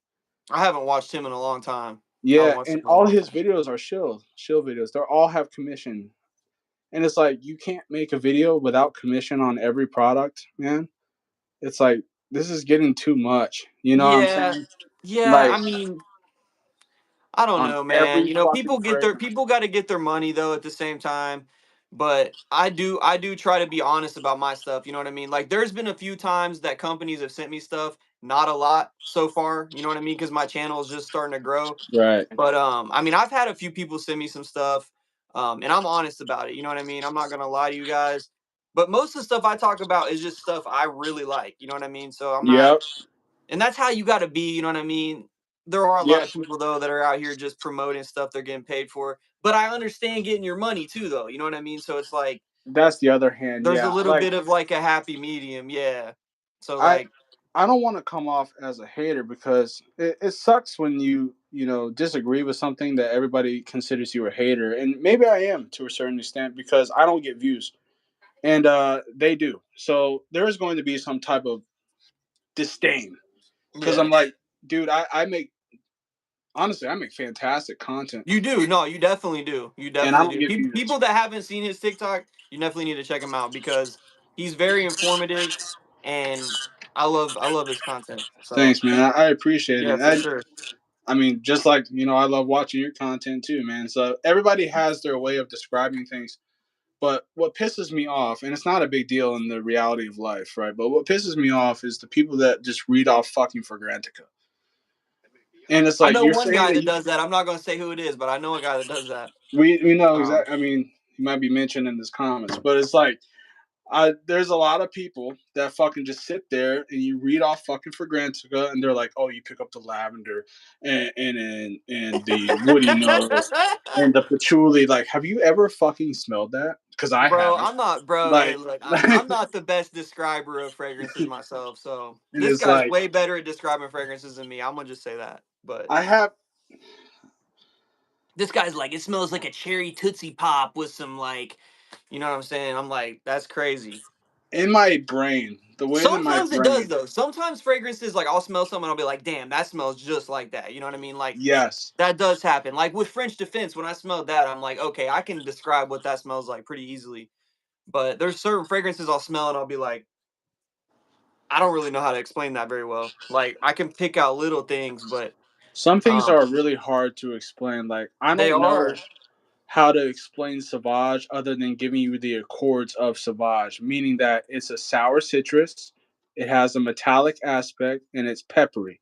I haven't watched him in a long time. I haven't
Yeah,
watched him
and
in a
all
long
his
time.
videos are shill videos. They all have commission, and it's like you can't make a video without commission on every product, man. It's like this is getting too much. You know what I'm
Yeah,
saying?
yeah.
Like
I mean, I don't
on
know, man.
every
You know,
fucking fragrance.
people got to get their money though at the same time. But I do try to be honest about my stuff. You know what I mean? Like, there's been a few times that companies have sent me stuff, not a lot so far. You know what I mean? Because my channel is just starting to grow.
Right.
But I mean, I've had a few people send me some stuff, and I'm honest about it. You know what I mean? I'm not gonna lie to you guys. But most of the stuff I talk about is just stuff I really like. You know what I mean? So I'm not,
Yep.
and that's how you got to be. You know what I mean? There are a lot
Yeah.
of people though that are out here just promoting stuff they're getting paid for. But I understand getting your money too, though. You know what I mean? So it's like
That's the other hand.
there's a
Yeah.
little
Like
bit of like a happy medium, yeah. So
I
like,
I don't want to come off as a hater because it sucks when you know disagree with something that everybody considers you a hater, and maybe I am to a certain extent because I don't get views, and they do. So there is going to be some type of disdain because
yeah.
I'm like, dude, I make honestly I make fantastic content,
You do. No, you definitely do. You
and I
definitely
don't
do.
get views.
People that haven't seen his TikTok, you definitely need to check him out because he's very informative and I love his content. So,
Thanks, man. I appreciate
yeah,
it.
for sure.
I mean, just like I love watching your content too, man. So everybody has their way of describing things. But what pisses me off, and it's not a big deal in the reality of life, right? But what pisses me off is the people that just read off fucking Fragrantica. And it's
I
like
know
you're
one
saying
guy
that
that does that. I'm not going to say who it is, but I know a guy that does that.
we know
Um,
exactly. I mean, he might be mentioned in his comments, but it's like There's a lot of people that fucking just sit there and you read off fucking Fragrantica and they're like, oh, you pick up the lavender and the woody notes and the patchouli. Like, have you ever fucking smelled that? Because I
Bro,
haven't.
I'm not, bro. Hey,
Like,
look, I'm
and
not the best describer of fragrances myself. So this
it's
guy's
like
way better at describing fragrances than me. I'm gonna just say that. But
I have
this guy's like, it smells like a cherry Tootsie Pop with some like, you know what I'm saying? I'm like, that's crazy.
in my brain the way that my
Sometimes it does
brain.
though. Sometimes fragrances, like I'll smell something, I'll be like, damn, that smells just like that. You know what I mean? Like
Yes,
that does happen. Like with French Defense, when I smelled that, I'm like, okay, I can describe what that smells like pretty easily. But there's certain fragrances I'll smell and I'll be like, I don't really know how to explain that very well. Like I can pick out little things, but
some things
um
are really hard to explain. Like I
they
don't know
are
how to explain Sauvage other than giving you the accords of Sauvage, meaning that it's a sour citrus, it has a metallic aspect, and it's peppery.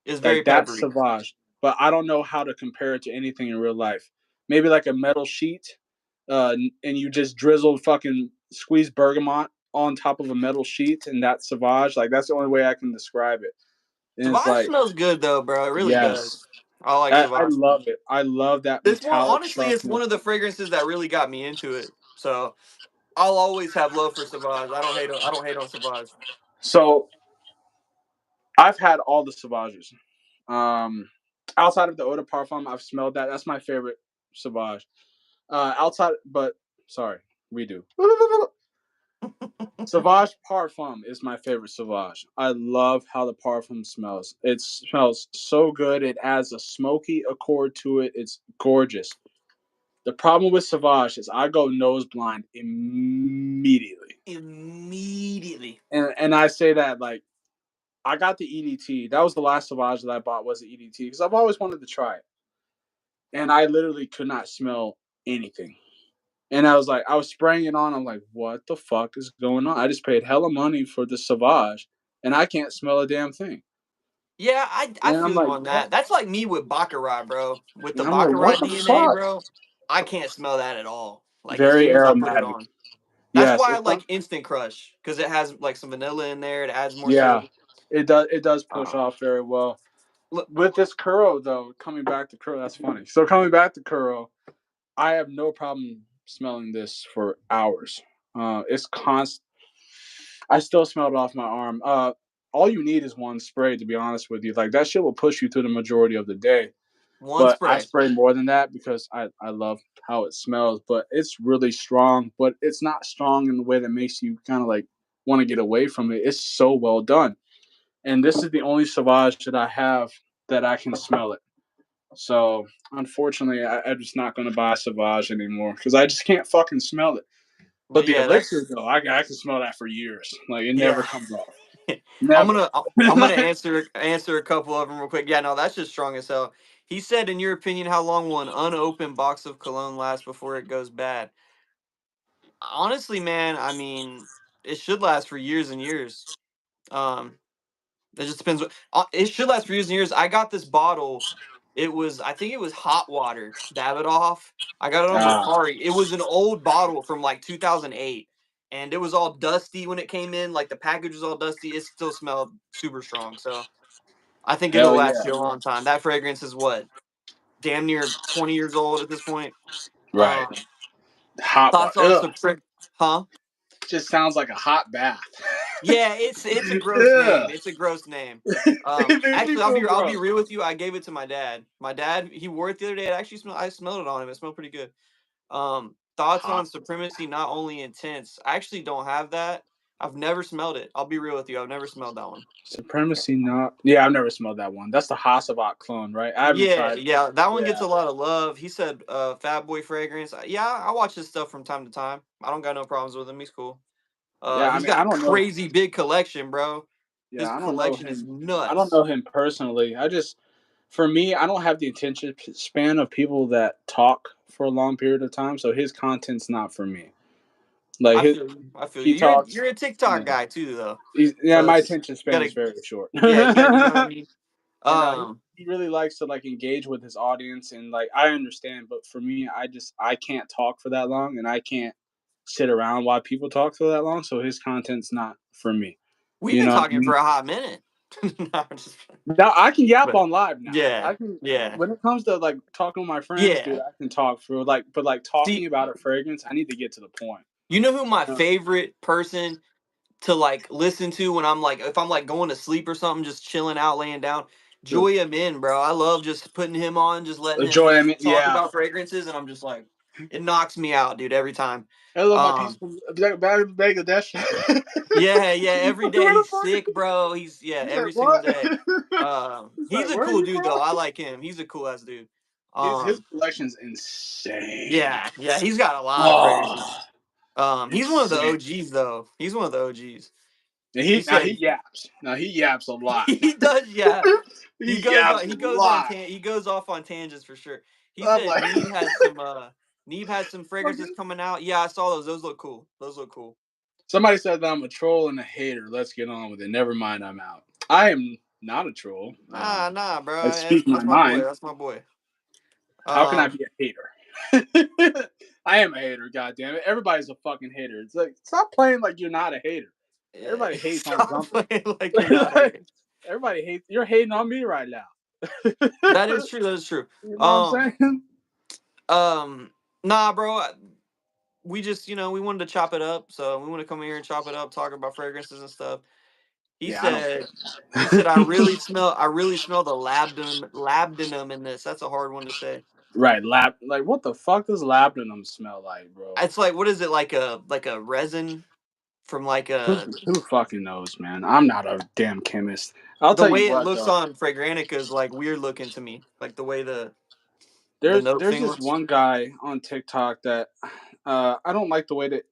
it's very
Like that's
peppery.
Sauvage. But I don't know how to compare it to anything in real life. Maybe like a metal sheet, and you just drizzle fucking squeezed bergamot on top of a metal sheet, and that's Sauvage. Like that's the only way I can describe it. And it's
Sauvage
like,
smells good though, bro. It really
yes,
does. I like
I
Sauvage.
love it. I love that
This one,
metallic
honestly, it's one
sharpness.
of the fragrances that really got me into it. So I'll always have love for Sauvage. I don't hate on Sauvage.
So I've had all the Sauvages. Um, outside of the Eau de Parfum, I've smelled that. That's my favorite Sauvage. Outside, but sorry, redo. Sauvage Parfum is my favorite Sauvage. I love how the parfum smells. It smells so good. It adds a smoky accord to it. It's gorgeous. The problem with Sauvage is I go nose blind immediately.
Immediately.
And I say that like I got the EDT. That was the last Sauvage that I bought was the EDT because I've always wanted to try it. And I literally could not smell anything. And I was like, I was spraying it on. I'm like, what the fuck is going on? I just paid hella money for the Sauvage, and I can't smell a damn thing.
Yeah, I
And I'm
feel you
like,
on
what?
that. That's like me with Baccarat, bro. With the
And I'm like,
Baccarat
what the
DNA,
fuck?
bro, I can't smell that at all. Like as
Very
soon as I put it
aromatic.
on. That's
Yes,
why I
it's
like Instant Crush because it has like some vanilla in there. It adds more to
yeah,
it.
it does. It does push
Uh,
off very well.
look,
With this Kuro though, coming back to Kuro, that's funny. So coming back to Kuro, I have no problem smelling this for hours. It's constant. I still smell it off my arm. All you need is one spray, to be honest with you. Like that shit will push you through the majority of the day.
one
But I
spray.
spray more than that because I love how it smells. But it's really strong, but it's not strong in the way that makes you kind of like want to get away from it. It's so well done. And this is the only Sauvage that I have that I can smell it. So unfortunately, I'm just not going to buy Sauvage anymore because I just can't fucking smell it.
But
But the
yeah,
elixir,
that's
though, I can smell that for years. Like it never
yeah.
comes off.
I'm
Never.
gonna I'm gonna answer a couple of them real quick. Yeah, no, that's just strong as hell. He said, in your opinion, how long will an unopened box of cologne last before it goes bad? Honestly, man, I mean, it should last for years and years. Um, it just depends. It should last for years and years. I got this bottle. I think it was hot water, Davidoff. I got it on
Ah,
Mercari. It was an old bottle from like 2008, and it was all dusty when it came in. Like the package was all dusty. It still smelled super strong. So I think it'll
hell
last
yeah.
you a long time. That fragrance is what, damn near 20 years old at this point.
Right.
Um,
Hot
thoughts
water.
on
Ugh.
some trick, huh?
Just sounds like a hot bath.
Yeah, it's a gross name.
Yeah.
It's a gross name.
It makes me
Actually,
feel
I'll be
gross.
real with you. I gave it to my dad. My dad, he wore it the other day. I smelled it on him. It smelled pretty good. Thoughts
Hot
on Supremacy Not Only Intense? I actually don't have that. I've never smelled it. I'll be real with you. I've never smelled that one.
supremacy. Not. Yeah, I've never smelled that one. That's the Hasselhoff clone, right? I haven't
Yeah,
tried.
yeah, that one gets
Yeah.
a lot of love. He said, Fat Boy Fragrance. Yeah, I watch his stuff from time to time. I don't got no problems with him. He's cool.
Yeah. I
He's
mean,
got
I
a
don't know.
crazy big collection, bro.
Yeah,
His
I don't know
collection is
him. I don't
nuts.
know him personally. For me, I don't have the attention span of people that talk for a long period of time. So his content's not for me. Like
I feel you. I feel
he
you.
talks.
You're a TikTok
Yeah,
guy too, though.
yeah.
So
My
it's
attention
you
span
gotta,
is very short.
yeah, you got. You know what I mean?
And
Um,
he really likes to like engage with his audience, and like I understand, but for me, I can't talk for that long, and I can't. sit around while people talk for that long, so his content's not for me.
We've been talking for a hot minute. No, I'm just
now I can yap
but,
on live now.
yeah,
I can.
yeah,
When it comes to like talking with my friends,
yeah.
dude, I can talk for like, but like talking
See,
about a fragrance, I need to get to the point.
you know who my favorite person to like listen to when I'm like if I'm like going to sleep or something, just chilling out, laying down. Joy Min, bro. I love just putting him on, just letting him
Joy, I mean,
talk
yeah.
about fragrances, and I'm just like, it knocks me out, dude, every time.
Hello, my piece from Bangladesh.
Yeah, every day
Where the
he's
fuck?
sick, bro. He's
He's
every
like,
single
what?
day.
He's
He's
like,
a
where are
cool
you
dude though.
from?
I like him. He's a cool ass dude.
His collection's insane.
Yeah, he's got a lot of fragrances.
Oh,
He's one of the
insane.
OGs though. He's one of the OGs.
And
He
he
said
yaps. Now he yaps a lot.
he does, yeah.
He yaps a lot.
He goes off on tangents for sure. He
I'm
said
like,
Neve has some fragrances
fucking-
coming out. Yeah, I saw those. Those look cool. Those look cool.
somebody said that I'm a troll and a hater. Let's get on with it. Never mind, I'm out. I am not a troll.
Nah,
I
bro.
speak my
That's my boy.
mind.
That's my boy.
How can I be a hater? I am a hater, goddammit. Everybody's a fucking hater. It's like stop playing like you're not a hater. Everybody hates on
Stop
something.
playing like you're not a hater.
Everybody hates. You're hating on me right now.
That is true. That is true.
You know what I'm saying?
Nah, bro. We just, we wanted to chop it up, so we want to come here and chop it up, talk about fragrances and stuff. He
Yeah, I don't
said,
care.
I really smell the labdanum in this. That's a hard one to say.
Right, like what the fuck does labdanum smell like, bro?
It's like, what is it, like a resin from like a
Who fucking knows, man? I'm not a damn chemist. I'll
the
tell you
way it
what,
looks
though.
on Fragrantica is like weird looking to me, like the way the note
There's
thing
this
looks.
one guy on TikTok that I don't like the way that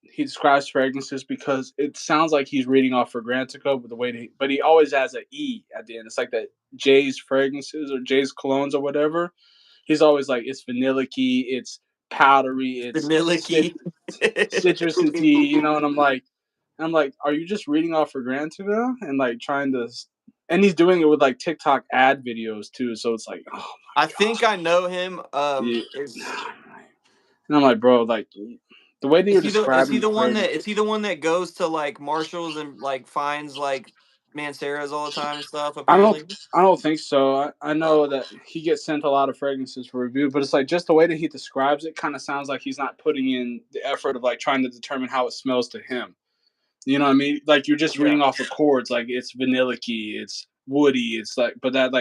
he describes fragrances because it sounds like he's reading off Fragrantica with the way but he always has an E at the end. It's like that Jay's fragrances or Jay's colognes or whatever. He's always like it's vanilla-y, it's powdery, it's
Vanilla key.
citrusy, you know. And I'm like, are you just reading off Fragrantica and like trying to? And he's doing it with like TikTok ad videos too. So it's like, oh my
I think I know him.
yeah.
Is
And I'm like, bro, like the way that you're
is he
describing
the one
fragrance.
that goes to like Marshalls and like finds like Manceras all the time and stuff?
I
Apparently.
don't I don't think so. I know
Oh,
that he gets sent a lot of fragrances for review, but it's like just the way that he describes it kind of sounds like he's not putting in the effort of like trying to determine how it smells to him. You know what I mean? Like you're just
yeah.
reading off the chords, like it's vanilla-y, it's woody, it's like, but that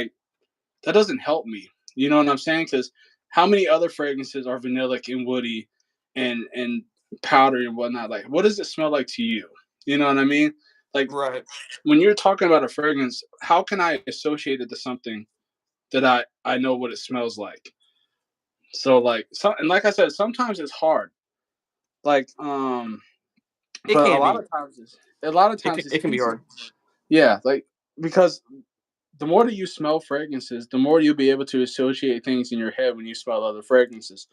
doesn't help me. You know what I'm saying? Because how many other fragrances are vanilla and woody and powdery and whatnot? Like, what does it smell like to you? You know what I mean? Like
Right.
when you're talking about a fragrance, how can I associate it to something that I know what it smells like? So like, and like I said, sometimes it's hard. Like
It
but
can be.
a lot of times it's
It can be
easy.
hard.
Yeah, like because the more that you smell fragrances, the more you'll be able to associate things in your head when you smell other fragrances.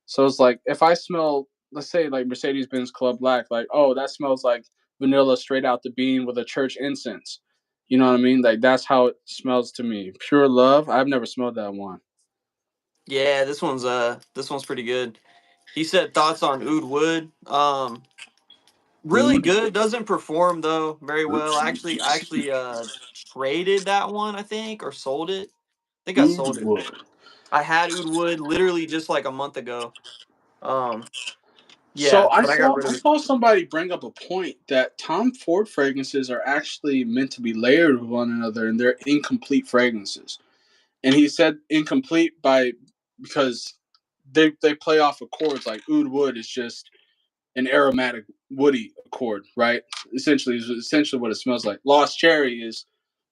So it's like if I smell, let's say like Mercedes Benz Club Black, like oh that smells like vanilla straight out the bean with a church incense. You know what I mean? Like that's how it smells to me. Pure Love. I've never smelled that one.
Yeah, this one's pretty good. He said thoughts on Oud Wood. Really
Oud.
good. Doesn't perform though very well. I actually traded that one, I think, or sold it. I think I
Oud
sold it.
Wood.
I had Oud Wood literally just like a month ago. Um,
So
yeah, but I got rid
I
of it.
saw somebody bring up a point that Tom Ford fragrances are actually meant to be layered with one another, and they're incomplete fragrances. And he said incomplete because they play off of chords like oud wood is just an aromatic woody chord, right? Essentially, is essentially what it smells like. Lost Cherry is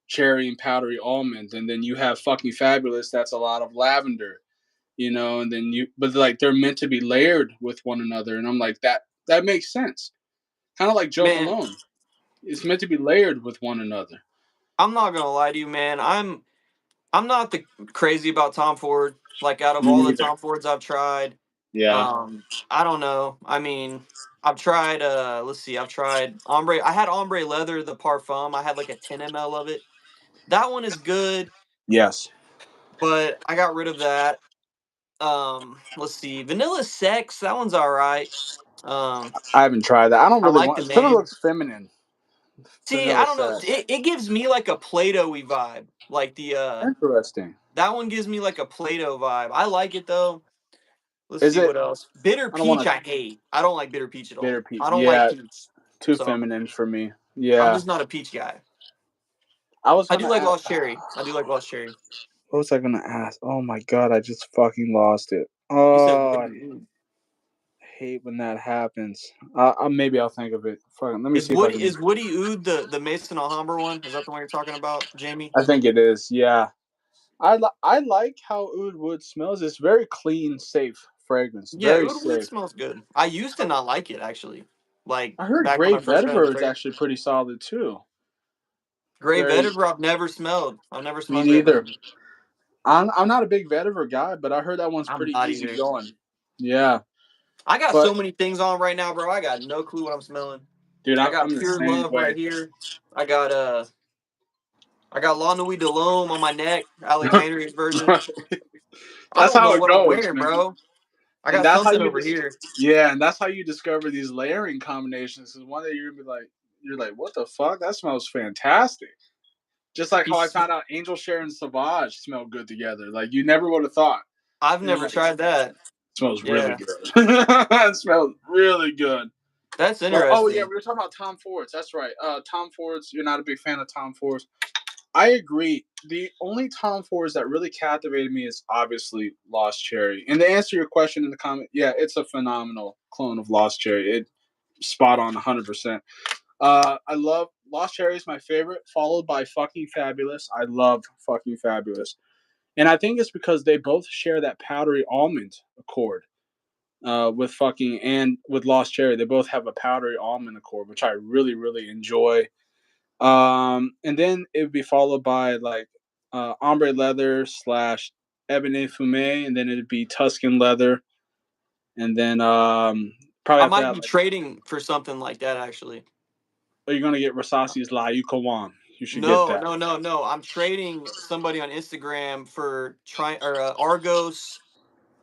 cherry and powdery almond, and then you have Fucking Fabulous. That's a lot of lavender, you know. And then but like they're meant to be layered with one another, and I'm like that makes sense. Kind of like Joe
Man,
Malone, it's meant to be layered with one another.
I'm not gonna lie to you, man. I'm not the crazy about Tom Ford. Like out of
Me
all the
neither.
Tom Fords I've tried,
Yeah.
I don't know. I mean, I've tried let's see, I've tried ombre. I had ombre leather, the parfum. I had like a 10 ml of it. That one is good,
Yes.
but I got rid of that. Let's see, vanilla sex, that one's all right.
I haven't tried that. I don't
I
really
like
want.
the
Some of it
name.
looks feminine.
See,
Vanilla
I don't know.
set.
It gives me like a Play-Doh-y vibe. Like
Interesting.
that one gives me like a Play-Doh vibe. I like it though. Let's
Is
see
it?
what else. Bitter
I don't
peach,
want to.
I hate. I don't like bitter peach at all.
Bitter peach.
I don't like
Yeah,
peach,
too
so
feminine for me.
I'm
Yeah.
just not a peach guy.
I was
I
gonna
do like
ask.
lost cherry. I do like lost cherry.
What was I gonna ask? Oh my god! I just fucking lost it.
You said
Oh,
Woody
I
Oud.
hate when that happens. Maybe I'll think of it. Fucking. Let me
Is
see if I
Woody
can.
is Woody Oud the Mason Alhambra one? Is that the one you're talking about, Jamie?
I think it is. Yeah. I like how Oud Wood smells. It's very clean, safe fragrance.
Yeah,
Very
Oud Wood
safe.
smells good. I used to not like it actually. Like
I heard
back when
Grey
I first got into
Vetiver is
fragrance.
actually pretty solid too.
Gray
Very.
Vetiver I've never smelled. I've never
Me
smelled Gray
neither.
Vetiver.
I'm not a big vetiver guy, but I heard that one's
I'm
pretty
not
easy
either.
going. Yeah,
I got
but
so many things on right now, bro. I got no clue what I'm smelling.
dude,
I
I'm
got
the
Pure
same
Love
way.
right here. I got I got La Nuit de L'Homme on my neck, Alexandria's version. I
That's
don't
how
know
it
what I'm
goes,
wearing,
man.
bro. I
And
got
that's how
something
you
over
just
here.
yeah, and that's how you discover these layering combinations. Because one day you're like, what the fuck? That smells fantastic. Just like how I found out Angel Share and Sauvage smell good together. Like you never would have thought.
I've
And I'm
never
like,
tried that.
it smells really
Yeah,
good. It smells really good.
that's
But oh yeah,
interesting.
we were talking about Tom Fords. That's right. Tom Fords. You're not a big fan of Tom Fords. I agree. The only Tom Fords that really captivated me is obviously Lost Cherry. And to answer your question in the comment, yeah, it's a phenomenal clone of Lost Cherry. It spot on 100%. I love Lost Cherry is my favorite, followed by Fucking Fabulous. I love Fucking Fabulous, and I think it's because they both share that powdery almond accord. With fucking and with Lost Cherry, they both have a powdery almond accord, which I really really enjoy. And then it would be followed by like ombre leather slash ebony fume, and then it'd be Tuscan leather, and then probably
I
after
might
that,
be
like,
trading for something like that actually.
are you gonna get Rasasi's La Yukawan? You should get
No,
that.
no, no, no. I'm trading somebody on Instagram for Argos.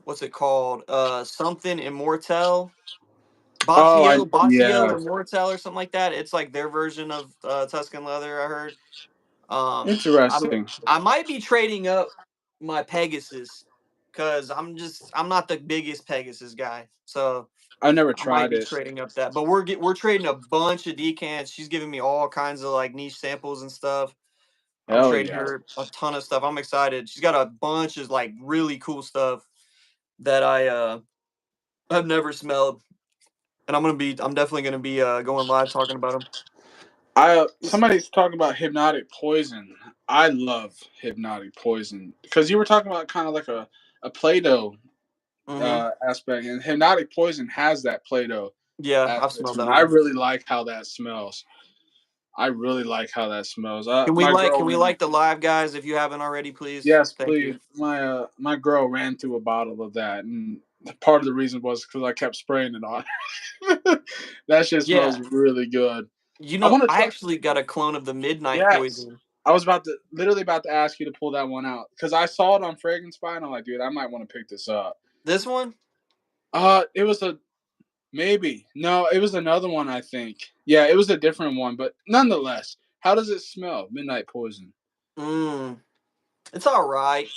What's it called? Something Immortel.
Oh,
Basio
yeah,
Immortel or something like that. It's like their version of Tuscan leather. I heard. I'm
interesting.
I might be trading up my Pegasus because I'm not the biggest Pegasus guy. So
I never
I might
tried
be
it.
trading up that. But we're trading a bunch of decants. She's giving me all kinds of like niche samples and stuff. I'm
Hell
trading
yeah.
her a ton of stuff. I'm excited. She's got a bunch of like really cool stuff that I have never smelled. And I'm definitely gonna be going live talking about them.
Somebody's talking about Hypnotic Poison. I love Hypnotic Poison because you were talking about kind of like a Play-Doh
Mm-hmm.
aspect, and Hypnotic Poison has that Play-Doh
Yeah, I've
aspect
smelled
to it.
that
I
one.
really like how that smells. I really like how that smells. My girl
Can we
ran.
like the live guys if you haven't already, please?
Yes,
Thank
please.
you.
My girl ran through a bottle of that, and part of the reason was because I kept spraying it on. That shit smells
Yeah.
really good.
You
I
know,
want to
I
try.
actually got a clone of the Midnight
Yes.
Poison.
I was literally about to ask you to pull that one out because I saw it on Fragrance Spy and I'm like, dude, I might want to pick this up.
This one?
It was a maybe. No, it was another one, I think. Yeah, it was a different one, but nonetheless, how does it smell? Midnight Poison.
Mmm. It's all right.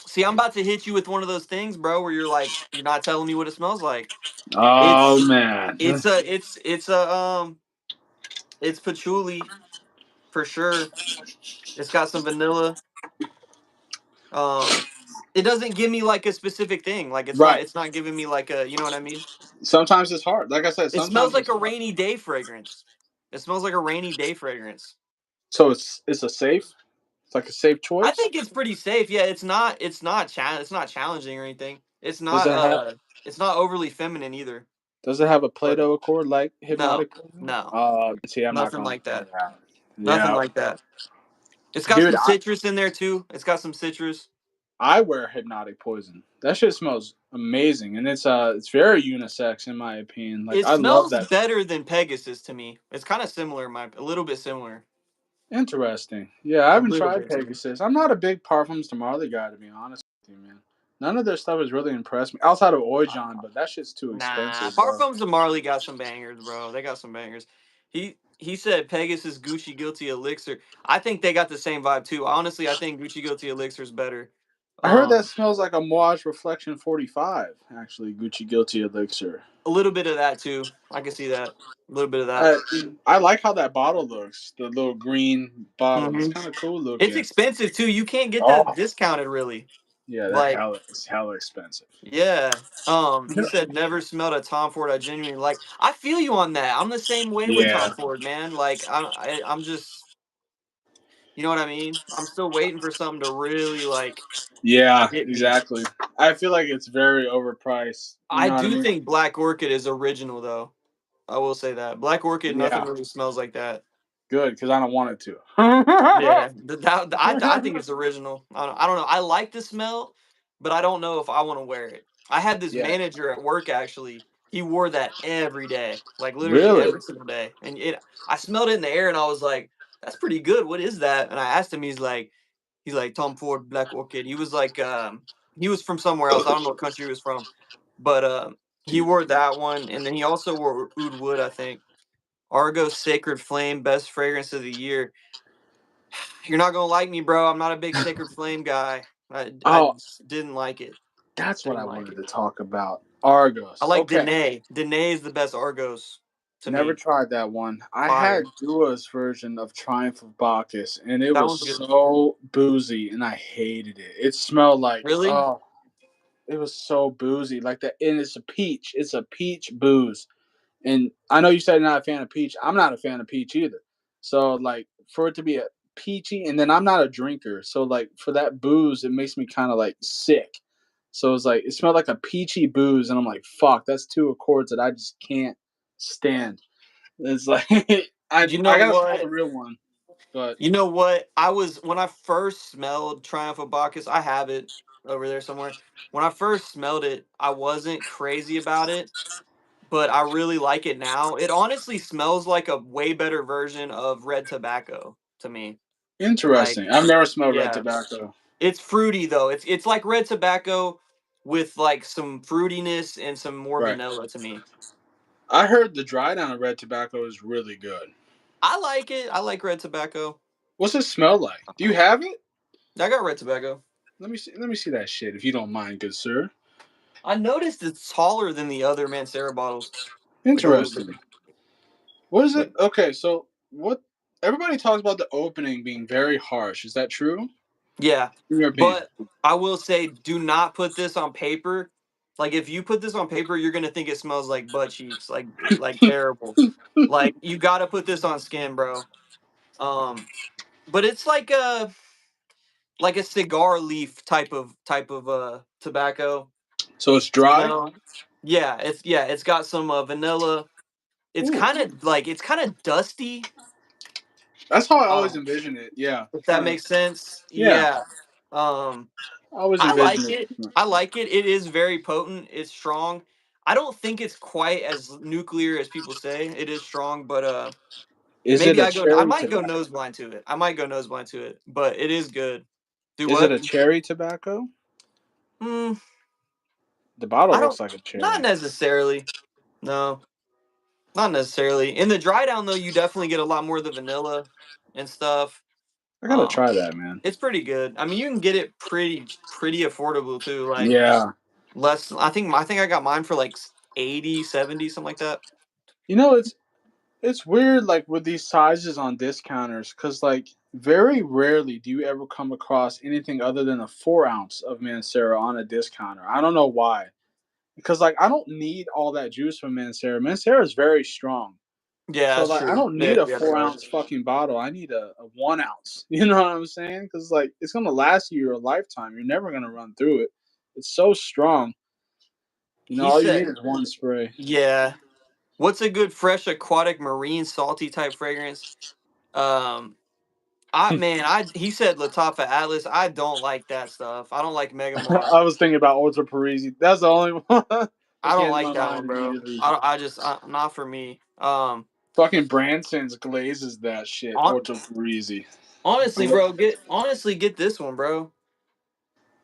See, I'm about to hit you with one of those things, bro, where you're not telling me what it smells like.
Oh
It's
man.
it's patchouli for sure. It's got some vanilla. Um, it doesn't give me like a specific thing. Like
Right.
it's not giving me like a, you know what I mean?
Sometimes it's hard. Like I said,
It smells
sometimes
like
it's
a
hard.
rainy day fragrance. It smells like a rainy day fragrance.
So it's a safe. It's like a safe
I
choice.
think it's pretty safe. Yeah, it's not challenging or anything.
Does it have
It's not overly feminine either.
Does it have a
But
Play-Doh accord like
no,
Hypnotic Poison?
no,
See, I'm not
nothing
going
like
for
that.
that.
Nothing
Yeah,
like that. It's got
dude,
some citrus in there too. It's got some citrus.
I wear Hypnotic Poison. That shit smells amazing, and it's very unisex in my opinion. Like
It
I love
smells
that.
better than Pegasus to me. It's kind of similar, a little bit similar.
Interesting. Yeah, I
A
haven't
little
tried
bit similar.
Pegasus. I'm not a big Parfums to Marley guy, to be honest with you, man. None of their stuff has really impressed me outside of Oijon, but that shit's too
Nah,
expensive, bro.
Parfums of Marley got some bangers, bro. They got some bangers. He said Pegasus Gucci Guilty Elixir. I think they got the same vibe too. Honestly, I think Gucci Guilty Elixir is better.
I heard that
Um,
smells like a Moage Reflection 45. Actually, Gucci Guilty Elixir.
a little bit of that too. I can see that. A little bit of that.
I I like how that bottle looks. The little green bottle. It's
Hmm.
kind of cool
It's
looking.
expensive too. You can't get that
Oh,
discounted really.
yeah, that
Like,
hella it's hella expensive.
yeah. He said never smelled a Tom Ford I genuinely like. I feel you on that. I'm the same way with
Yeah,
Tom Ford, man. Like, I'm just, you know what I mean. I'm still waiting for something to really like
yeah,
get me.
exactly. I feel like it's very overpriced. You
I
know what I
do
mean?
think Black Orchid is original though. I will say that Black Orchid, nothing
Yeah,
really smells like that.
good because I don't want it to.
Yeah, I think it's original. I don't know. I like the smell, but I don't know if I want to wear it. I had this
Yeah,
manager at work actually. He wore that every day, like literally
really?
every single day. And I smelled it in the air, and I was like, "That's pretty good. What is that?" And I asked him. He's like Tom Ford Black Orchid. He was like, he was from somewhere else. I don't know what country he was from, but he wore that one, and then he also wore Oud Wood, I think. Argo Sacred Flame, best fragrance of the year. You're not gonna like me, bro. I'm not a big Sacred Flame guy. I
Oh,
just didn't like it.
that's what I
Didn't like
wanted
it.
to talk about.
I
Argos.
like
Okay.
Danae. Danae is the best Argos to
Never
me.
tried that one. I had
Fire.
Dua's version of Triumph of Bacchus, and it
That
was
one's good.
so boozy, and I hated it. It smelled like
Really?
it was so boozy, like that. And it's a peach. It's a peach booze. And I know you said you're not a fan of peach. I'm not a fan of peach either. So like for it to be a peachy, and then I'm not a drinker, so like for that booze, it makes me kind of like sick. So it's like it smelled like a peachy booze, and I'm like, fuck, that's two accords that I just can't stand. It's like
You
I
know
gotta smell the
what?
real one, but
You know what? I was when I first smelled Triumph of Bacchus. I have it over there somewhere. When I first smelled it, I wasn't crazy about it, but I really like it now. It honestly smells like a way better version of red tobacco to me. Like,
interesting. I've never smelled red
yeah,
tobacco.
it's fruity though. It's like red tobacco with like some fruitiness and some more
Right.
vanilla to me.
I heard the dry down of red tobacco is really good.
I like it. I like red tobacco.
What's it smell like? Do you have it?
I got red tobacco.
Let me see. Let me see that shit, if you don't mind, good sir.
I noticed it's taller than the other Mancera bottles, like a little bit.
Interesting. What is it?
But
Okay, so what? Everybody talks about the opening being very harsh. Is that true?
yeah,
In your opinion?
but I will say, do not put this on paper. Like if you put this on paper, you're gonna think it smells like butt cheeks, like terrible. Like you got to put this on skin, bro. Um, but it's like a cigar leaf type of tobacco
So it's dry.
smell. It's got some vanilla. It's
Ooh,
kind of dusty.
that's how I always
Um,
envision it. Yeah,
if that
kind of.
makes sense.
Yeah,
Yeah. Um,
I always
I
envision
like it.
it.
I like it. It is very potent. It's strong. I don't think it's quite as nuclear as people say. It is strong, but
Is it
maybe
a
I
cherry
might go
tobacco?
nose blind to it. I might go nose blind to it, but it is good. Do
Is it
what?
a cherry tobacco?
Hmm.
The bottle
I
looks
don't.
like a
Not
cherry.
necessarily. No, not necessarily. In the dry down though, you definitely get a lot more of the vanilla and stuff.
I gotta
Um,
try that, man.
it's pretty good. I mean, you can get it pretty affordable too. Like
Yeah.
less. I think I got mine for like 80, 70, something like that.
You know, it's weird, like with these sizes on discounters, because like very rarely do you ever come across anything other than a 4 ounce of Mancera on a discounter. I don't know why, because like I don't need all that juice from Mancera. Mancera is very strong,
Yeah,
so
that's
like I
true.
don't
Yeah,
need a
yeah, they
four
are.
ounce fucking bottle. I need a 1 ounce. You know what I'm saying? Because like it's gonna last you your lifetime. You're never gonna run through it. It's so strong. You know,
He
all you need
said,
is one spray.
yeah. What's a good fresh aquatic marine salty type fragrance? Um, he said Latafa Atlas. I don't like that stuff. I don't like Megamar.
I was thinking about Ultra Parisi. That's the only one that
I don't
came to my
like that
mind
one, bro.
immediately.
Not for me.
Fucking Branson's glazes that shit.
On,
Ultra Parisi.
honestly, bro, get this one, bro.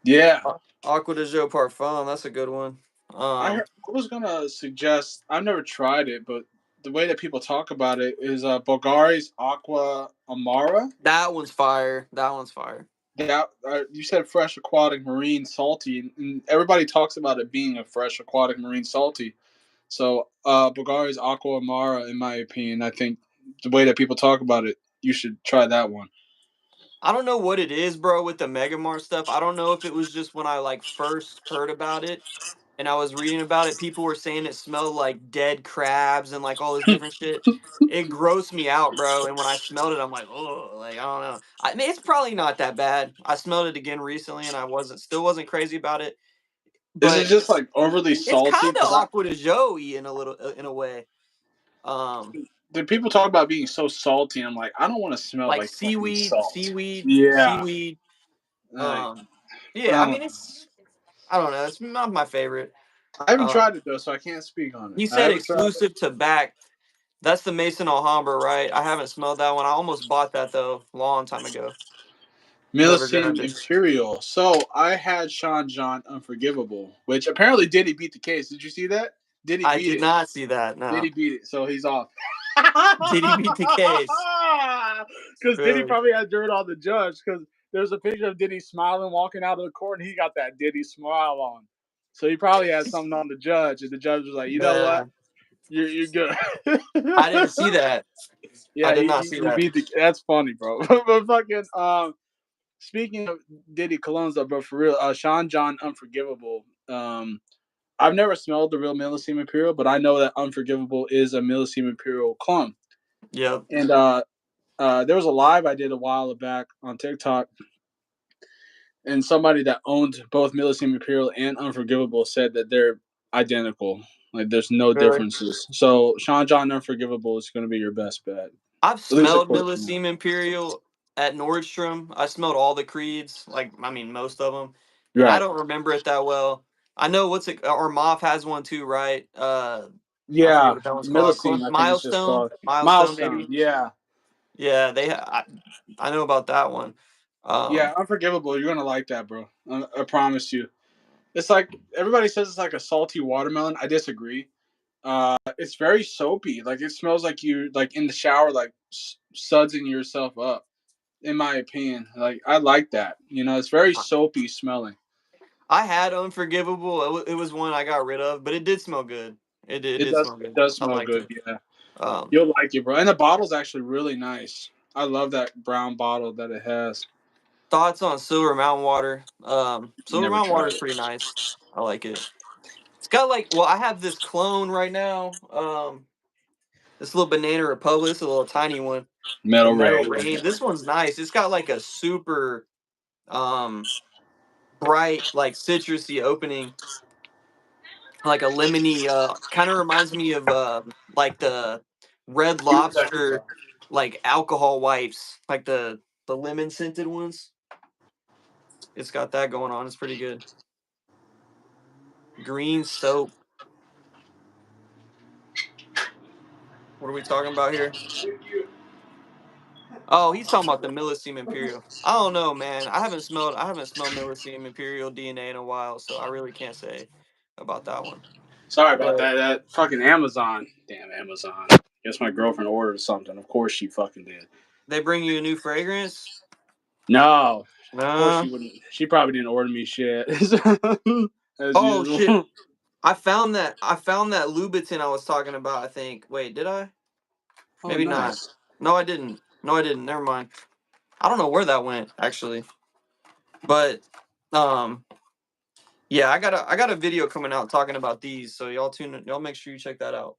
Yeah.
Aqua de Joe Parfum. That's a good one.
I was gonna suggest. I've never tried it, but the way that people talk about it is Bulgari's Aqua Amara.
That one's fire. That one's fire.
That you said fresh aquatic marine salty, and everybody talks about it being a fresh aquatic marine salty. So Bulgari's Aqua Amara, in my opinion, I think the way that people talk about it, you should try that one.
I don't know what it is, bro, with the Megamart stuff. I don't know if it was just when I like first heard about it and I was reading about it, people were saying it smelled like dead crabs and like all this different shit. It grossed me out, bro. And when I smelled it, I'm like, oh, like I don't know. I mean, it's probably not that bad. I smelled it again recently, and I still wasn't crazy about it.
Is it
But
just like overly
it's kind
salty?
of
Because
aqua de joe in a little, in a way.
the people talk about being so salty. I'm like, I don't want to smell
Like
like fucking
seaweed,
salt.
seaweed,
Yeah,
seaweed.
like
Yeah. I mean, it's I don't know. It's not my favorite.
I haven't
Um,
tried it though, so I can't speak on it.
you
I
said
haven't tried it.
exclusive to back. That's the Mason Alhambra, right? I haven't smelled that one. I almost bought that though, long time ago. Never
Millicene
grabbed it.
Imperial. So I had Sean John Unforgivable, which apparently Diddy beat the case. Did you see that? Diddy
I
beat
did
it.
not see that.
Diddy
No.
beat it, so he's off.
Did he beat the case?
Because Diddy
Really?
probably had dirt on the judge. Because there's a picture of Diddy smiling, walking out of the court, and he got that Diddy smile on. So he probably had something on the judge, and the judge was like, "You know what?
Man,
You're good."
I didn't see that. I
Yeah,
did not see
he
that.
beat the. That's funny, bro. But fucking speaking of Diddy colognes, though, bro, for real, Sean John Unforgivable. I've never smelled the real Millesime Imperial, but I know that Unforgivable is a Millesime Imperial clone.
Yep.
And there was a live I did a while back on TikTok, and somebody that owned both Millesime Imperial and Unforgivable said that they're identical. Like there's no
Really?
differences. So Sean John Unforgivable is going to be your best bet,
I've
at least
smelled
according to me.
Millesime Imperial at Nordstrom. I smelled all the creeds, like I mean most of them, and I
Right.
don't remember it that well. I know what's it or Moth has one too, right? I forget
Yeah,
what that one's called.
Millesime, I think it's just
Milestone,
called
Milestone
Milestone.
maybe.
Yeah,
Yeah, I know about that one.
yeah, Unforgivable. You're gonna like that, bro. I promise you. It's like everybody says it's like a salty watermelon. I disagree. It's very soapy. Like it smells like you like in the shower, like sudsing yourself up. In my opinion, like I like that. You know, it's very soapy smelling.
I had Unforgivable. It was one I got rid of, but it did smell good. It
It
did
does
smell good.
does
I
smell
liked
good.
it.
Yeah,
Um,
you'll like it, bro. And the bottle's actually really nice. I love that brown bottle that it has.
Thoughts on Silver Mountain Water? Silver
Never
Mountain Water
tried
is
it.
pretty nice. I like it. It's got like, well, I have this clone right now. This little Banana Republic, it's a little tiny one. The
Metal
Metal
Rain.
Rain. This one's nice. It's got like a super um bright, like citrusy opening, like a lemony. Kind of reminds me of like the Red Lobster, like alcohol wipes, like the lemon scented ones. It's got that going on. It's pretty good. Green soap. What are we talking about here? Oh, he's talking about the Millesime Imperial. I don't know, man. I haven't smelled Millesime Imperial DNA in a while, so I really can't say about that one.
Sorry about
But
that. That fucking Amazon. Damn Amazon. Guess my girlfriend ordered something. Of course she fucking did.
they bring you a new fragrance?
No, of course
Nah.
she wouldn't. She probably didn't order me shit as
Oh shit.
usual.
I found that Louboutin I was talking about, I think. Wait, did I?
Oh,
Maybe not.
nice.
No, I didn't. No, I didn't. Never mind. I don't know where that went, actually. But um yeah, I got a video coming out talking about these, so y'all make sure you check that out.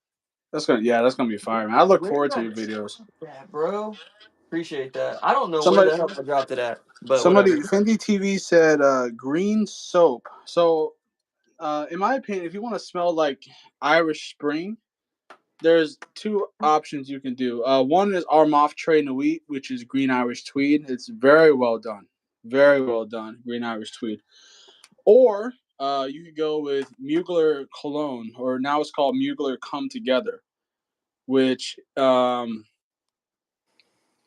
That's gonna be fire, man. I look
Where did
forward to
I
your videos.
drop that, bro? Appreciate that. I don't know where
Somebody
the hell I dropped it at, but
somebody
whatever.
Fendi TV said green soap. So in my opinion, if you want to smell like Irish Spring, there's two options you can do. One is Armaf Tres Nuit, which is green Irish tweed. It's very well done. Very well done, green Irish tweed. Or you could go with Mugler Cologne, or now it's called Mugler Come Together, which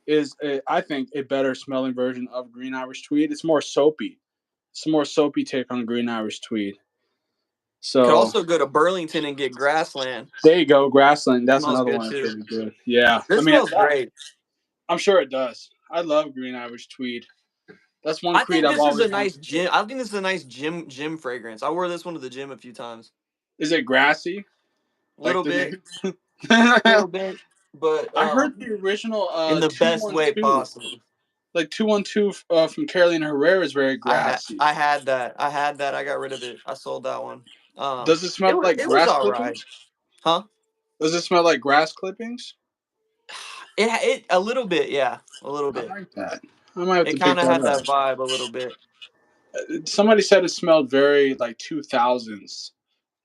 is, I think, a better smelling version of green Irish tweed. It's more soapy. some more soapy take on Green Irish Tweed.
Could
So
also go to Burlington and get Grassland.
there you go, Grassland. That's
Smells
another
good
one that's
too.
really good. Yeah,
This smells great.
I'm sure it does. I love Green Irish Tweed. That's one
I
creed
think
I've
this is a
always
nice
wanted.
gym. I think this is a nice gym fragrance. I wore this one to the gym a few times.
Is it grassy?
A
Like
little
the
bit,
name?
a little bit, but
I heard the original
in the best way
212,
possible.
like 212 from Carolina Herrera is very grassy.
I had that. I got rid of it. I sold that one.
Does it smell like
It was
grass
all right,
clippings?
huh?
Does it smell like grass clippings?
It a little bit, yeah, a little
I
bit.
like that. I might have
It
to pick
kind of
that
had
up.
that vibe a little bit.
Somebody said it smelled very like 2000s,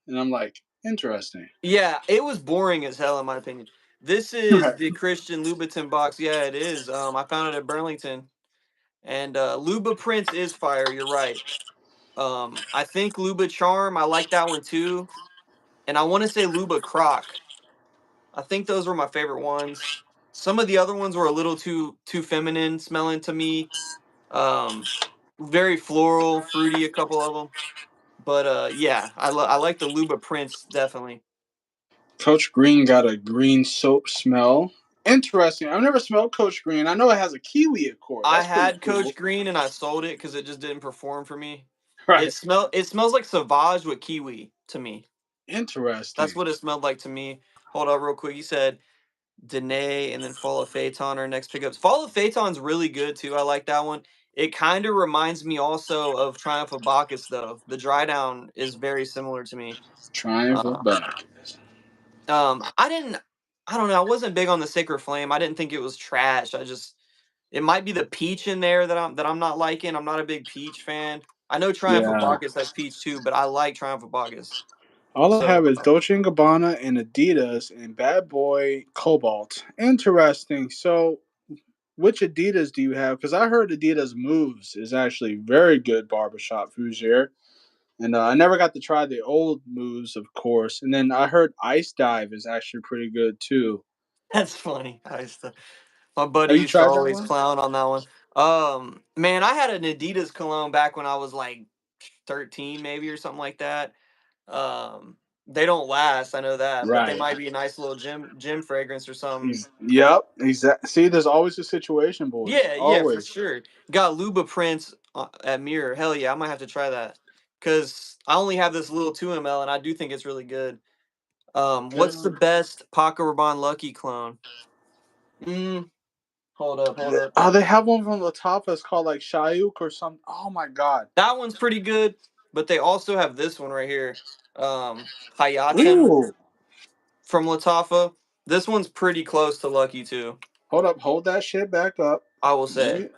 and I'm like, interesting.
Yeah, it was boring as hell in my opinion. This is
Right.
the Christian Louboutin box. Yeah, it is. I found it at Burlington, and Luba Prince is fire. You're right. I think Luba Charm. I like that one too, and I want to say Luba Croc. I think those were my favorite ones. Some of the other ones were a little too feminine smelling to me. Um, Very floral, fruity. A couple of them, but yeah, I like the Luba Prince definitely.
Coach Green got a green soap smell. Interesting. I've never smelled Coach Green. I know it has a kiwi, of course.
I
That's pretty
had
cool.
Coach Green and I sold it because it just didn't perform for me.
Right.
It smells like Sauvage with kiwi to me. That's
Interesting.
what it smelled like to me. Hold up real quick. You said Danae and then Fall of Phaeton are next pickups. Fall of Phaeton's really good too. I like that one. It kind of reminds me also of Triumph of Bacchus though. The dry down is very similar to me.
Triumph of
Uh,
Back.
I didn't. I don't know. I wasn't big on the Sacred Flame. I didn't think it was trash. I just it might be the peach in there that I'm not liking. I'm not a big peach fan. I know Triumph of
Yeah.
Bacchus has peach too, but I like Triumph of Bacchus.
All I
So
have is Dolce and Gabbana and Adidas and Bad Boy Cobalt. Interesting. So, which Adidas do you have? Because I heard Adidas Moves is actually very good barbershop fougere. And I never got to try the old Moves, of course. And then I heard Ice Dive is actually pretty good too.
that's funny. My buddy
Have you
used to
tried that
always
one?
clown on that one. Man, I had an Adidas cologne back when I was like 13, maybe or something like that. They don't last, I know that, but they
Right.
might be a nice little gym fragrance or something.
Yep. Exactly. See, there's always a situation, boys.
Yeah, yeah, for
Always.
sure. Got Luba Prince at Mirror. Hell yeah, I might have to try that because I only have this little 2 ml, and I do think it's really good. What's the best Paco Rabanne Lucky clone? Mm, hold up.
Oh, they have one from La Tapa. It's called like Shayuk or something. Oh my god.
That one's pretty good, but they also have this one right here, Hayatim
Ooh.
from Latafa. This one's pretty close to Lucky too.
Hold up. Hold that shit back up.
I will say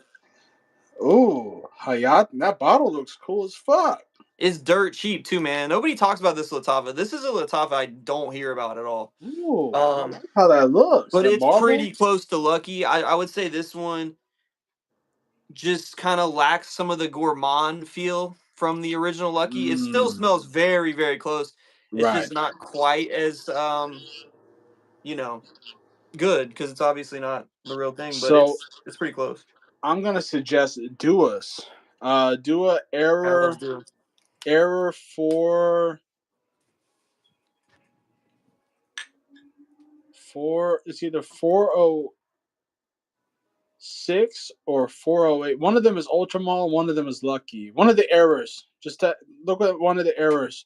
Ooh, Hayat. That bottle looks cool as fuck.
it's dirt cheap too, man. Nobody talks about this Latafa. This is a Latafa I don't hear about at all.
Ooh, I like how that looks.
But
That
it's
marble.
pretty close to Lucky. I would say this one just kind of lacks some of the gourmand feel from the original Lucky. It still
Mm,
smells very, very close. It's
right.
just not quite as you know, good because it's obviously not the real thing, but
So
it's pretty close.
I'm gonna suggest Duas. Dua
Yeah, let's
error
do it.
error four. It's either 406 or 408. One of them is Ultramall. One of them is Lucky. One of the errors. Just to look at one of the errors.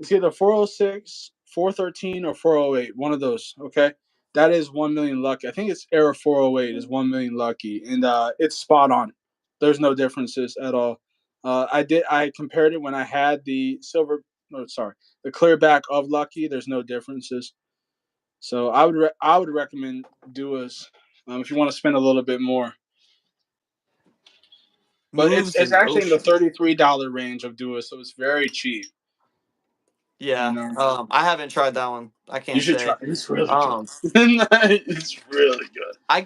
It's either 406, 413, or 408. One of those. Okay. That is 1 million lucky. I think it's error 408 is 1 million lucky. And it's spot on. There's no differences at all. I compared it when I had the silver, no, sorry, the clear back of Lucky. There's no differences. So I would recommend Duas if you want to spend a little bit more. But
Moves
it's
in
actually in the
Ocean.
$33 range of Duas, so it's very cheap. You
Yeah.
know,
I haven't tried that one. I
you
can't
should try.
say.
It's really good.
Um,
It's really good.
I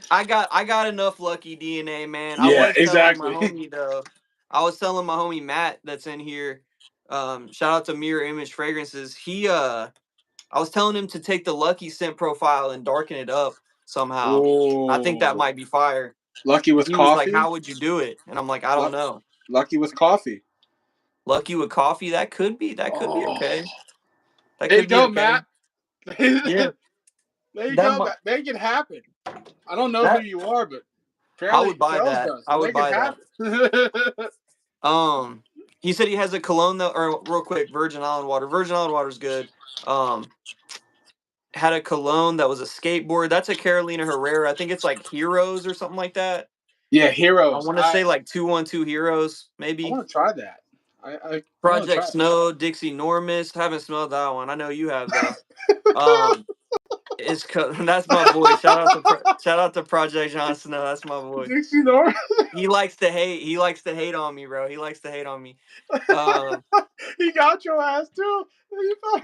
got enough Lucky DNA, man. I
Yeah,
was telling my
exactly.
homie though. I was telling my homie Matt that's in here. Shout out to Mirror Image Fragrances. I was telling him to take the Lucky scent profile and darken it up somehow. I think that
Oh,
might be fire.
lucky with
He was like,
coffee.
"How would you do it?" And I'm like, "I don't
Luck,
know."
lucky with coffee.
Lucky with coffee. That could be okay. That
There you
could be
go,
okay.
Matt.
Yeah.
There you
That
go,
mu-
Matt. Make it happen. I don't know who
that
you are, but
I
apparently
would buy
Kells
that.
does.
I would
Make it
buy that.
happen.
He said he has a cologne though, or real quick, Virgin Island water. Virgin Island water is good. Had a cologne that was a skateboard. That's a Carolina Herrera. I think it's like Heroes or something like that.
Yeah,
I
Heroes.
want to
I
say like 212 Heroes, maybe.
want to try that. I want to
Project
try
Snow, Dixie Normus. Haven't smelled that one. I know you have though. Um, that's my boy. Shout out to Project Jon Snow. That's my
it.
boy.
Dixie Norman.
He likes to hate. He likes to hate on me, bro. He likes to hate on me. Um,
He got your ass too.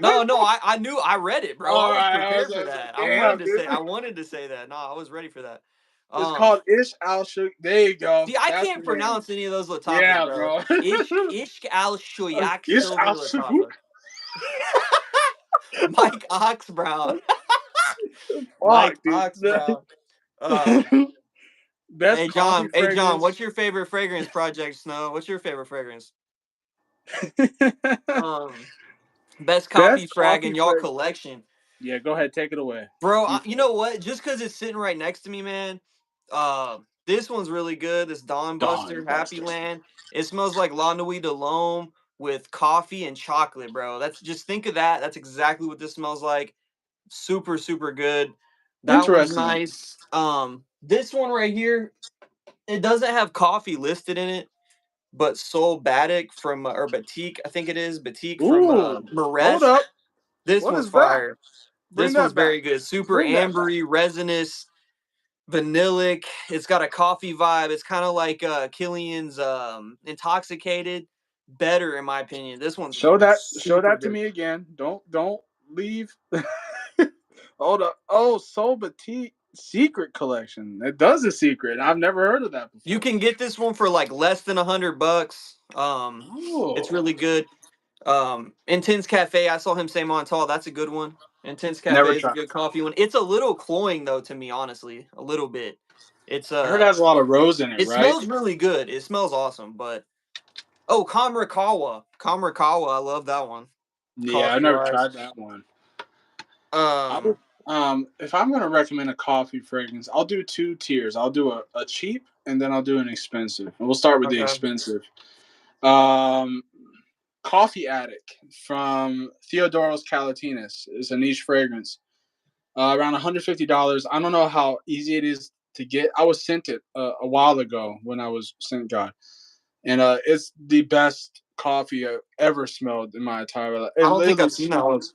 no. I knew. I read it, bro. I
All
was
right, I was
prepared for
like,
that.
damn, dude.
I wanted to say that. No, I was ready for that.
It's called Ish Al Shuk. There you go.
See, I
That's the
can't
name.
pronounce any of those Latafas,
Yeah,
bro.
bro.
Ishk al Shuyak
Ish
Silver
Al Shuk.
Latafa. Mike Oxbrown. Mike
Fuck, dude.
Oxbrown. Um,
Best coffee
Hey John,
fragrance.
what's your favorite fragrance, Project Snow? What's your favorite fragrance? Um, Best coffee
Best
frag
coffee
in y'all
fragrance.
collection.
Yeah, go ahead. Take it away.
Bro, you know what? Just because it's sitting right next to me, man. This one's really good. This Dawn
Dawn
Buster Happy
Buster.
Land. It smells like La Nuit de l'Homme with coffee and chocolate, bro. That's just think of that. That's exactly what this smells like. Super, super good. That one's
Interesting.
nice. This one right here, it doesn't have coffee listed in it, but Soul Batik from or Batik, I think it is Batik from
Ooh, hold
Maresk.
up.
This
What
one's
is that?
fire.
Bring
This one's
that back.
very good. Super
Bring that back.
ambery, resinous, vanillic. It's got a coffee vibe. It's kind of like Killian's Intoxicated. Better in my opinion. This one's
Show
super
that to
good.
me again. Don't leave. Hold up. Oh, Soul Batik Secret Collection. It does a secret. I've never heard of that
You
before.
can get this one for like less than $100. It's
Oh,
really good. Intense Cafe. I saw him say Montal. That's a good one. Intense
never
Cafe is a
tried.
good coffee one. It's a little cloying though to me, honestly, a little bit. It's
I heard it has a lot of rose in it,
it
right?
smells really good. It smells awesome, but oh, Kamrakawa. Kamrakawa, I love that one.
Yeah, I've
Coffee
never
wise.
tried that one. I would,
Um,
if I'm gonna recommend a coffee fragrance, I'll do two tiers. I'll do a cheap and then I'll do an expensive. And we'll start with the
okay.
expensive. Um, Coffee Addict from Theodoros Kalatinas is a niche fragrance. Around $150. I don't know how easy it is to get. I was sent it a while ago when I was sent God, and it's the best coffee I've ever smelled in my entire life. It
I don't think
literally
I've seen that one.
smells.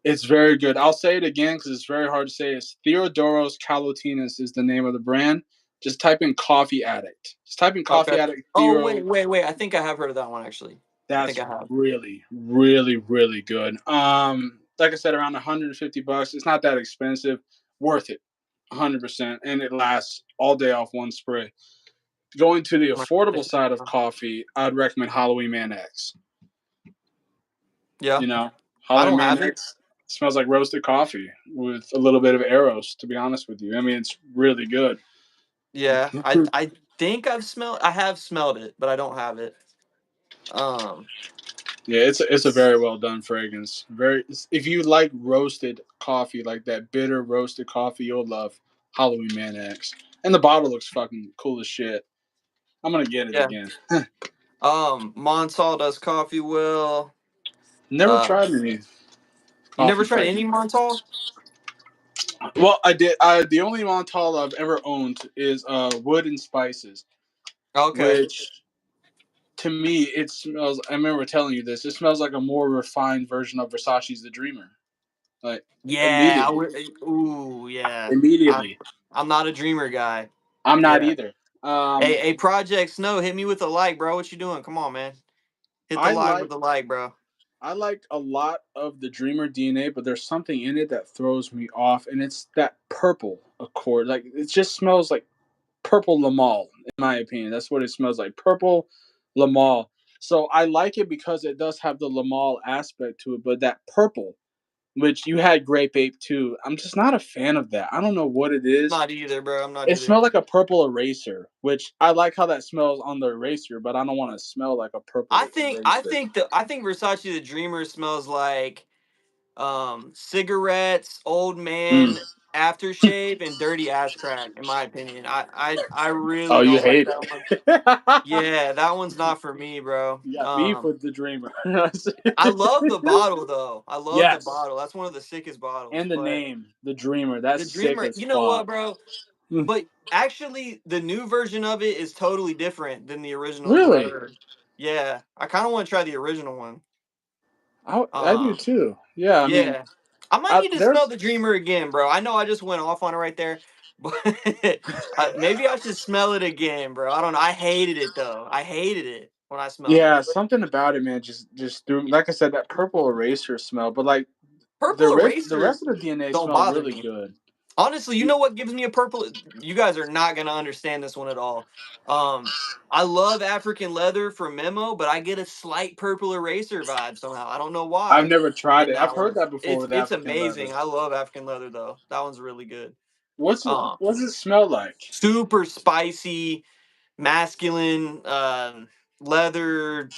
It's very good. I'll say it again because it's very hard to say. It's Theodoros Kalatinas is the name of the brand. Just type in Coffee Addict. Just type in Coffee
Okay.
Addict
Oh
Theo.
wait. I think I have heard of that one actually. I think
That's
I have.
really, really, really good. Like I said, around $150. It's not that expensive. Worth it, 100%, and it lasts all day off one spray. Going to the affordable side of coffee, I'd recommend Halloween Man X.
Yeah,
You know,
I
Halloween
don't
Man
have it.
X smells like roasted coffee with a little bit of Eros. To be honest with you, I mean it's really good.
Yeah, I think I have smelled it, but I don't have it. Um,
Yeah, it's a very well done fragrance. If you like roasted coffee, like that bitter roasted coffee, you'll love Halloween Man X. And the bottle looks fucking cool as shit. I'm gonna get it
yeah.
again.
Montal does coffee well.
Never
Uh,
tried any
you never
coffee
tried any
fragrance.
Montal?
Well, I did. The only Montal I've ever owned is Wood and Spices,
Okay.
which to me it smells. I remember telling you this. It smells like a more refined version of Versace's The Dreamer. Like
Yeah, I
immediately,
would. Ooh, yeah. I,
immediately.
I'm not a dreamer guy.
I'm not
Yeah.
either.
Hey, Project Snow, hit me with a like, bro. What you doing? Come on, man. Hit the
I
live with
like
the like, bro.
I like a lot of the Dreamer DNA, but there's something in it that throws me off, and it's that purple accord. Like it just smells like purple Lamal, in my opinion. That's what it smells like. Purple Lamal. So I like it because it does have the Lamal aspect to it, but that purple which you had grape ape too. I'm just not a fan of that. I don't know what it is.
Not either, bro. I'm not
It
either.
smelled like a purple eraser, which I like how that smells on the eraser, but I don't want to smell like a purple eraser.
I think Versace the Dreamer smells like cigarettes, old
Mm.
man aftershave, and dirty ass crack. In my opinion, I
Oh,
really
you
don't like
hate
that one.
it.
Yeah, that one's not for me, bro.
You got beef with the dreamer.
I love the bottle though. I love the
Yes.
bottle. That's one of the sickest bottles.
And the
But
name, the dreamer,
the
that's sick
Dreamer,
as
you know
fuck.
what, bro? But actually, the new version of it is totally different than the original
Really?
leather. Yeah, I kind of want to try the original one.
I do too. Yeah, I mean,
Yeah, I might need to smell
there's
the Dreamer again, bro. I know I just went off on it right there, but maybe I should smell it again, bro. I don't know. I hated it though. I hated it when I smelled it.
yeah, something about it, man. Just threw, like I said, that purple eraser smell. But like
Purple
the rest
erasers
of the DNA
don't
smelled
bother
really
me.
good.
Honestly, you know what gives me a purple? You guys are not gonna understand this one at all. Um, I love African leather from Memo, but I get a slight purple eraser vibe somehow. I don't know
I've
why.
never tried
In
it. I've
that
heard
one,
that before with
it's
African leather.
amazing. I love African leather though. That one's really good. Um,
What's it smell like?
super spicy, masculine, leather,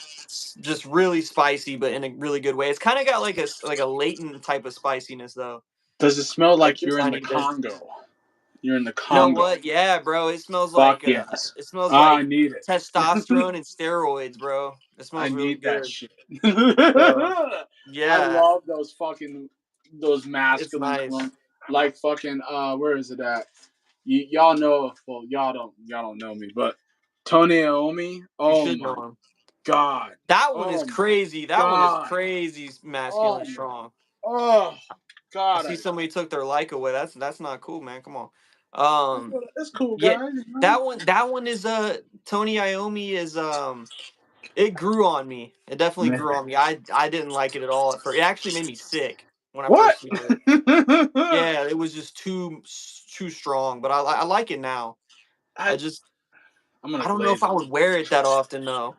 just really spicy, but in a really good way. It's kind of got like a latent type of spiciness though,
Does it smell
like
like
a
you're in the
tiny bit.
Congo? You're in the
You know
Congo.
what? Yeah, bro. It smells
Fuck
like
yes.
it smells
I
like
need it.
testosterone and steroids, bro. It
I
smells really
need that
good.
shit.
So
I
yeah,
love those
it's
masculine
nice.
cologne. Like fucking where is it at? Y'all know, well, y'all don't know me, but Tony Iommi,
You
oh
should know
my
them.
god.
That one is
Oh my
crazy. That one is
god.
crazy
Oh
masculine
my
strong.
oh
I
god.
see somebody took their like away. That's not cool, man. Come on. Um,
That's cool,
yeah,
guys.
that one is Tony Iommi is it grew on me. It definitely
Man.
grew on me. I didn't like it at all at first. It actually made me sick when I
What?
first smelled it. Yeah, it was just too strong, but I like it now. I
I
just
I'm gonna
I don't know
glaze
if I
it.
would wear it that often though.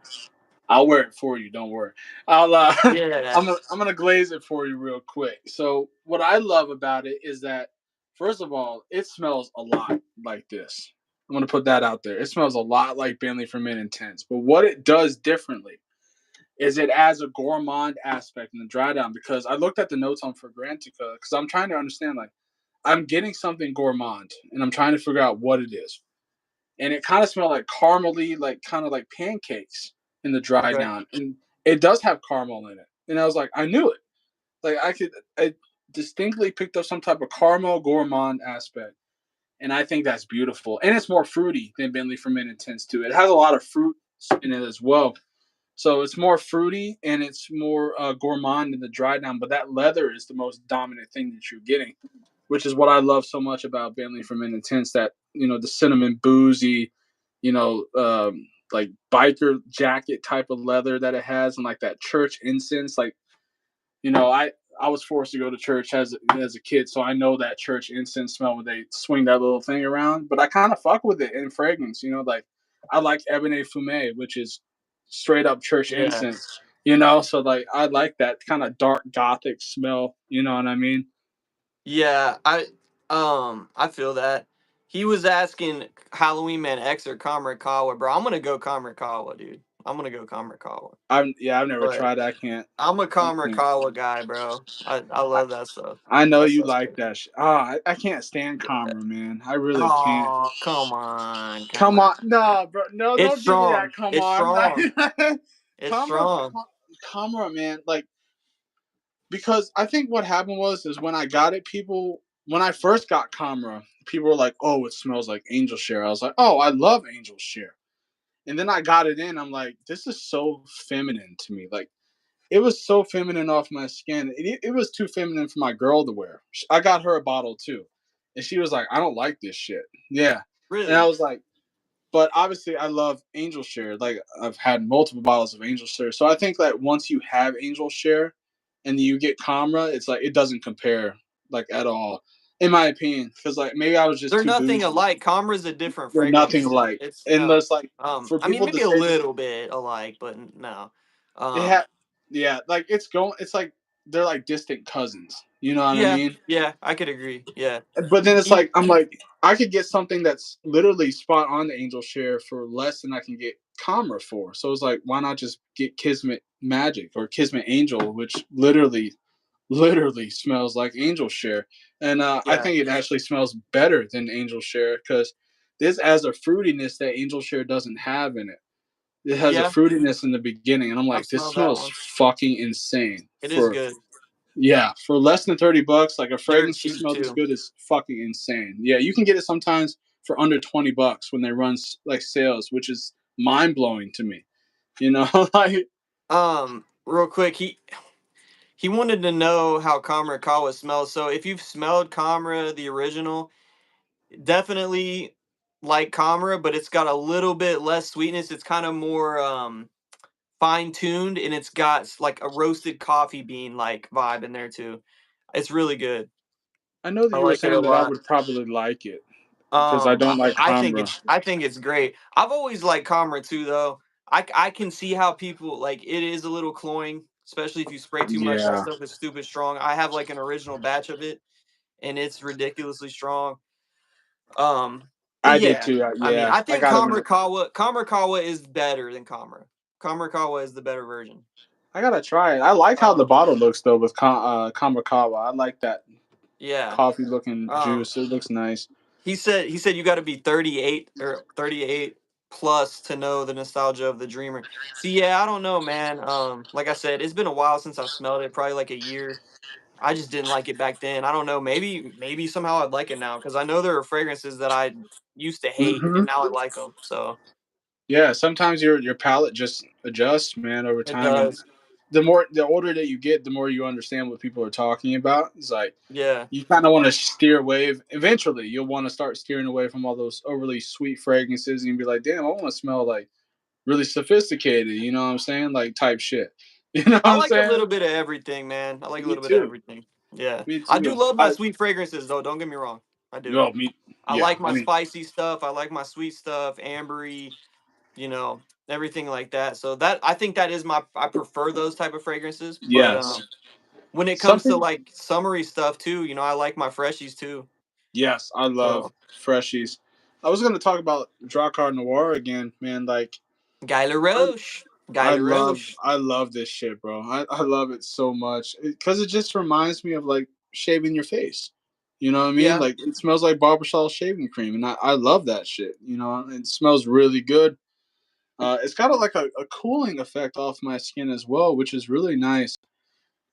I'll wear it for you. Don't worry. I'll
Yeah.
I'm gonna glaze it for you real quick. So what I love about it is that first of all, it smells a lot like this. I'm gonna put that out there. It smells a lot like Bentley for Men Intense. But what it does differently is it adds a gourmand aspect in the dry down because I looked at the notes on Fragrantica because I'm trying to understand like I'm getting something gourmand and I'm trying to figure out what it is. And it kind of smelled like caramely, like kind of like pancakes in the dry
Okay.
down. And it does have caramel in it. And I was like, I knew it. Like I distinctly picked up some type of caramel gourmand aspect. And I think that's beautiful. And it's more fruity than Bentley for Men Intense too. It has a lot of fruit in it as well. So it's more fruity and it's more gourmand in the dry down. But that leather is the most dominant thing that you're getting, which is what I love so much about Bentley for Men Intense. That the cinnamon boozy, like biker jacket type of leather that it has, and like that church incense. Like I was forced to go to church as a kid, so I know that church incense smell when they swing that little thing around. But I kind of fuck with it in fragrance. Like I like Ebony Fume, which is straight up church
Yeah.
incense. So like I like that kind of dark gothic smell. You know what I mean?
Yeah, I feel that. He was asking Halloween Man X or Comrade Kawa, bro. I'm gonna go Comrade Kawa, dude. I'm gonna go Comrade Kawa.
I've never
But
tried. I can't.
I'm a
I
Comrade
can't.
Kawa guy, bro. I love that stuff.
I know
That
you
stuff's
like
good.
that. I can't stand Comra, man. I really can't.
Oh, come on, come
Come
on.
on, no, bro, no,
It's
don't give me
strong.
that. Come
It's
on,
strong. It's
Comra,
strong.
Comra, man. Like because I think what happened is when I got it, when I first got Comra, people were like, "Oh, it smells like angel share." I was like, "Oh, I love angel share." And then I got it in. I'm like, "This is so feminine to me." Like it was so feminine off my skin. It was too feminine for my girl to wear. I got her a bottle too. And she was like, I don't like this shit. Yeah. And I
Really.
was like, but obviously I love Angel Share. Like I've had multiple bottles of Angel Share. So I think that once you have Angel Share and you get Comra, it's like it doesn't compare like at all. In my opinion. Because like maybe I was just
They're
too
nothing
bougie.
alike. Comra's a different
They're nothing
fragrance.
alike.
It's
And
no.
there's like for
I mean
people to
maybe a
say this
little bit alike, but no.
it
Um,
had yeah, like it's like they're like distant cousins. You know what I
Yeah,
mean?
yeah, I could agree. Yeah.
But then it's
You-
like I'm like I could get something that's literally spot on the Angel Share for less than I can get Comra for. So it's like why not just get Kismet Magic or Kismet Angel, which literally smells like Angel Share, and I
yeah,
think it actually smells better than Angel Share because this has a fruitiness that Angel Share doesn't have in it. It has a
yeah.
fruitiness in the beginning, and I'm
I've
like, this
smelled that
smells
one.
fucking insane
It is
for
good.
yeah, for less than $30, like a
Dirt
fragrance to
cheap
smell this
too.
good is fucking insane. Yeah, you can get it sometimes for under $20 when they run like sales, which is mind blowing to me. You know, like
Real quick, he wanted to know how Kamra Kawa smells. So if you've smelled Kamra, the original, definitely like Kamra, but it's got a little bit less sweetness. It's kind of more fine tuned, and it's got like a roasted coffee bean like vibe in there too. It's really good.
I know that
I
you were
like it a
saying that I
lot.
would probably like it because I don't like Comra.
I think it's great. I've always liked Kamra too, though. I can see how people like it is a little cloying, especially if you spray too much. That
Yeah,
stuff is stupid strong. I have like an original batch of it, and it's ridiculously strong. But
I did
yeah,
too.
I mean,
Yeah,
I
I
think
got it when it.
Kamra Kawa is better than Kamra. Kamra Kawa is the better version.
I gotta try it. I like how the
Um,
bottle looks though with Kamakawa. I like that
yeah.
coffee looking
Um,
juice. It looks nice.
he said you got to be 38 or 38 plus to know the nostalgia of the Dreamer. See, yeah, I don't know, man. Like I said, it's been a while since I've smelled it, probably like a year. I just didn't like it back then. I don't know. Maybe somehow I'd like it now because I know there are fragrances that I used to hate
Hmm.
and now I like them. So
Yeah, sometimes your palate just adjusts, man, over
it
time, and
does.
the older that you get, the more you understand what people are talking about. It's like
Yeah.
you kind of want to steer away. Eventually, you'll want to start steering away from all those overly sweet fragrances and be like, "Damn, I want to smell like really sophisticated." You know what I'm saying? Like type shit. You know what
I
I'm
like a
saying?
little bit of everything, man. I like a
Me
little bit of
too.
everything. Yeah.
Me
I do
too.
love my sweet fragrances though. Don't get me wrong. I do.
Oh, me.
I
Yeah.
like
I
my
mean,
spicy stuff. I like my sweet stuff, ambery, everything like that. So that I think that is I prefer those type of fragrances. But
yes.
when it comes to
Something.
like summery stuff too, I like my freshies too.
Yes, I love
So
freshies. I was gonna talk about Drakkar Noir again, man. Like,
Guy
I,
LaRoche. Guy
I love,
LaRoche.
I love this shit, bro. I love it so much because it just reminds me of like shaving your face. You know what I mean?
Yeah.
Like it smells like Barbasol shaving cream, and I love that shit. You know, it smells really good. It's got like a cooling effect off my skin as well, which is really nice.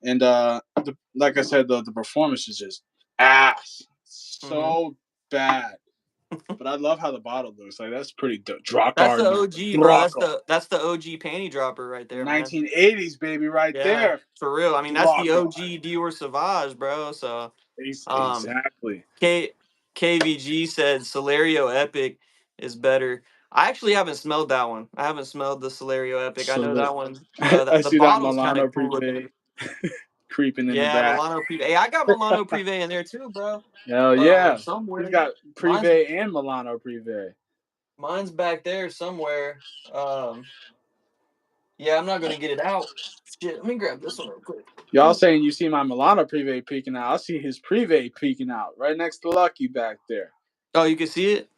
And like I said, the performance is just ass,
Hmm.
so bad. But I love how the bottle looks. Like that's pretty dope.
That's the
Drakkar,
OG, bro.
Drakkar,
That's the OG panty dropper right there, man.
1980s baby, right
Yeah,
there.
for real. I mean, that's the
Drakkar,
OG Dior Sauvage, bro. So, um,
exactly.
K KVG said Celerio Epic is better. I actually haven't smelled that one. I haven't smelled the Celerio Epic. I know
Salute.
that one.
I
The
see that
bottle's kind of
Milano
cool looking.
Privé creeping in the
Yeah,
back.
Milano Privé. Hey, I got Milano Privé in there too, bro.
Hell yeah, he's
Somewhere.
got
Mine's
Privé and Milano Privé.
mine's back there somewhere. Yeah, I'm not gonna get it out. Shit, let me grab this one real quick.
Y'all saying you see my Milano Privé peeking out? I see his Privé peeking out right next to Lucky back there.
Oh, you can see it.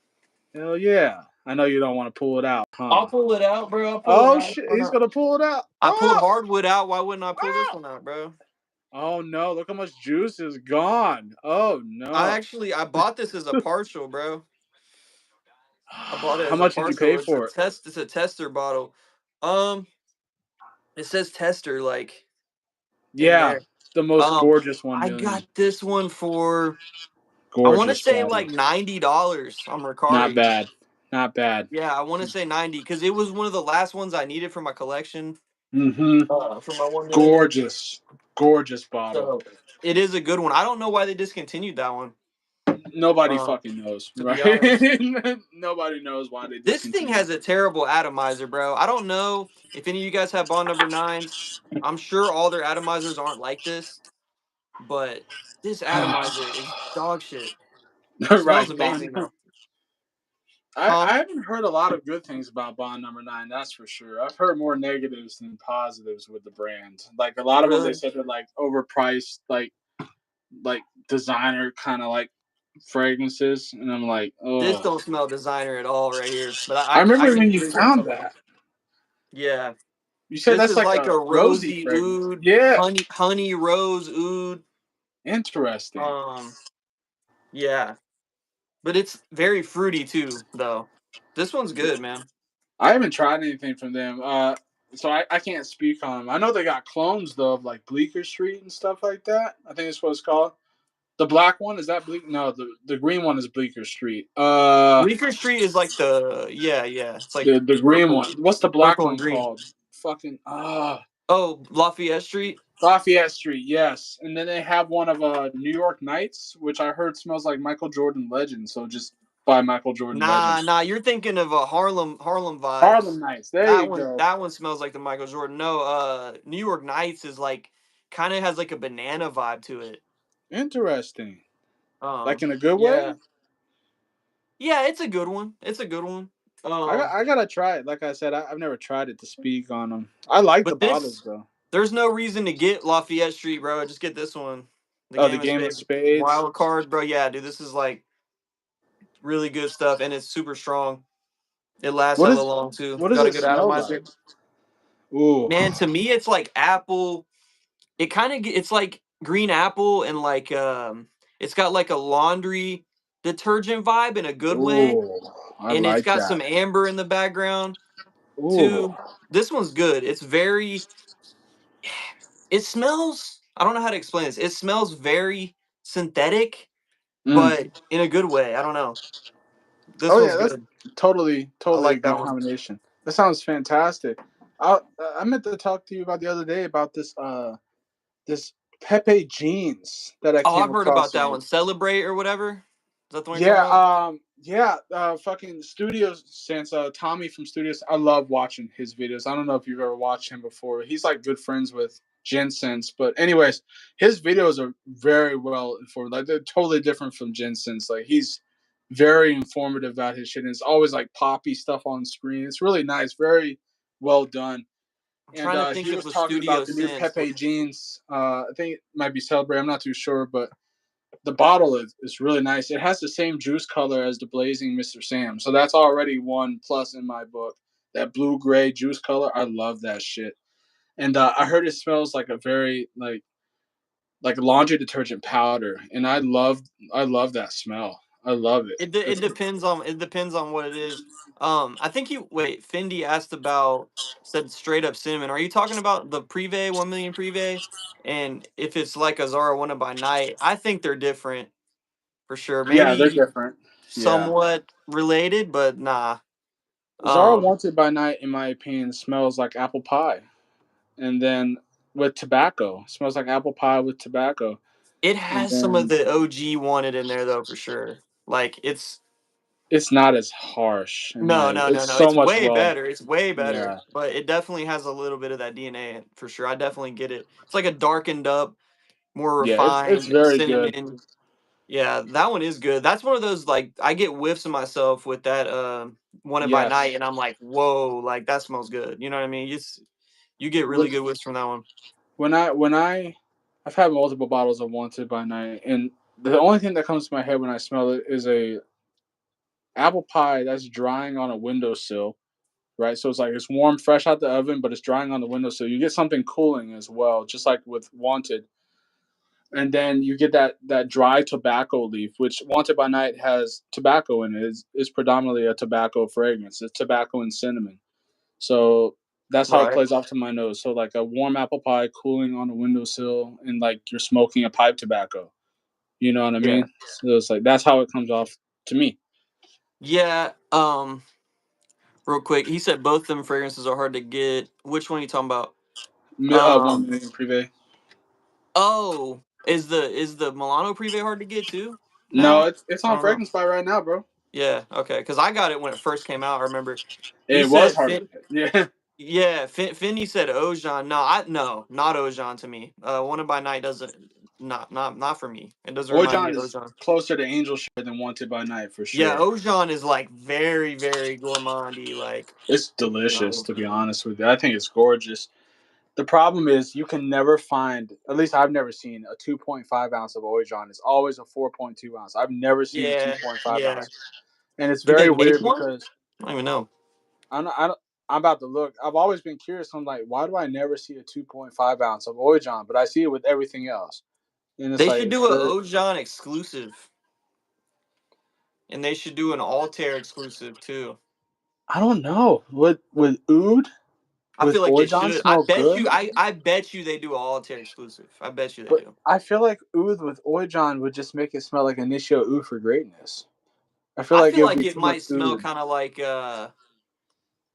Hell yeah. I know you don't want to pull it out,
I'll
huh?
pull it out, bro. I'll pull it
Oh
out.
shit,
Why
he's
not?
gonna pull it out.
I pulled
Oh,
hardwood out. Why wouldn't I pull this
oh,
one out, bro?
oh no! Look how much juice is gone. Oh no!
I bought this as a partial, bro. I bought it
How
as a
much did you pay
partial.
for it?
It's a tester bottle. Um, it says tester like in
Yeah,
there.
the most
Um,
gorgeous 1 million.
I got this one for I want to
Gorgeous
say
bottle.
like $90 on
Not
Mercari.
bad. Not bad.
Yeah, I want to say 90 because it was one of the last ones I needed for my collection.
Mm-hmm.
For my 1 million.
Gorgeous. Gorgeous bottle.
So it is a good one. I don't know why they discontinued that one.
Nobody
Uh,
fucking knows,
to be
right?
honest,
Nobody knows why they
this thing
discontinued.
has a terrible atomizer, bro. I don't know if any of you guys have bond number nines. I'm sure all their atomizers aren't like this, but this atomizer is dog shit. Smells
Right, Bond.
amazing though.
I
Huh?
haven't heard a lot of good things about Bond Number Nine. That's for sure. I've heard more negatives than positives with the brand. Like a lot of them, they
Really?
said they're like overpriced. Like like designer kind of like fragrances, and I'm like,
This
oh.
don't smell designer at all right here, but
I
I
remember
can
when you
see what you're
found
talking
that.
about. Yeah,
You said
this
that's
is
like
like
a
a
rosy
rosy
fragrance.
oud,
Yeah.
honey rose oud.
Interesting.
Yeah, but it's very fruity too, though. This one's good, man.
I haven't tried anything from them. So I can't speak on them. I know they got clones though of like Bleecker Street and stuff like that. I think it's what it's called. The black one is that Bleak? No, the green one is Bleecker Street.
Bleecker Street is like yeah. It's like
The green
purple,
one. What's the black
purple and
one
green.
called? Fucking
Oh, Lafayette Street.
Lafayette Street. Yes, and then they have one of New York Knights, which I heard smells like Michael Jordan Legend. So just buy Michael Jordan Legend.
Nah. You're thinking of a Harlem
Harlem
vibes.
Knights. There you go.
That one smells like the Michael Jordan. No, New York Knights is like kind of has like a banana vibe to it.
Interesting. Like in a good
Yeah,
way.
yeah, it's a good one. It's a good one.
I gotta try it. Like I said, I've never tried it to speak on them. I like the
But
bottles
this,
though.
there's no reason to get Lafayette Street, bro. Just get this one. The
Oh, the
Game of
Game of
Spades
Spades.
wild card, bro. Yeah, dude, this is like really good stuff, and it's super strong. It lasts
What
hella
is
long too.
what does
Got a
it
good
smell
atomizer.
like? Ooh,
Man, to me, it's like apple. It kind of it's like green apple and like it's got like a laundry detergent vibe in a good way,
ooh, I
and it's
like
got
that.
some amber in the background
Ooh,
too. This one's good. It's very. It smells. I don't know how to explain this. It smells very synthetic,
mm.
but in a good way. I don't know. This
Oh
one's
yeah, that's
good. I
totally a
like
good
that one.
combination. That sounds fantastic. I meant to talk to you about the other day about this Pepe jeans that I
Oh,
came
I've heard about
across.
that one. Celebrate or whatever. Is that the one you're
Yeah,
talking about?
fucking Studios since Tommy from Studios. I love watching his videos. I don't know if you've ever watched him before. He's like good friends with Jensen's, but anyways, his videos are very well informed. Like they're totally different from Jensen's. Like he's very informative about his shit, and it's always like Papi stuff on screen. It's really nice, very well done.
I'm
And
trying to
he
think of
was
a
talking
studio
about the new
sense.
Pepe jeans. I think it might be Celebrate. I'm not too sure, but the bottle is really nice. It has the same juice color as the Blazing Mr. Sam. So that's already one plus in my book. That blue gray juice color, I love that shit. And I heard it smells like a very like laundry detergent powder, and I love that smell. I love it.
It depends on what it is. I think you wait. Fendi asked about said straight up cinnamon. Are you talking about the Privé 1 million Privé? And if it's like a Zara Wanna by Night, I think they're different for sure.
Yeah, they're
Maybe
different. Yeah.
somewhat related, but nah.
Zara
Um,
Wanted by Night, in my opinion, smells like apple pie. And then with tobacco. Smells like apple pie with tobacco.
it
And
has some of
then
the OG wanted in there though for sure. Like
it's not as harsh in my it's
no.
so
It's
much
way
well.
better. It's way better.
Yeah.
But it definitely has a little bit of that DNA in it, for sure. I definitely get it. It's like a darkened up, more
Yeah, it's
refined
very good.
cinnamon. Yeah, that one is good. That's one of those like I get whiffs of myself with that Wanted by Night,
Yes.
and I'm like, whoa, like that smells good. You know what I mean? You get really
When
good whiffs from that one.
when I've had multiple bottles of Wanted by Night, and the only thing that comes to my head when I smell it is a apple pie that's drying on a windowsill, right? So it's like it's warm, fresh out the oven, but it's drying on the windowsill. You get something cooling as well, just like with Wanted. And then you get that dry tobacco leaf, which Wanted by Night has tobacco in it. It's predominantly a tobacco fragrance. It's tobacco and cinnamon. So that's how it
Right.
plays off to my nose. So like a warm apple pie cooling on a windowsill, and like you're smoking a pipe tobacco. You know what I
Yeah.
mean? So it's like that's how it comes off to me.
Yeah. Real quick, he said both them fragrances are hard to get. Which one are you talking about?
1 million Privé.
Oh, is the Milano Privé hard to get too
No,
now?
it's
I
on
don't know.
Fragrance Spy right now, bro.
Yeah, okay, because I got it when it first came out. I remember he
It was
said
hard to get. Yeah.
yeah, Finney said Ojan. No, not Ojan to me. Wanted by Night doesn't not for me. It doesn't remind me
Ojan
of
is
Ojan.
closer to Angel Share than Wanted by Night for
Yeah,
sure.
Ojan is like very gourmandy. Like
It's
you
delicious,
know,
to be honest with you. I think it's gorgeous. The problem is you can never find. At least I've never seen a 2.5 ounce of Ojon. It's always a 4.2 ounce. I've never seen a
Yeah,
2.5
yeah.
ounce, and it's
Do they
very
make
weird
one?
because
I don't even know.
I'm about to look. I've always been curious. I'm like, why do I never see a 2.5 ounce of Ojon, but I see it with everything else, and it's
They
like
should
it's
do a
very.
Ojon exclusive, and they should do an Altair exclusive too.
I don't know. Would oud
I
with
feel like they
Ojon
should. I
smell
bet
good?
you. I bet you they do an Altair exclusive. I bet you they
But
do.
I feel like oud with Ojon would just make it smell like Initio oud for greatness. I feel
I
like
feel
it would
like
be
it
too much
might smell
oud.
kind of like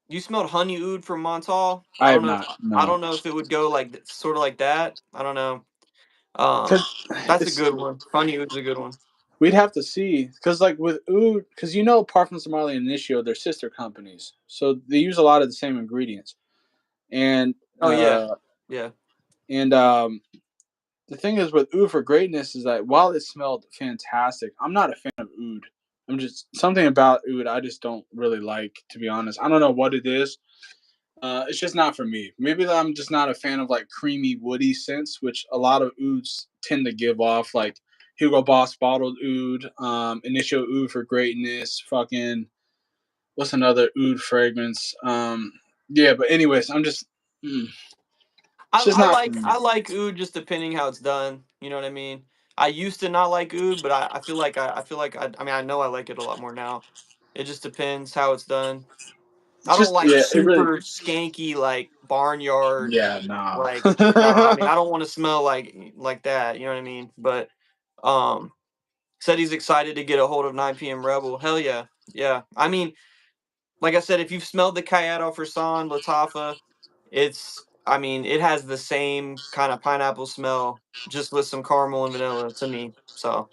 you smelled honey oud from Montal.
I have not.
I
No,
don't know if it would go like sort of like that. I don't know.
because
That's a
it's
good one. Honey oud's a good one.
we'd have to see because like with oud, because Parfum Somali and Initio, they're sister companies, so they use a lot of the same ingredients. And
Oh yeah, yeah.
and the thing is with oud for greatness is that while it smelled fantastic, I'm not a fan of oud. I'm just something about oud I just don't really like, to be honest. I don't know what it is. It's just not for me. Maybe I'm just not a fan of like creamy, woody scents, which a lot of ouds tend to give off. Like Hugo Boss bottled oud, Initial oud for greatness, fucking what's another oud fragrance? Yeah, but anyways, I'm just it's just not for me.
I like oud just depending how it's done. You know what I mean? I used to not like oud, but I feel like I mean I know I like it a lot more now. It just depends how it's done.
It's
I don't
just
like
yeah, it really
super skanky like barnyard
yeah, nah.
like nah. I mean I don't want to smell like that. You know what I mean? But um, said he's excited to get a hold of 9 p.m. Rebel. Hell yeah, yeah. I mean, like I said, if you've smelled the Kayado Fursan Latafa, I mean, it has the same kind of pineapple smell, just with some caramel and vanilla to me. So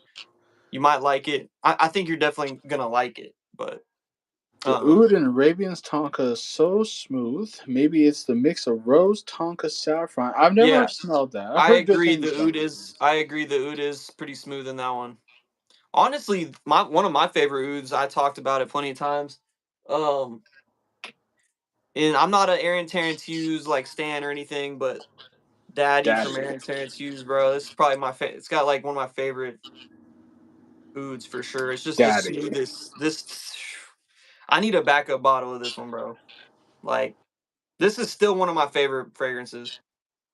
you might like it. I think you're definitely gonna like it. But
The
um,
oud in Arabian's Tonka is so smooth. Maybe it's the mix of rose, Tonka, saffron. I've never
yeah,
smelled that. I've
I
heard good
agree.
things about it.
I agree. The oud is pretty smooth in that one. Honestly, my one of my favorite ouds. I talked about it plenty of times. Um, and I'm not an Aaron Terrence Hughes like stan or anything, but Daddy from
Daddy.
Aaron Terrence Hughes, bro. This is probably my favorite. It's got like one of my favorite foods for sure. It's just the
Daddy.
smoothest. This I need a backup bottle of this one, bro. Like this is still one of my favorite fragrances.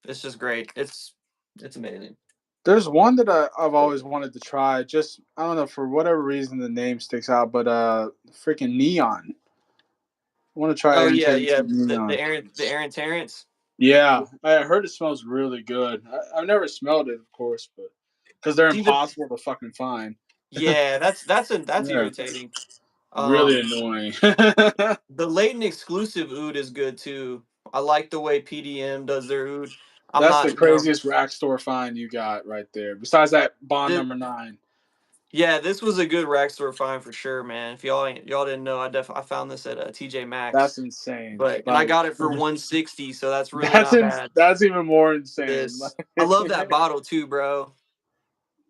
It's just great. It's amazing.
There's one that I've always wanted to try. Just I don't know for whatever reason the name sticks out, but freaking neon. I want to try
Oh
Aaron
yeah,
Terrence
yeah.
neon.
The Aaron Terrence.
Yeah, I heard it smells really good. I've never smelled it, of course, but because they're
See the
impossible to fucking find.
yeah, that's
Yeah,
irritating.
really
Um,
annoying.
the Leighton exclusive oud is good too. I like the way PDM does their oud. I'm
That's the
not, you know,
craziest rack store find you got right there. Besides that Bond
the,
number 9.
yeah, this was a good rack store find for sure, man. If y'all didn't know, I found this at TJ Maxx,
That's insane.
but and I
Like
got it for 160, so that's really not bad.
that's even more insane.
This I love that bottle too, bro.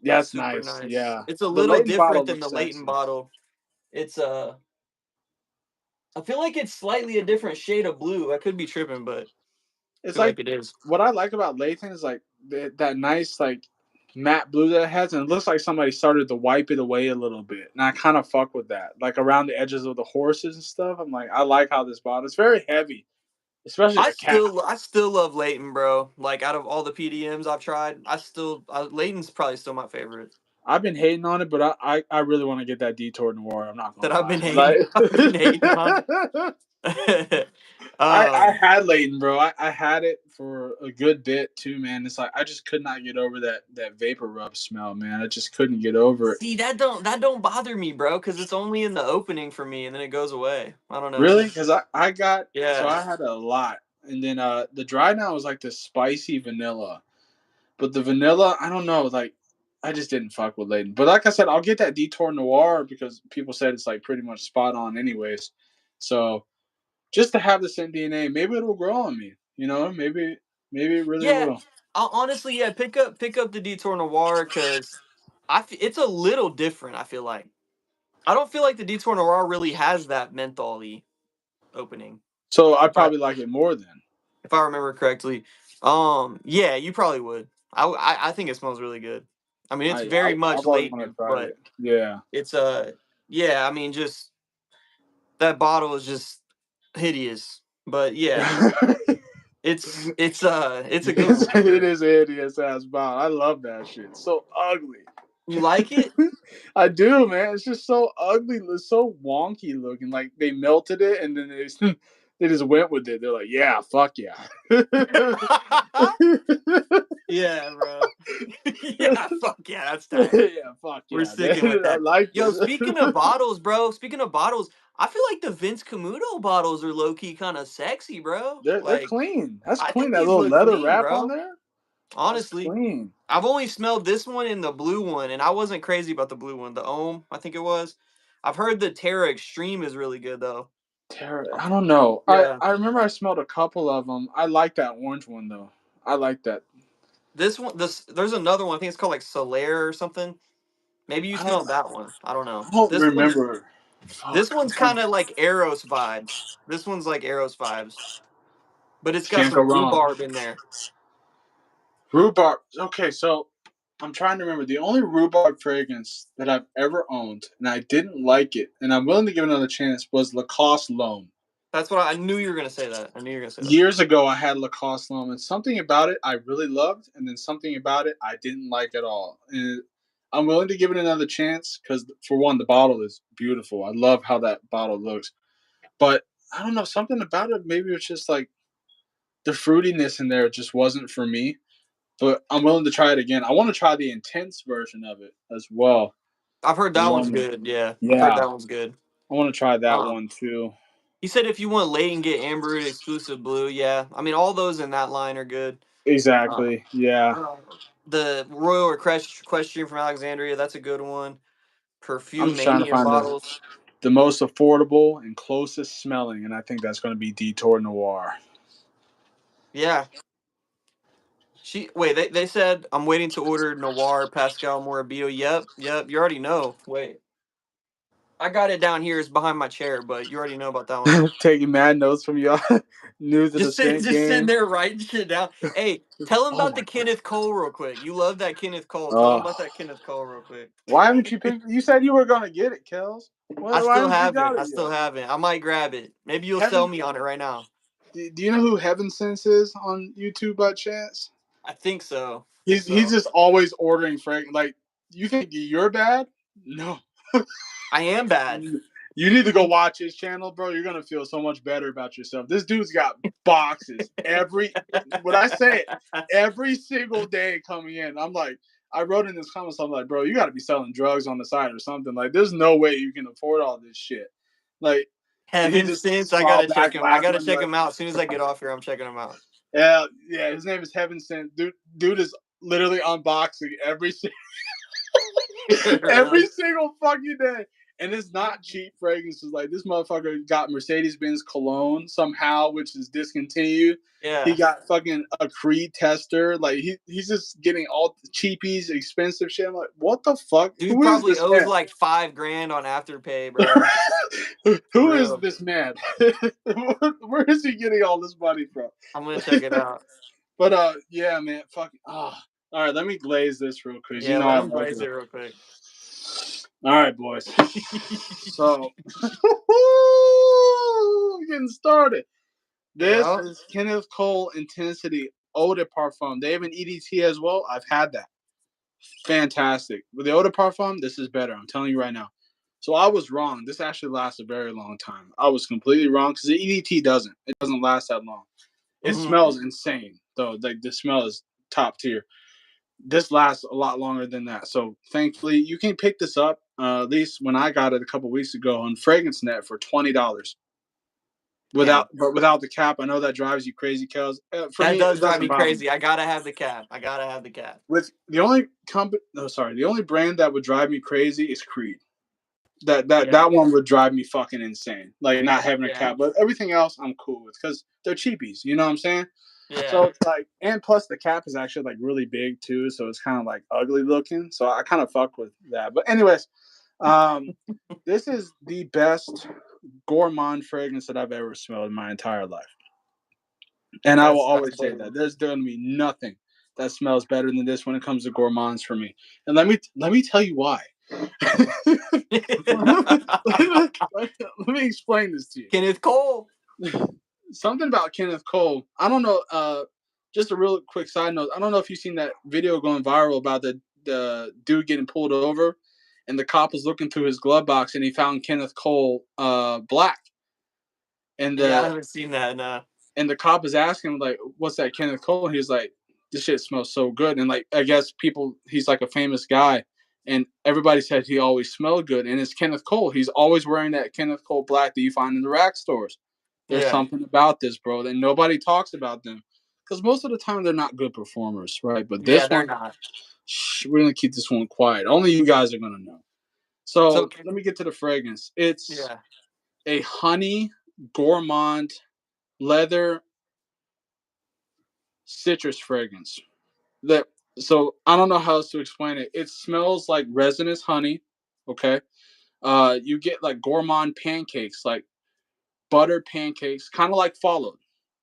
That's
Super
nice.
nice.
Yeah,
It's a
the
little
Leighton bottle
different than the
looks
Leighton
sexy.
bottle. It's I feel like it's slightly a different shade of blue. I could be tripping, but I
It's
feel
like
like it is.
what I like about Leighton is like that nice like matte blue that it has, and it looks like somebody started to wipe it away a little bit. And I kind of fuck with that, like around the edges of the horses and stuff. I'm like, I like how this bottle. It's very heavy, especially the cap.
I still love Leighton, bro. Like out of all the PDMs I've tried, Leighton's probably still my favorite.
I've been hating on it, but I really want to get that Detour Noir. I'm not gonna
That I've
lie.
been hating.
Like,
I've been hating on it.
I
um,
had Leighton, bro. I had it for a good bit too, man. It's like I just could not get over that vapor rub smell, man. I just couldn't get over it.
see that don't bother me, bro, because it's only in the opening for me, and then it goes away. I don't know.
Really? Because I got so
Yeah.
I had a lot, and then the dry now was like this spicy vanilla, but the vanilla I don't know, like I just didn't fuck with Leighton. But like I said, I'll get that Detour Noir because people said it's like pretty much spot on, anyways. So just to have the same DNA, maybe it'll grow on me. Maybe it really
Yeah,
will.
honestly, yeah. Pick up the Detour Noir because it's a little different. I feel like I don't feel like the Detour Noir really has that mentholy opening.
So I
If I
probably like it more then.
if I remember correctly, Yeah, you probably would. I think it smells really good. I mean, it's very much
I've always wanted
laden,
to try
but
it. Yeah.
it's yeah. I mean, just that bottle is just hideous. But yeah, it's a good one for
It
sure.
is a hideous ass bottle. I love that shit. It's so ugly.
You like it?
I do, man. It's just so ugly. It's so wonky looking. Like they melted it and then they just went with it. They're like, yeah, fuck yeah.
Yeah, bro. Yeah, fuck yeah, that's tight.
Yeah, fuck
We're
yeah, man.
sticking with
I
that.
like
Yo,
this.
speaking of bottles, bro. Speaking of bottles, I feel like the Vince Camuto bottles are low key kind of sexy, bro.
They're
Like,
clean. That's
I
clean.
think
That
these
little
look
leather
clean,
wrap on
bro.
there. That's
Honestly,
clean.
I've only smelled this one and the blue one, and I wasn't crazy about the blue one. The Ohm, I think it was. I've heard the Terra Extreme is really good though.
I don't know.
Yeah,
I remember I smelled a couple of them. I like that orange one though. I like that.
this one. There's another one. I think it's called like Solaire or something. Maybe you
I don't.
smelled that one. I don't know.
I don't
This one's
remember.
this
Fuck.
one's kind of like Eros vibes. This one's like Eros vibes, but it's got
Can't go
some
wrong.
rhubarb in there.
Rhubarb. Okay, so I'm trying to remember the only rhubarb fragrance that I've ever owned, and I didn't like it, and I'm willing to give it another chance. Was Lacoste L'Homme.
That's what I knew you were gonna say that. I knew you were gonna say that.
Years ago, I had Lacoste L'Homme, and something about it I really loved, and then something about it I didn't like at all. And I'm willing to give it another chance because, for one, the bottle is beautiful. I love how that bottle looks, but I don't know, something about it. Maybe it's just like the fruitiness in there just wasn't for me. But I'm willing to try it again. I want to try the intense version of it as well.
I've heard
The
that one's
one,
good. Yeah, I've heard
yeah,
that one's good.
I want to try that
Um,
one too.
he said if you want late and get amber exclusive blue, yeah. I mean, all those in that line are good. Uh,
Exactly. Yeah.
uh, the Royal Equestrian from Alexandria, that's a good one.
I'm
Perfume
just trying to
Mania
find
bottles.
the most affordable and closest smelling, and I think that's going to be Detour Noir.
Yeah. They said I'm waiting to order Noir Pascal Morabito. Yep. You already know. Wait. I got it down here. It's behind my chair, but you already know about that one.
Taking mad notes from y'all. New to the
Just sitting
game.
there writing shit down. Hey, tell him
Oh
about
my
the
god.
Kenneth Cole real quick. You love that Kenneth Cole. Tell him about that Kenneth Cole real quick.
Why haven't you picked? You said you were going to get it, Kells. Why haven't you got
I
it
still
yet?
haven't. I might grab it. Maybe you'll sell
Heaven.
me on it right now.
Do you know who Heaven Sense is on YouTube by chance?
I think so.
He's just always ordering frag. Like, you think you're bad? No.
I am bad.
You need to go watch his channel, bro. You're gonna feel so much better about yourself. This dude's got boxes when I say it, every single day coming in. I'm like, I wrote in this comments, I'm like, bro, you gotta be selling drugs on the side or something. Like, there's no way you can afford all this shit. Like, he
Heaven
just
since I
smiled
gotta
back
check him. I gotta
laughing
check
like,
him out. As soon as I get off here, I'm checking him out.
yeah, his name is Heaven Sent. Dude is literally unboxing every
Really?
single fucking day. And it's not cheap fragrances. Like, this motherfucker got Mercedes-Benz Cologne somehow, which is discontinued. He
Yeah.
got fucking a Creed tester. Like, he's just getting all the cheapies, expensive shit. I'm like, what the fuck?
Dude
Who is
probably
this
owes
man?
like $5,000 on Afterpay, bro. For
Who is
real.
this man? Where is he getting all this money from?
I'm gonna check it out.
But yeah, man, fuck. All right, let me glaze this real quick. You
Yeah,
know
let
I
me
love
blaze it
it.
real quick.
All right, boys. So, getting started. This
Yeah.
is Kenneth Cole Intensity Eau de Parfum. They have an EDT as well. I've had that. Fantastic. With the Eau de Parfum, this is better. I'm telling you right now. So I was wrong. This actually lasts a very long time. I was completely wrong because the EDT doesn't. It doesn't last that long. It
Mm-hmm.
smells insane, though. Like, the smell is top tier. This lasts a lot longer than that. So thankfully, you can pick this up. At least when I got it a couple weeks ago on FragranceNet for $20
Damn.
without the cap. I know that drives you crazy, Kels. For
That
me,
does
it
drive
doesn't
me
bother me.
crazy. I gotta have the cap.
With the only company, no, sorry, the only brand that would drive me crazy is Creed.
Yeah.
That one would drive me fucking insane. Like, not having a
Yeah.
cap, but everything else I'm cool with because they're cheapies. You know what I'm saying? So
Yeah.
it's like, and plus the cap is actually like really big too, so it's kind of like ugly looking. So I kind of fuck with that. But anyways, um, this is the best gourmand fragrance that I've ever smelled in my entire life. And I will always say that there's going to be nothing that smells better than this when it comes to gourmands for me. And let me tell you why. let me explain this to you.
Kenneth Cole.
Something about Kenneth Cole. I don't know. Just a real quick side note. I don't know if you've seen that video going viral about the dude getting pulled over, and the cop was looking through his glove box and he found Kenneth Cole black. And
I haven't seen that. No.
And the cop is asking him, like, "What's that, Kenneth Cole?" And he's like, "This shit smells so good." And like, I guess he's like a famous guy, and everybody said he always smelled good. And it's Kenneth Cole. He's always wearing that Kenneth Cole black that you find in the rack stores. There's something about this, bro, that nobody talks about them, because most of the time they're not good performers, right? But this one,
not.
We're gonna keep this one quiet. Only you guys are gonna know. So let me get to the fragrance. It's a honey gourmand leather citrus fragrance. So I don't know how else to explain it. It smells like resinous honey. Okay. You get like gourmand pancakes, like butter pancakes, kind of like followed.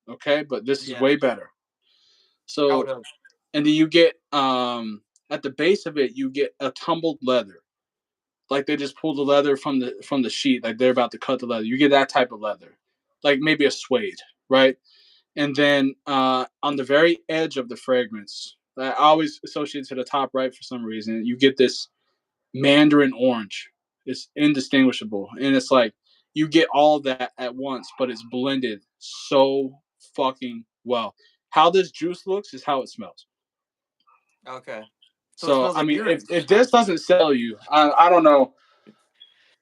Okay, but this is way better. So, and then you get at the base of it, you get a tumbled leather, like they just pulled the leather from the sheet, like they're about to cut the leather. You get that type of leather, like maybe a suede, right? And then on the very edge of the fragrance, I always associate to the top right for some reason, you get this mandarin orange. It's indistinguishable, and it's like you get all of that at once, but it's blended so fucking well. How this juice looks is how it smells.
Okay.
So I mean, if this doesn't sell you, I don't know.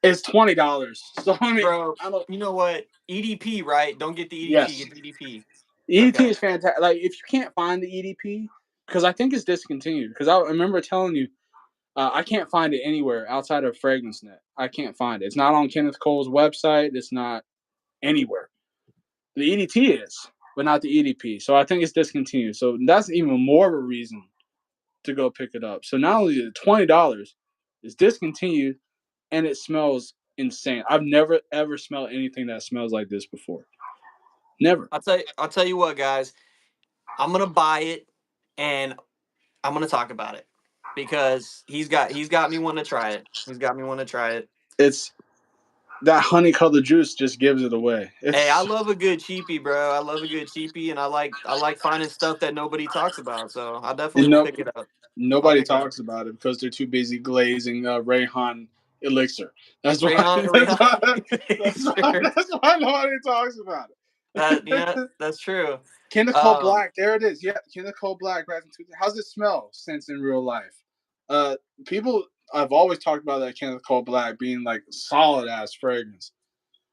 It's $20. So I mean,
bro, you know what? EDP, right? Don't get the EDP.
Yes.
Get the EDP.
EDP is fantastic. Like, if you can't find the EDP, because I think it's discontinued. Because I remember telling you, I can't find it anywhere outside of FragranceNet. I can't find it. It's not on Kenneth Cole's website. It's not anywhere. The EDT is, but not the EDP. So I think it's discontinued. So that's even more of a reason to go pick it up. So not only the $20 is discontinued, and it smells insane. I've never ever smelled anything that smells like this before. Never.
I'll tell you what, guys. I'm gonna buy it, and I'm gonna talk about it because he's got me wanting to try it. He's got me wanting to try it.
It's that honey colored juice just gives it away.
Hey, I love a good cheapie, bro. I love a good cheapie, and I like finding stuff that nobody talks about. So I definitely will pick it up.
Nobody talks about it because they're too busy glazing Rayhan elixir. That's why. That's why nobody talks about it.
Yeah, that's true.
Kenneth Cole Black, there it is. Yeah, Kenneth Cole Black. How's it smell since in real life? People, I've always talked about that Kenneth Cole Black being like solid ass fragrance.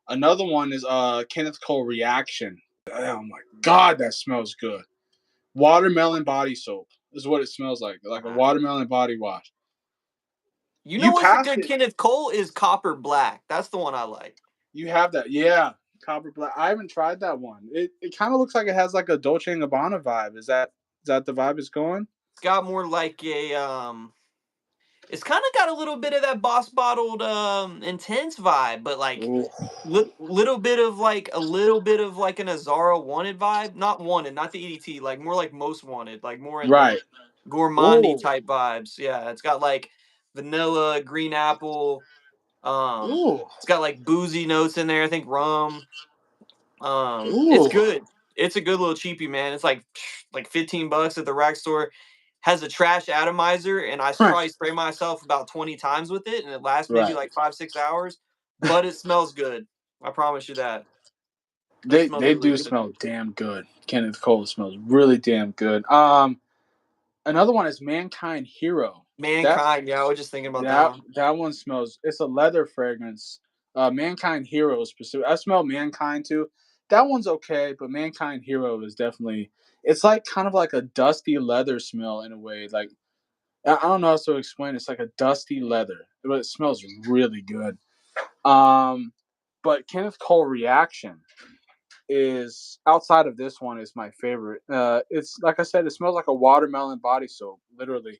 Another one is Kenneth Cole Reaction. Oh my god, that smells good. Watermelon body soap is what it smells like a watermelon body wash.
You know what's a good Kenneth Cole is Copper Black. That's the one I like.
You have that, yeah. Copper Black. I haven't tried that one. It kind of looks like it has like a Dolce & Gabbana vibe. Is that the vibe it's going?
It's got more like a it's kind of got a little bit of that Boss Bottled Intense vibe, but like little bit of like an Azara Wanted vibe. Not Wanted, not the EDT, like more like Most Wanted, like more in like gourmandy type vibes. Yeah, it's got like vanilla, green apple. It's got like boozy notes in there. I think rum. It's good. It's a good little cheapie, man. It's like $15 at the rack store. Has a trash atomizer, and I probably spray myself about 20 times with it, and it lasts maybe like 5-6 hours. But it smells good. I promise you that.
They do smell damn good. Kenneth Cole smells really damn good. Another one is Mankind Hero.
Mankind, yeah, I was just thinking about that one.
That one smells. It's a leather fragrance. Mankind Hero specific. I smell Mankind too. That one's okay, but Mankind Hero is definitely. It's like kind of like a dusty leather smell in a way. Like, I don't know how to explain. It's like a dusty leather, but it smells really good. But Kenneth Cole Reaction is outside of this one is my favorite. It's like I said, it smells like a watermelon body soap, literally,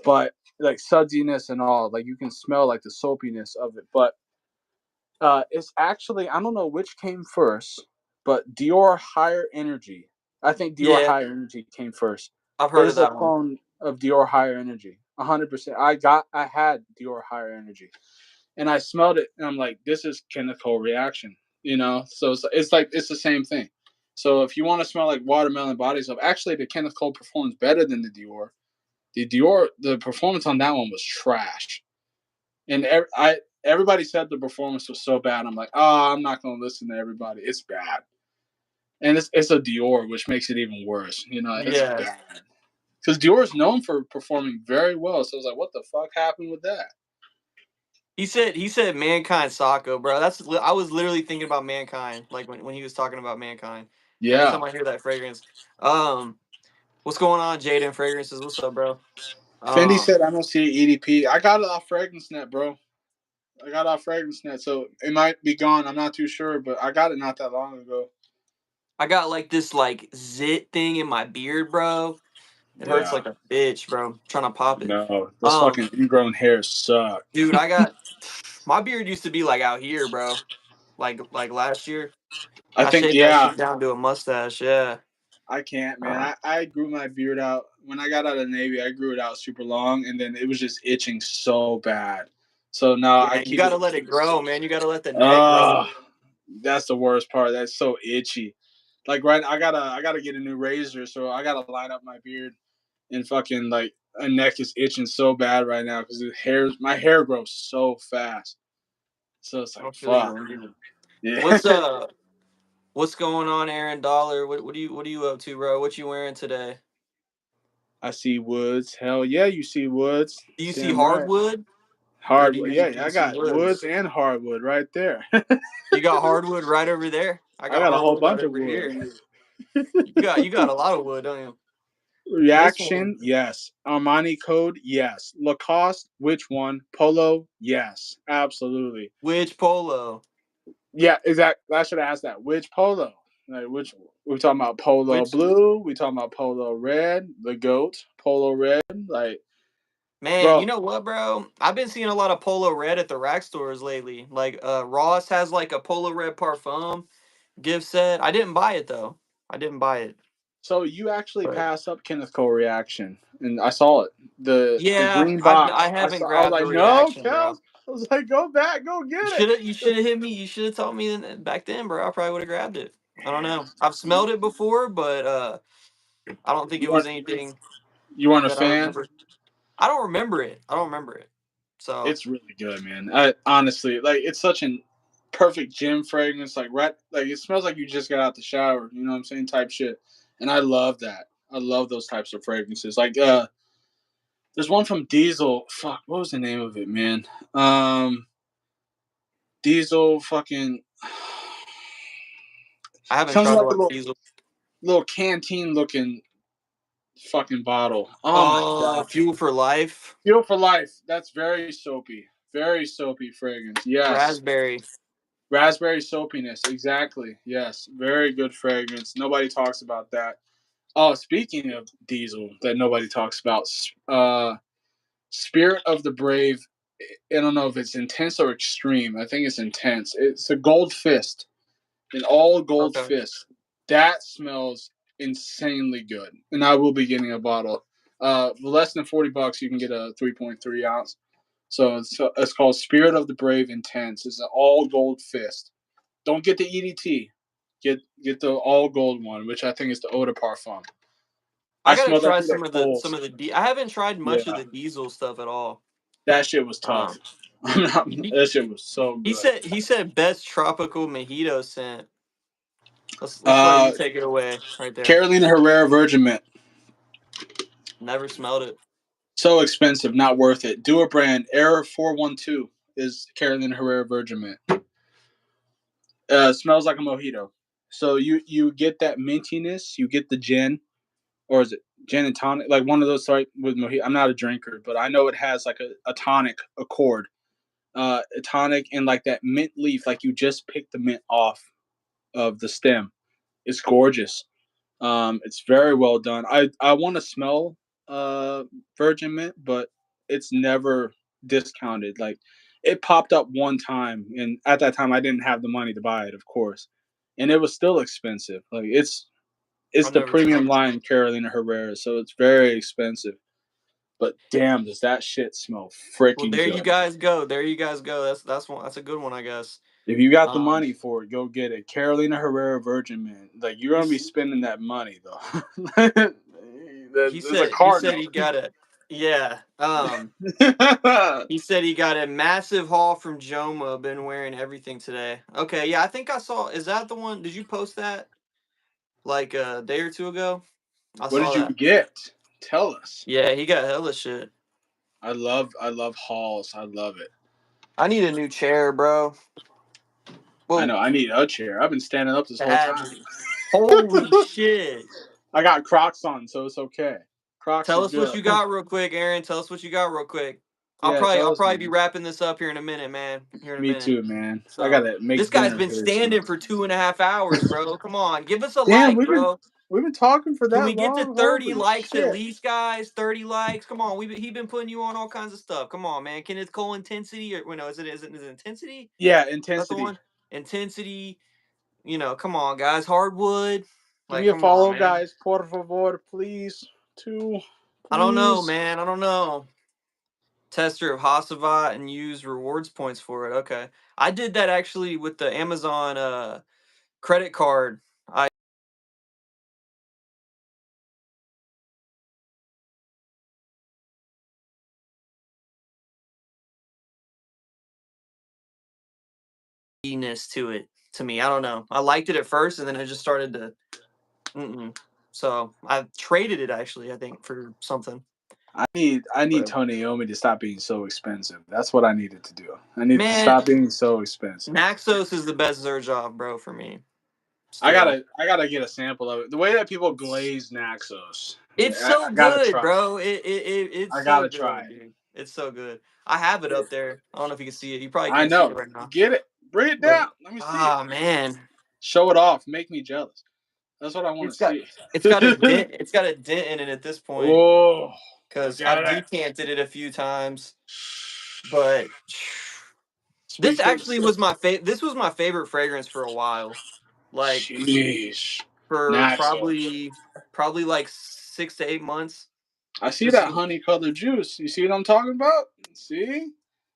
but like suddiness and all. Like you can smell like the soapiness of it, but it's actually, I don't know which came first, but Dior Higher Energy I think Dior
Yeah,
Higher Energy came first.
I've heard of
There's a
that one.
clone of Dior Higher Energy. 100%. I had Dior Higher Energy, and I smelled it, and I'm like, this is Kenneth Cole reaction. So it's the same thing. So if you want to smell like watermelon body soap, actually the Kenneth Cole performs better than the Dior. The performance on that one was trash, and everybody said the performance was so bad. I'm like, oh, I'm not gonna listen to everybody. It's bad, and it's a Dior, which makes it even worse. It's
Yeah.
bad because Dior is known for performing very well. So I was like, what the fuck happened with that?
He said Mankind Sacco, bro. I was literally thinking about Mankind, like when he was talking about Mankind. Every
Yeah.
time I hear that fragrance. What's going on, Jaden Fragrances? What's up, bro?
Fendi
Um,
said I don't see EDP. I got it off FragranceNet, bro. I got it off FragranceNet, so it might be gone. I'm not too sure, but I got it not that long ago.
I got like this like zit thing in my beard, bro. It hurts
Yeah.
like a bitch, bro. I'm trying to pop it.
No, those fucking ingrown hairs suck.
Dude, I got my beard used to be like out here, bro. Like last year.
I
I
think,
shaved that
yeah,
shit down to a mustache. Yeah.
I can't, man.
Uh,
I grew my beard out. When I got out of the Navy, I grew it out super long, and then it was just itching so bad. So now I
yeah, you
keep it.
gotta let it grow, man. You gotta let the neck grow.
Oh, that's the worst part. That's so itchy. Like right, I gotta get a new razor, so I gotta line up my beard and fucking like my neck is itching so bad right now because my hair grows so fast. So it's
I
like
don't feel you
fuck.
on you.
Yeah.
What's going on, Aaron Dollar? What are you up to, bro? What you wearing today?
I see Woods. Hell yeah, you see Woods.
Do you see
Damn right.
hardwood? Or do
Hardwood.
you
Yeah,
do
I
you see
got Woods
woods?
and hardwood right there.
You got hardwood right over there. I
I
got
got a whole
hardwood right
bunch of
over
wood.
here. You got a lot of wood, don't you? This one,
Reaction, yes. Armani code, yes. Lacoste, which one? Polo, yes. Absolutely.
which polo?
Yeah, exactly. I should have asked that. Which polo? Like which we talking about polo
Which
blue? We talking about polo red? The goat polo red? Like,
man?
bro.
You know what, bro? I've been seeing a lot of polo red at the rack stores lately. Like Ross has like a polo red parfum gift set. I didn't buy it though. I didn't buy it,
So you actually
but
passed up Kenneth Cole reaction, and I saw it. The
yeah,
green
I
box.
haven't
I was
grabbed the
like, no,
reaction, bro.
Kells. I was like, go back, go get it.
You should have hit me. You should have told me back then, bro. I probably would have grabbed it. I don't know. I've smelled it before, but I don't think
You
it was
weren't
anything
you weren't a
that I
fan?
remember. I don't remember it. I don't remember it. So
It's really good, man. I honestly like it's such an perfect gym fragrance, like right like it smells like you just got out the shower, you know what I'm saying? Type shit. And I love that. I love those types of fragrances. Like there's one from Diesel. Fuck, what was the name of it, man? Diesel fucking
I haven't
sounds
tried a
like a
lot of
little
diesel.
canteen looking fucking bottle. Oh my
Oh,
god.
Fuel for Life,
Fuel for Life. That's very soapy. Very soapy fragrance. Yes.
raspberry.
Raspberry soapiness, exactly. Yes, very good fragrance. Nobody talks about that. Oh, speaking of Diesel, that nobody talks about, Spirit of the Brave. I don't know if it's intense or extreme. I think it's intense. It's a gold fist, an all gold
Okay.
fist. That smells insanely good, and I will be getting a bottle. For less than $40, you can get a 3.3 ounce. So it's called Spirit of the Brave Intense. It's an all gold fist. Don't get the EDT. Get the all gold one, which I think is the Eau de Parfum.
I
I
gotta
smelled that
try
thing at
some
Kohl's.
of I haven't tried much of
Yeah,
the diesel stuff at all.
that shit was tough.
Um, he,
That shit was so
he
good.
said best tropical mojito scent. Let's let you
Uh,
take it away right there.
Carolina Herrera Virgin Mint.
Never smelled it.
So expensive, not worth it. Do a brand. Error 412 is Carolina Herrera Virgin Mint. Smells like a mojito. So you get that mintiness. You get the gin, or is it gin and tonic? Like one of those. Sorry, with mojito. I'm not a drinker, but I know it has like a tonic accord. A tonic and like that mint leaf, like you just picked the mint off of the stem. It's gorgeous. It's very well done. I want to smell virgin mint, but it's never discounted. Like it popped up one time, and at that time I didn't have the money to buy it, of course, and it was still expensive. Like It's
I've
the
never
premium
tried.
line Carolina Herrera, so it's very expensive. But damn, does that shit smell
Well,
freaking
there you
good.
guys go. There you guys go. That's a good one, I guess.
If you got the money for it, go get it. Carolina Herrera Virgin Man. Like you're gonna be spending that money though. There's a
He
card
said
note.
he got it. Yeah. He said he got a massive haul from Joma. Been wearing everything today. Okay, yeah, I think I saw. Is that the one? Did you post that like a day or two ago? I
What
saw
did you
that.
get? Tell us.
Yeah, he got hella shit.
I love hauls. I love it.
I need a new chair, bro.
I
Whoa,
know. I need a chair. I've been standing up this whole time.
badly. Holy shit!
I got Crocs on, so it's okay. Crocs
Tell
are
us what
good.
you got real quick, Aaron. Tell us what you got real quick.
Yeah, tell
I'll
us,
probably be
man.
wrapping this up here in a minute, man. Here in a
Me
minute.
too, man. I
So
gotta
this
make
guy's
dinner
been
here soon.
standing for 2.5 hours, bro. Come on, give us a
Damn,
like, bro.
we've been talking for
Can
that
we get to
long.
30
Holy
likes at
shit!
least, guys? 30 likes. Come on. He been putting you on all kinds of stuff. Come on, man. Kenneth Cole intensity or no, is it intensity?
Yeah,
That's the
intensity.
one. Intensity. Come on, guys. Hardwood.
Give
Like,
me a
come on,
follow,
man.
guys. Por favor, please. Two,
I don't know,
please.
man. I don't know. Tester of Hasselblad and use rewards points for it. Okay. I did that actually with the Amazon credit card. I ness to it to me. I don't know. I liked it at first and then I just started to So I traded it actually, I think, for something.
I need
But
Tony Iommi to stop being so expensive. That's what I needed to do. I needed to
man,
stop being so expensive.
Naxos is the best Zerjov, bro, for me.
I
Still.
gotta get a sample of it. The way that people glaze Naxos,
It's
I
so
gotta
good,
try.
bro. It's
I
so
gotta try
good,
it.
dude. It's so good. I have it up there. I don't know if you can see it. You probably
I
can't see it
know.
right now.
Get it. Bring it
But
down. Let me see it.
man.
Show it off. Make me jealous. That's what I want
It's
to
got
see.
it's got a dent. It's got a dent in it at this point
Oh, look
because
at
I've
it.
decanted it a few times. But this
Speak for
actually
the
was my This was my favorite fragrance for a while. Like
sheesh.
for
Naxos.
probably like 6 to 8 months.
I see
This
that
is
honey colored juice. You see what I'm talking about? See?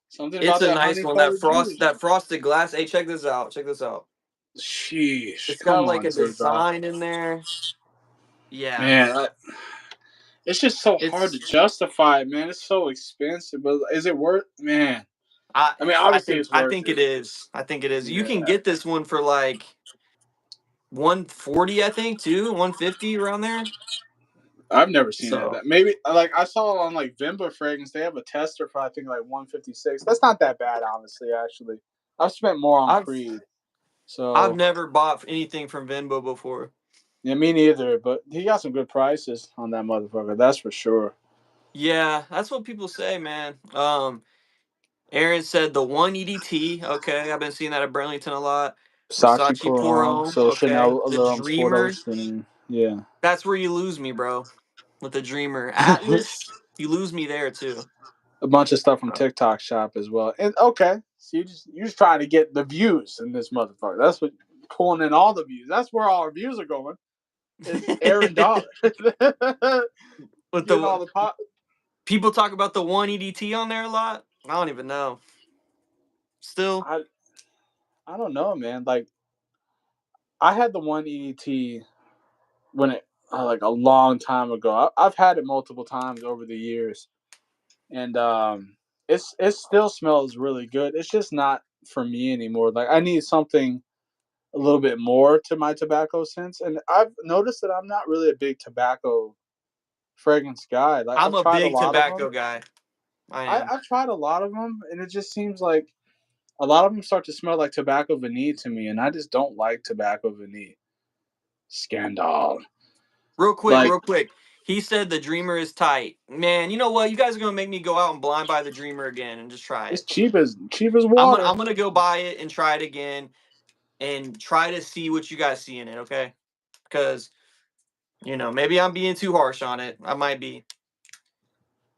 Something
It's
about
a
that
nice
honey
one.
colored juice.
That frosted glass. Hey, check this out. Check this out.
Sheesh.
It's got
Come
like
on,
a
Zerdaw.
design in there. Yeah.
Man, it's just so hard to
It's
justify it, man. It's so expensive, but is it worth? Man, I mean, obviously it's
I
worth
think
it.
it is. I think it is. You can
Yeah,
get this one for like 140, I think, too. 150 around there.
I've never seen it.
So
That maybe like I saw on like Vimba fragrance, they have a tester for I think like 156. That's not that bad, honestly. Actually, I've spent more on
I've
Creed,
I've
so
never bought anything from Venmo before.
yeah, me neither. But he got some good prices on that motherfucker. That's for sure.
Yeah, that's what people say, man. Aaron said the one EDT. Okay, I've been seeing that at Burlington a lot.
Sachi
Versace
Puron,
Puro.
so
Okay,
Chanel
the
Alarms
Dreamer.
photos. And yeah.
That's where you lose me, bro. With the Dreamer. Atlas, you lose me there too.
A bunch of stuff from TikTok Shop as well. And okay, so you're just trying to get the views in this motherfucker. That's what pulling in all the views. That's where all our views are going. Is Aaron Dollar
With
getting
the
all the pop?
people talk about the one EDT on there a lot. I don't even know. Still,
I I don't know, man. Like I had the one EDT when it like a long time ago. I've had it multiple times over the years, and it still smells really good. It's just not for me anymore. Like I need something a little bit more to my tobacco sense. And I've noticed that I'm not really a big tobacco fragrance guy. Like
I'm
I've
a
tried a
big
lot of
tobacco
them.
guy. I am.
I've tried a lot of them, and it just seems like a lot of them start to smell like tobacco vanille to me, and I just don't like tobacco vanille. Scandal. Like
Real quick. He said the Dreamer is tight. Man, you know what? You guys are gonna make me go out and blind buy the Dreamer again and just try
it's
it.
cheap as water.
I'm gonna go buy it and try it again and try to see what you guys see in it, okay? Because maybe I'm being too harsh on it. I might be.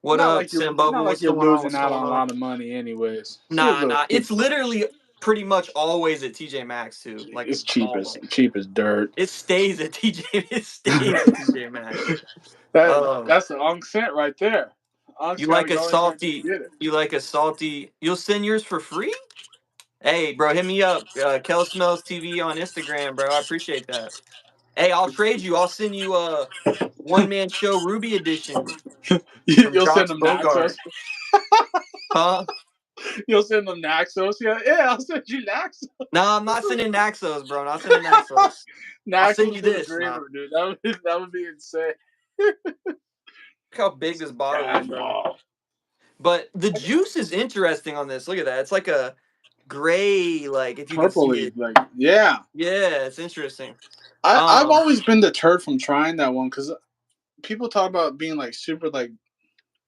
What up, Sim
Not
Bubble?
like
What's
you're
going on?
losing
What's
out
going
on a
on?
lot of money, anyways. See a
Nah,
little
nah.
quick.
pretty much always at TJ Maxx too. Like
It's cheap as dirt.
It stays at TJ. It stays at TJ Maxx.
That's the Unk scent right there.
You
Unk's got
like
to
a
go in there to
salty?
get it.
You like a salty? You'll send yours for free? Hey, bro, hit me up. Kells Smells TV on Instagram, bro. I appreciate that. Hey, I'll trade you. I'll send you a one-man show Ruby edition from
You'll send
Josh
them Naxos.
Bogart. Huh?
You'll send them Naxos. Yeah, I'll send you Naxos.
No, I'm not sending Naxos, bro. Not sending Naxos. I'll send you
Naxos
this. Nah.
dude. That would be insane.
Look how big this bottle is, bro. But the juice is interesting on this. Look at that. It's like a gray, like if you can see it.
Like yeah,
it's interesting.
I've always been deterred from trying that one because people talk about being like super like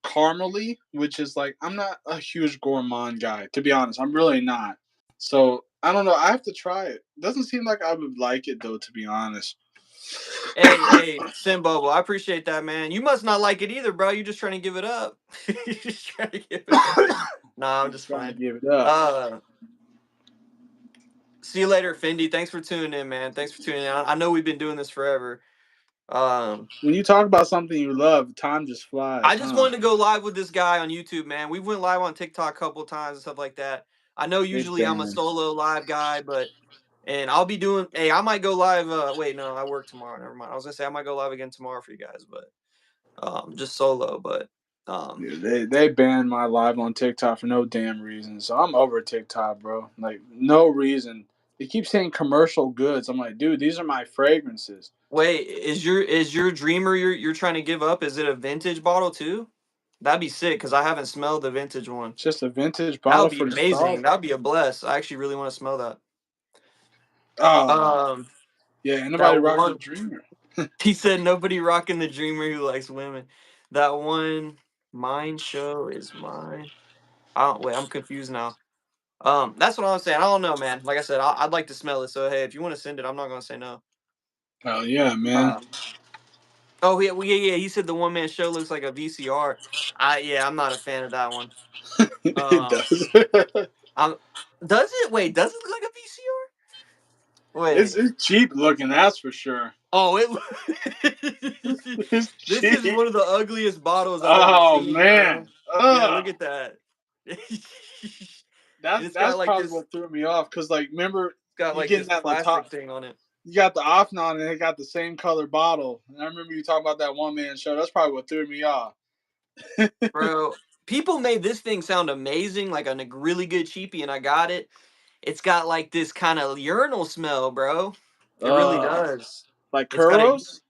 caramely, which is like I'm not a huge gourmand guy, to be honest. I'm really not. So I don't know. I have to try it. Doesn't seem like I would like it though, to be honest.
Hey, Sin Bubble, I appreciate that, man. You must not like it either, bro. You're just trying to give it up. You're just trying to give it up. Nah, I'm just
trying
fine.
to give it up.
See you later, Fendi. Thanks for tuning in, man. Thanks for tuning in. I know we've been doing this forever.
When you talk about something you love, time just flies.
I just wanted to go live with this guy on YouTube, man. We went live on TikTok a couple times and stuff like that. I know usually I'm a solo live guy, and I'll be doing. Hey, I might go live. Wait, no, I work tomorrow. Never mind. I was gonna say I might go live again tomorrow for you guys, but just solo. But
dude, they banned my live on TikTok for no damn reason. So I'm over TikTok, bro. Like no reason. They keep saying commercial goods. I'm like, dude, these are my fragrances.
Wait, is your dreamer you're trying to give up? Is it a vintage bottle too? That'd be sick because I haven't smelled the vintage one.
It's just a vintage
That
bottle
would be
for
amazing. That would be a bless. I actually really want to smell that.
Yeah, anybody rock the dreamer.
He said nobody rocking the dreamer who likes women. That one mine show is mine. I'm confused now. That's what I'm saying. I don't know, man. Like I said, I'd like to smell it. So hey, if you want to send it, I'm not gonna say no.
Oh yeah, man.
Oh yeah, yeah. He said the one man show looks like a VCR. I'm not a fan of that one.
It does.
Does it? Wait, does it look like a VCR? Wait,
it's cheap looking, that's for sure.
Oh, this is one of the ugliest bottles I've ever seen.
Man.
Yeah, look at that.
That's like probably what threw me off because, like, remember,
it's got like this plastic thing on it.
You got the Offnon and it got the same color bottle. And I remember you talking about that one man show. That's probably what threw me off.
Bro, people made this thing sound amazing, like a really good cheapie, and I got it. It's got like this kind of urinal smell, bro. It really does.
Like Kuros?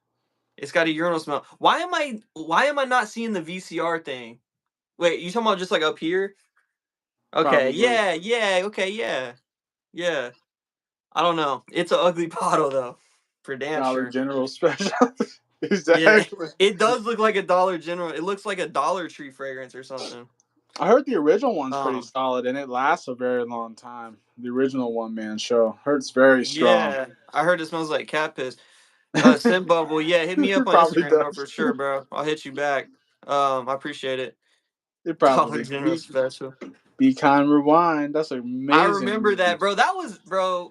It's got a urinal smell. Why am I not seeing the VCR thing? Wait, you talking about just like up here? Okay, probably. Yeah, okay, yeah. I don't know. It's an ugly bottle though, for damn
Dollar
sure.
General special.
Exactly. Yeah, it does look like a Dollar General. It looks like a Dollar Tree fragrance or something.
I heard the original one's pretty solid, and it lasts a very long time. The original one-man show. Heard it's very strong.
Yeah, I heard it smells like cat piss. Scent Bubble, yeah, hit me up on Instagram though, for sure, bro. I'll hit you back. I appreciate it.
It probably
Dollar General special.
Be Kind Rewind. That's amazing.
I remember that, bro. That was, bro.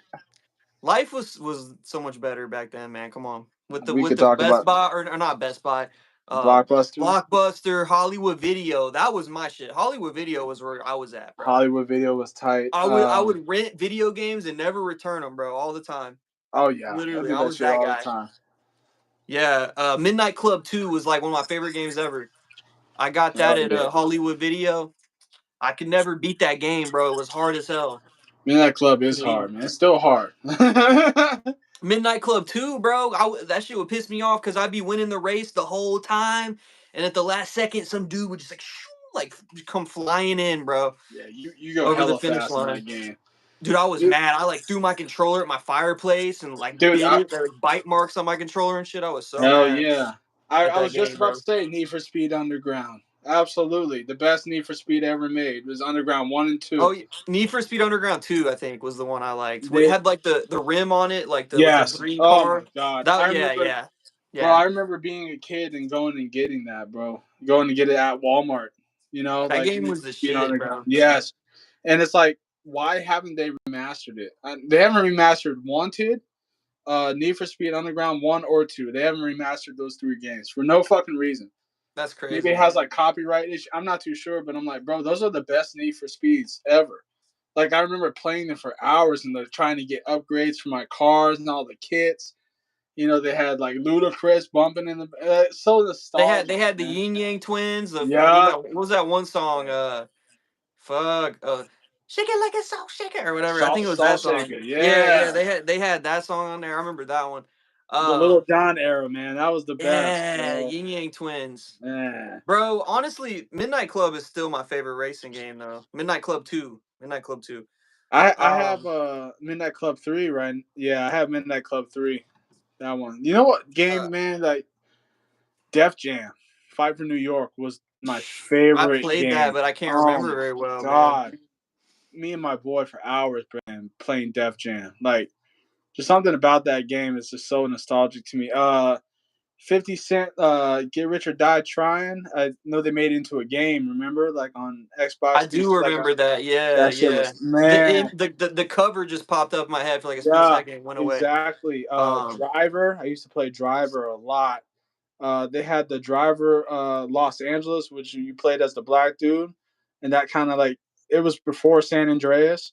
Life was so much better back then, man. Come on, with the Best Buy or not Best Buy, Blockbuster, Hollywood Video. That was my shit. Hollywood Video was where I was at, bro.
Hollywood Video was tight.
I would rent video games and never return them, bro, all the time.
Oh yeah,
literally, I was that guy. All the time. Yeah, Midnight Club 2 was like one of my favorite games ever. I got that at Hollywood Video. I could never beat that game, bro. It was hard as hell.
Midnight Club is hard, man. It's still hard.
Midnight Club 2, bro. That shit would piss me off because I'd be winning the race the whole time, and at the last second, some dude would just like come flying in, bro.
Yeah, you go over the finish line. In that game.
Dude, I was mad. I like threw my controller at my fireplace and like bit it. There was bite marks on my controller and shit. I was so mad.
Yeah. I was just about to say Need for Speed Underground. Absolutely. The best Need for Speed ever made was Underground 1 and 2.
Oh, Need for Speed Underground 2, I think, was the one I liked. It had like the rim on it, like the 3 car.
Oh my god.
Yeah.
Bro, I remember being a kid and going and getting that, bro. Going to get it at Walmart. You know,
that game was the shit, bro.
Yes. And it's like why haven't they remastered it? They haven't remastered Wanted, Need for Speed Underground 1 or 2. They haven't remastered those 3 games for no fucking reason.
That's
Maybe
crazy.
it has like copyright issue. I'm not too sure, but I'm like, bro, those are the best Need for Speeds ever. Like I remember playing them for hours and they're trying to get upgrades for my cars and all the kits. You know, they had like Ludacris bumping in the. So nostalgic,
They had the
man.
Yin Yang Twins.
Yeah,
What was that one song? Fuck. Shake it like a salt shaker or whatever. I think it was that
Salt
song.
Shaker.
Yeah, yeah.
Yeah,
They had that song on there. I remember that one.
the Little John era, man. That was the best,
Yeah,
bro.
Yin Yang Twins.
Man.
Bro, honestly, Midnight Club is still my favorite racing game though. Midnight Club 2. Midnight Club 2.
I have
Um
Midnight Club 3, right? Yeah, I have Midnight Club 3. That one. You know what
uh,
game, man? Like Def Jam, Fight for New York was my
I
favorite
played that,
game.
but I can't
Oh
remember
my
very well, man.
god, me and my boy for hours, man, playing Def Jam. Like, just something about that game is just so nostalgic to me. 50 Cent, Get Rich or Die Trying. I know they made it into a game. Remember, like on
I
Xbox
do
360. Like,
remember that. Yeah,
that shit
yeah.
was man.
The cover just popped up in my head for like a split
Yeah,
second and went away.
exactly.
Um,
Driver. I used to play Driver a lot. They had the Driver Los Angeles, which you played as the black dude, and that kind of like it was before San Andreas,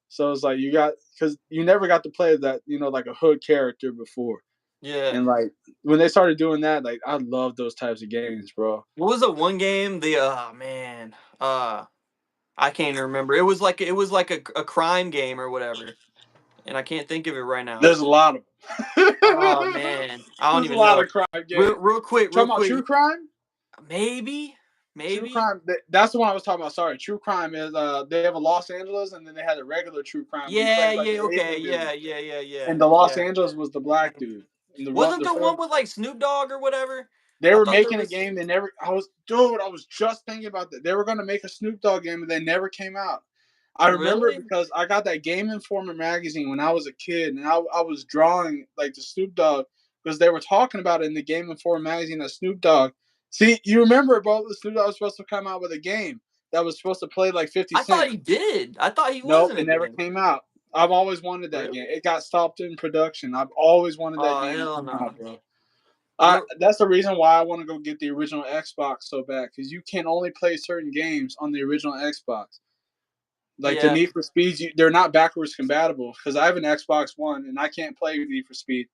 so it's like you got because you never got to play that like a hood character before,
yeah.
and like when they started doing that, like I love those types of games, bro.
What was the one game? The man. I can't even remember. It was like a crime game or whatever, and I can't think of it right now.
There's a lot of them.
Oh man, I don't
There's a
even
lot
know.
of crime games.
Real
Talking about
quick.
true crime.
Maybe,
True
maybe.
crime. That's the one I was talking about. Sorry, true crime is they have a Los Angeles and then they had a regular true crime. You play
Yeah,
as like
yeah,
the
okay,
Asian dude,
yeah, yeah, yeah, yeah,
and the Los
yeah.
Angeles was the black dude. And
Wasn't
the
the one
first
with like Snoop Dogg or whatever?
they
I
were
thought there
making a
was.
game. They never. I was just thinking about that. They were going to make a Snoop Dogg game, and they never came out. I remember it
Really?
because I got that Game Informer magazine when I was a kid, and I was drawing like the Snoop Dogg because they were talking about it in the Game Informer magazine. That Snoop Dogg. See, you remember, bro? The Snoop Dogg was supposed to come out with a game that was supposed to play like 50
I thought
Cent.
he did. I thought he was
Nope,
in a
it never
game.
came out. I've always wanted that game.
Really?
It got stopped in production. I've always wanted that
Oh
game to
hell
come
no.
out, bro.
Real,
That's the reason why I want to go get the original Xbox so bad because you can only play certain games on the original Xbox. Like the
yeah.
Need for Speeds, they're not backwards compatible because I have an Xbox One and I can't play Need for Speed,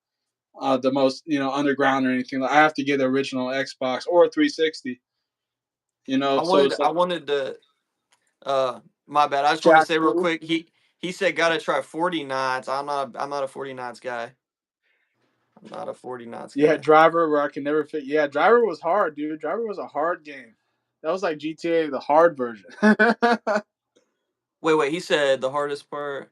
the most underground or anything. Like, I have to get the original Xbox or a 360. So it's
I
like
wanted to. My bad. I just wanted to
Jack
say real
Fu.
quick. He said gotta try 40 knots. I'm not a 40 knots guy. I'm not a 40 knots
Yeah,
guy.
Driver where I can never fit. Yeah, Driver was hard, dude. Driver was a hard game. That was like GTA, the hard version.
Wait. He said the hardest part.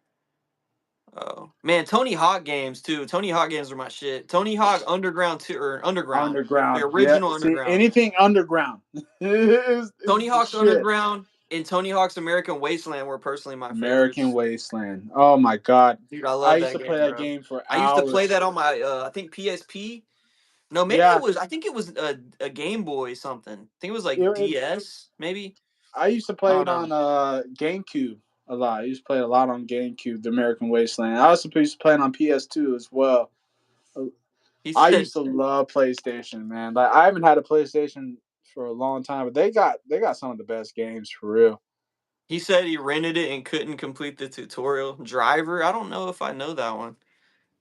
Oh man, Tony Hawk games too. Tony Hawk games are my shit. Tony Hawk Underground 2 or Underground, the
Underground. Yeah.
original
See,
Underground.
anything underground is
Tony
the
Hawk's
shit.
Underground and Tony Hawk's American Wasteland were personally my
American
favorites.
Wasteland. Oh my god.
Dude, I
I
love
used
that
to play
game,
that
bro.
game for
I used to play
hours.
that on my I think PSP. No, maybe it
Yeah.
was. I think it was a Game Boy something. I think it was like
It,
DS, maybe.
I used to
I
play
don't
it
know.
on GameCube a lot. I used to play it a lot on GameCube, the American Wasteland. I also used to play it on PS2 as well.
He
I
said
used to love PlayStation, man. Like I haven't had a PlayStation for a long time, but they got some of the best games for real.
he rented it and couldn't complete the tutorial. Driver. I don't know if I know that one.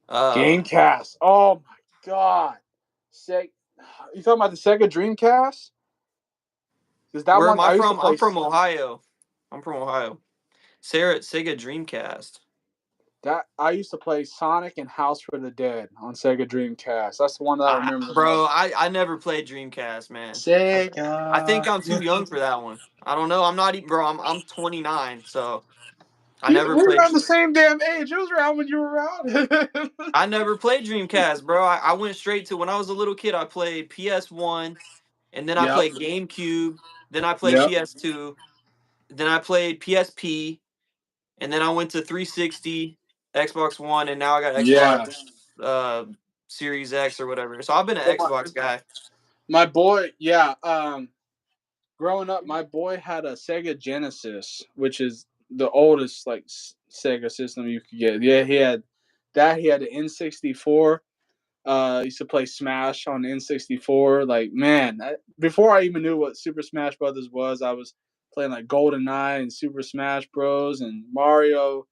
Uh,
Gamecast. Oh my god. Seg You talking about the Sega Dreamcast? Because that
where am
one
I
I used to
from? I'm
play
from Ohio. I'm from Ohio. Sega Dreamcast.
that I used to play Sonic and House for the Dead on Sega Dreamcast. That's the one that I remember the
Bro,
most.
I never played Dreamcast, man. I think
Sega.
I'm too young for that one. I don't know. I'm not even, bro. I'm 29, so I
Dude,
never
we're
played.
around the same damn age. It was around when you were around.
I never played Dreamcast, bro. I went straight to when I was a little kid. I played PS1, and then I
Yep.
played GameCube. Then I played
Yep.
PS2. Then I played PSP, and then I went to 360, Xbox One, and now I got
Yeah.
Xbox Series X or whatever. So I've been an
Well,
Xbox guy.
my boy, yeah. Growing up, my boy had a Sega Genesis, which is the oldest like Sega system you could get. Yeah, he had that. He had the N64. Used to play Smash on N64. Like, man, before I even knew what Super Smash Brothers was, I was playing like GoldenEye and Super Smash Bros. And Mario.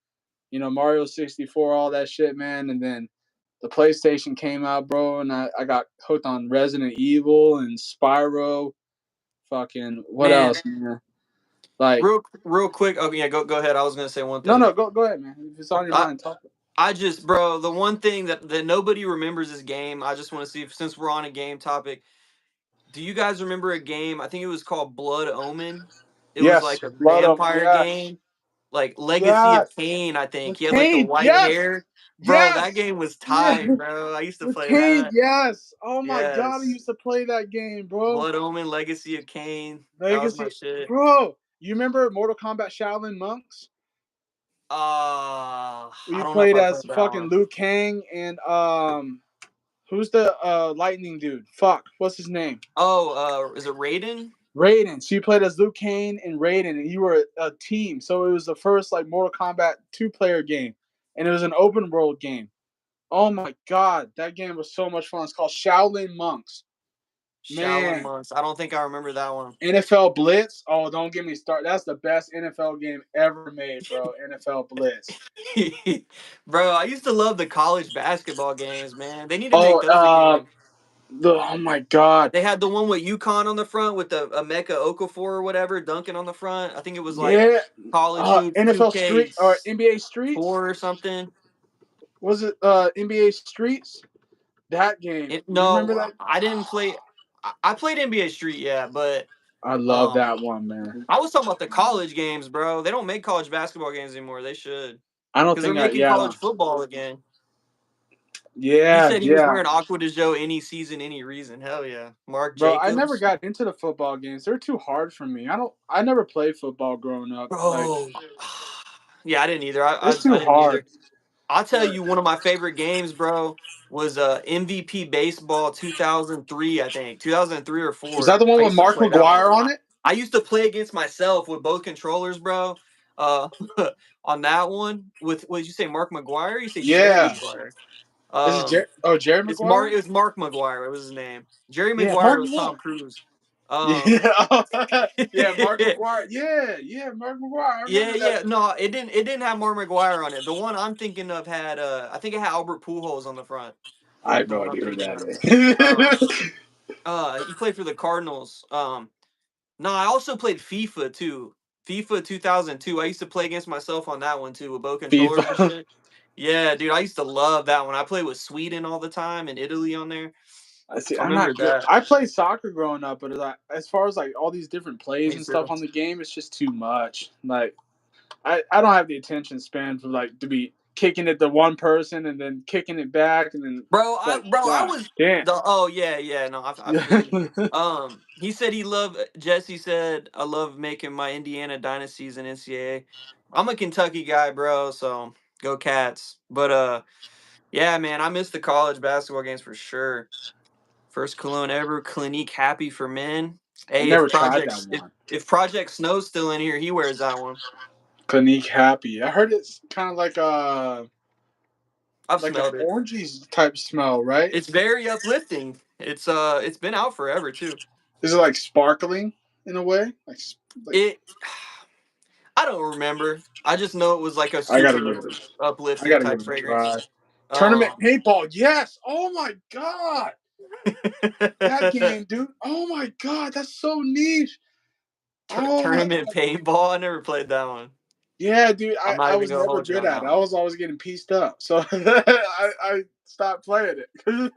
Mario 64, all that shit, man. And then the PlayStation came out, bro, and I got hooked on Resident Evil and Spyro. Fucking what
Man,
else, man? Like,
real quick. Oh yeah, go ahead. I was gonna say one
no,
thing.
no, go ahead, man. If it's on your mind, talk.
I just, bro, the one thing that nobody remembers this game. I just want to see if, since we're on a game topic, do you guys remember a game? I think it was called Blood Omen. It was
Yes,
like a
Blood of
vampire
yes,
game, like Legacy of
yes,
Kain. I think
with
he had like the
Kane,
white
yes,
hair. Bro, that
yes,
game was
yeah,
tight, bro. I used to
with
play
Kane,
that.
yes. Oh my god, I
Yes,
used to play that game, bro.
Blood Omen, Legacy of Kain. That was my
Legacy,
shit.
bro. You remember Mortal Kombat Shaolin Monks?
I
You
don't know if
played
I
as
played that
fucking
one.
Liu Kang and who's the lightning dude? Fuck, what's his name?
Oh, is it Raiden?
Raiden. So you played as Liu Kang and Raiden, and you were a team. So it was the first like Mortal Kombat 2-player game, and it was an open world game. Oh my god, that game was so much fun. It's called Shaolin Monks.
Shaolin
Man,
Monks. I don't think I remember that one.
NFL Blitz. Oh, don't get me started. That's the best NFL game ever made, bro. NFL Blitz.
Bro, I used to love the college basketball games, man. They need to make
Oh,
those again.
oh my god.
They had the one with UConn on the front with the Emeka Okafor or whatever dunking on the front. I think it was like
Yeah.
College Hoops
NFL Street or
2K4
NBA Streets.
or something.
Was it NBA Streets? That game. You remember
No,
that?
I didn't play. I played NBA Street, yeah, but
I love
um,
that one, man.
I was talking about the college games, bro. They don't make college basketball games anymore. They should,
I don't
because they're
think I
making
yeah, I
college
don't.
football again. He
Yeah,
said he was
yeah.
wearing Aqua de Joe any season, any reason. Hell yeah. Mark
Bro, I never
Jacobs.
got into the football games. They're too hard for me. I never played football growing up. Like,
Bro. Yeah, I didn't either.
it's
I
too
didn't either.
hard.
I'll tell
Like,
you one of my favorite games, bro, was MVP baseball 2003, I think. 2003 or
was that
4.
the one
I
with
used to
Mark
play that one a
McGuire on
lot.
it?
I used to play against myself with both controllers, bro. Uh on that one with, what did you say, Mark McGuire? You say Jerry
Yeah.
McGuire.
Is it
Um
Jerry
It
McGuire?
was Mark McGuire. It was his name. Jerry
Yeah,
McGuire
Mark
was Tom
McGuire.
Cruise.
Yeah, yeah, Mark McGuire. Yeah, yeah, Mark McGuire. I
Yeah,
remember that.
yeah. No, it didn't have Mark McGuire on it. The one I'm thinking of had I think it had Albert Pujols on the front.
I have
The
no
one I'm
idea who
thinking
that
of. Um
is.
he played for the Cardinals. No, I also played FIFA too. FIFA 2002. I used to play against myself on that one too with both controllers and
FIFA.
shit. Yeah, dude, I used to love that one. I played with Sweden all the time and Italy on there.
I see.
I
I'm
remember
not good.
that.
I played soccer growing up, but as far as like all these different plays
Me
and stuff
too.
on the game, it's just too much. Like I don't have the attention span for like to be kicking it to one person and then kicking it back and then
Bro,
like
I
God
was
damn.
the oh yeah, yeah, no, I feel you. He said he loved Jesse said I love making my Indiana dynasties in NCAA. I'm a Kentucky guy, bro, so go Cats. But yeah, man, I miss the college basketball games for sure. First Cologne ever, Clinique happy for men.
I
Hey,
never tried that one.
if Project Snow's still in here, he wears that one.
Clinique Happy. I heard it's kind of
I've
like an
smelled it.
orangey type smell, right?
It's very uplifting. It's been out forever too.
Is it like sparkling in a way? Like
It I don't remember. I just know it was like a
I gotta give
super
it. I
uplifting
gotta give
type
it a
fragrance.
try. Tournament
Um,
paintball. Yes. Oh my god. That game, dude. Oh my god, that's so niche. Oh my
tournament paintball. I never played that one.
yeah, dude.
I'm not
I
even
was
gonna
never
hold you
good
on
at
that
it. I
one.
was always getting pieced up. So I stopped playing it.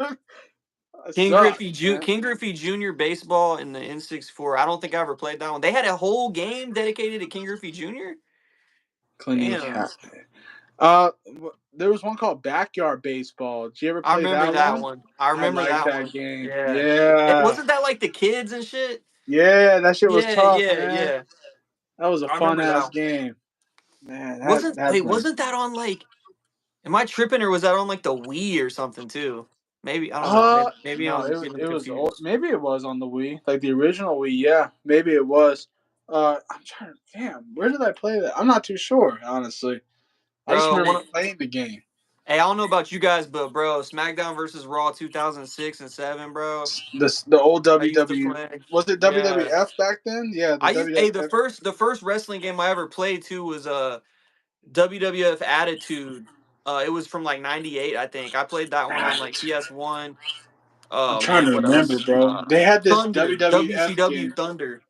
I sucked, man.
King Griffey Jr. baseball in the N64. I don't think I ever played that one. They had a whole game dedicated to King Griffey Jr.
Clinique
Damn,
hat. Uh, there was one called Backyard Baseball. Did you ever
I
play
remember
that
that
one?
one. I
I
remember
like
that
that
one.
game.
Yeah,
Yeah,
wasn't that like the kids and shit?
yeah, that shit was
Yeah,
tough,
yeah,
man.
yeah.
That was a
I
fun
remember that
ass
one.
game, man. That brings.
Wasn't that on like? Am I tripping or was that on like the Wii or something too? Maybe I don't know. Maybe
No,
I'm getting
it was old.
confused.
Maybe it was on the Wii, like the original Wii. Yeah, maybe it was. I'm trying. Damn, where did I play that? I'm not too sure, honestly. I just
Bro,
remember playing the game.
Hey, I don't know about you guys, but bro, SmackDown versus Raw 2006 and 7, bro.
The old
I used to
WW
play.
was it
Yeah.
WWF back then? Yeah, the
Hey,
WWF.
the first wrestling game I ever played too was WWF Attitude. It was from like 98, I think. I played that one on like PS1.
I'm
Oh
trying
man,
to
what
remember,
else?
bro. They had this
Thunder,
WWF
WCW
game.
Thunder.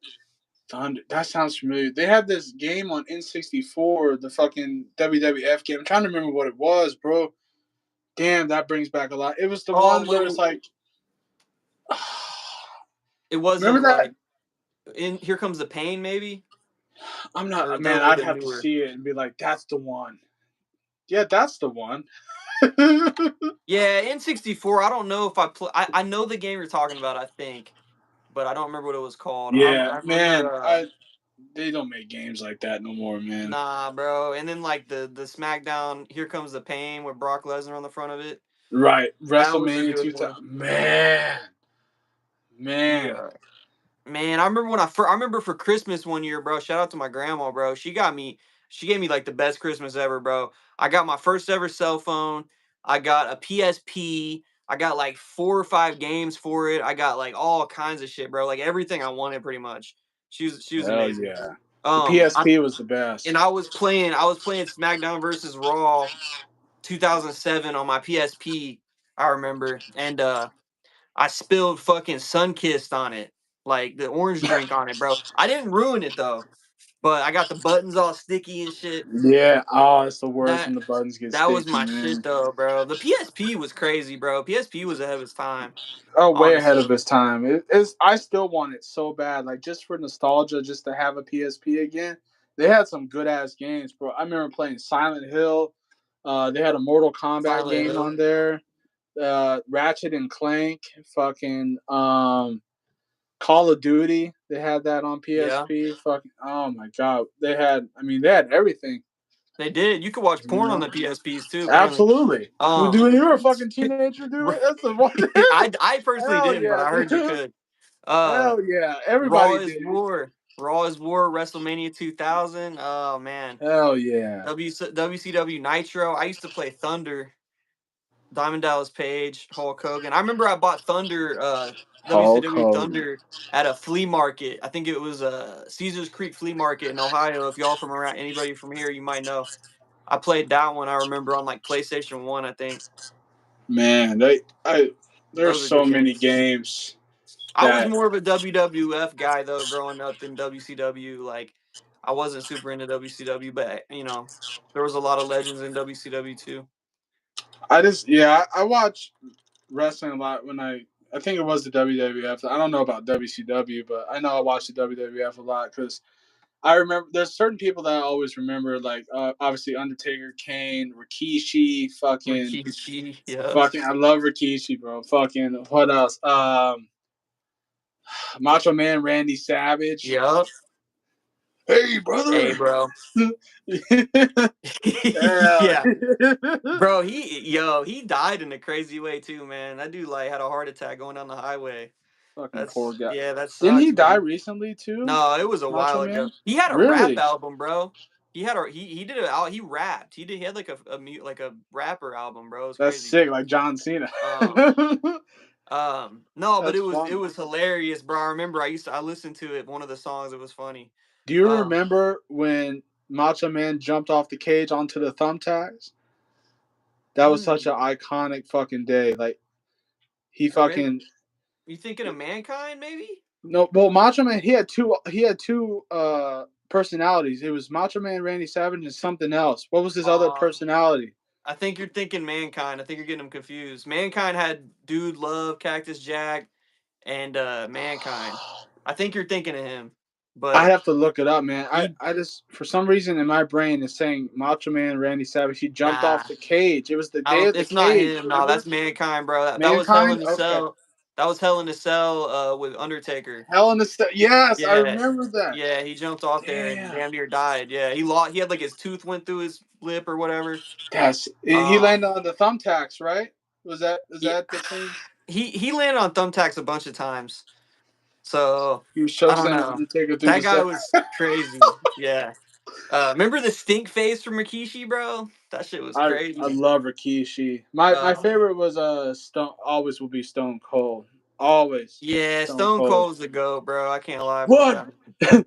Thunder. That sounds familiar. They had this game on N64, the fucking WWF game. I'm trying to remember what it was, bro. Damn, that brings back a lot. It was the
Oh,
one where it's like,
it
remember
wasn't
that?
like in Here Comes the Pain, maybe,
I'm
or
not,
that
man.
would have
I'd
been
have to
newer.
see it and be like, that's the one. Yeah, that's the one.
Yeah, N64. I don't know if I play. I know the game you're talking about. I think, but I don't remember what it was called.
Yeah,
I remember.
man. They don't make games like that no more, man.
Nah, bro. And then like the SmackDown, Here Comes the Pain with Brock Lesnar on the front of it.
Right,
That was a
WrestleMania
good one.
2000. Man.
Yeah. Man, I remember I remember for Christmas one year, bro. Shout out to my grandma, bro. She gave me like the best Christmas ever, bro. I got my first ever cell phone. I got a PSP. I got like 4 or 5 games for it. I got like all kinds of shit, bro. Like everything I wanted pretty much. She was
Hell
amazing.
yeah. The PSP was the best.
And I was playing SmackDown versus Raw 2007 on my PSP, I remember. And I spilled fucking Sunkissed on it, like the orange drink on it, bro. I didn't ruin it though, but I got the buttons all sticky and shit.
Yeah. Oh, it's the worst when
That
the buttons get
that was
sticky,
my shit
man.
though, bro. The PSP was crazy, bro. PSP was ahead of its time,
Oh, way ahead
honestly.
of his time. It is. I still want it so bad, like just for nostalgia, just to have a PSP again. They had some good ass games, bro. I remember playing Silent Hill. They had a Mortal Kombat
Silent
game
Hill.
on there. Ratchet and Clank, fucking Call of Duty. They had that on
Yeah,
PSP. Fucking oh my god, they had. I mean, they had everything.
they did. You could watch
You
porn on
know,
the PSPs too, apparently.
absolutely. Who
Um,
do it? You're a fucking teenager, do it. That's the one.
I personally
Hell
didn't, but
yeah,
I heard you
dude.
could. Uh,
Hell yeah.
Raw
Everybody
is
did.
War. Raw is War. WrestleMania 2000. Oh man.
Hell yeah.
WCW Nitro. I used to play Thunder, Diamond Dallas Page, Hulk Hogan. I remember I bought Thunder,
Hulk
WCW
Hogan.
Thunder at a flea market. I think it was Caesar's Creek Flea Market in Ohio. If y'all from around, anybody from here, you might know. I played that one. I remember on like PlayStation 1. I think
Man, there's
those are good
so many
games.
games
I was
that
more of a WWF guy though, growing up than WCW. Like, I wasn't super into WCW, but there was a lot of legends in WCW too.
I just yeah, I watch wrestling a lot when I think it was the WWF. I don't know about WCW, but I know I watched the WWF a lot because I remember there's certain people that I always remember, like obviously Undertaker, Kane, Rikishi,
Rikishi, yeah,
fucking. I love Rikishi, bro. Fucking what else? Macho Man, Randy Savage.
yep.
Hey,
Hey,
brother.
bro.
Yeah.
Yeah, bro. He died in a crazy way too, man. That dude like had a heart attack going down the highway.
Fucking poor guy.
That
Didn't he
sucks,
die
man.
recently too?
No, it was a
Macho
while ago.
Man?
He had a rap
Really?
album, bro. He did a he rapped. He had like like a rapper album, bro. It was
That's
crazy.
sick, like John Cena.
Um no, but
That's
it
funny.
was hilarious, bro. I remember I listened to it, one of the songs, it was funny.
Do you
Um
remember when Macho Man jumped off the cage onto the thumbtacks? That was such an
hmm,
iconic fucking day. Like he
or maybe
fucking
you thinking of Mankind, maybe?
no. Well, Macho Man he had two personalities. It was Macho Man Randy Savage and something else. What was his other
Um
personality?
I think you're thinking Mankind. I think you're getting them confused. Mankind had Dude Love, Cactus Jack, and Mankind. I think you're thinking of him,
I
but
have to look it up, man.
he
I just for some reason in my brain is saying Macho Man Randy Savage. He jumped
nah.
off the cage. It was the
I
day
don't.
of the
It's not
cage.
him. No,
Remember?
that's Mankind, bro. That was Hell
Mankind.
in a
Okay.
Cell. That was Hell in a Cell with Undertaker.
Hell in the Yes, I
Yeah,
remember that.
yeah. He jumped off there and
Damn.
damn near died. Yeah, he lost. He had like his tooth went through his lip or whatever.
He
Um,
landed on the thumbtacks, right? Was that is
yeah,
that the thing?
he landed on thumbtacks a bunch of times. So
He was
I don't
chokeslam
know.
Undertaker through
That
the
guy
set.
was crazy. Yeah. Remember the stink face from Rikishi, bro? That shit was
I
crazy.
love Rikishi. My
Uh,
favorite was Stone. Always will be Stone Cold. Always
yeah,
Stone
Stone
Cold.
Cold's the GOAT, bro. I can't lie about
What?
that.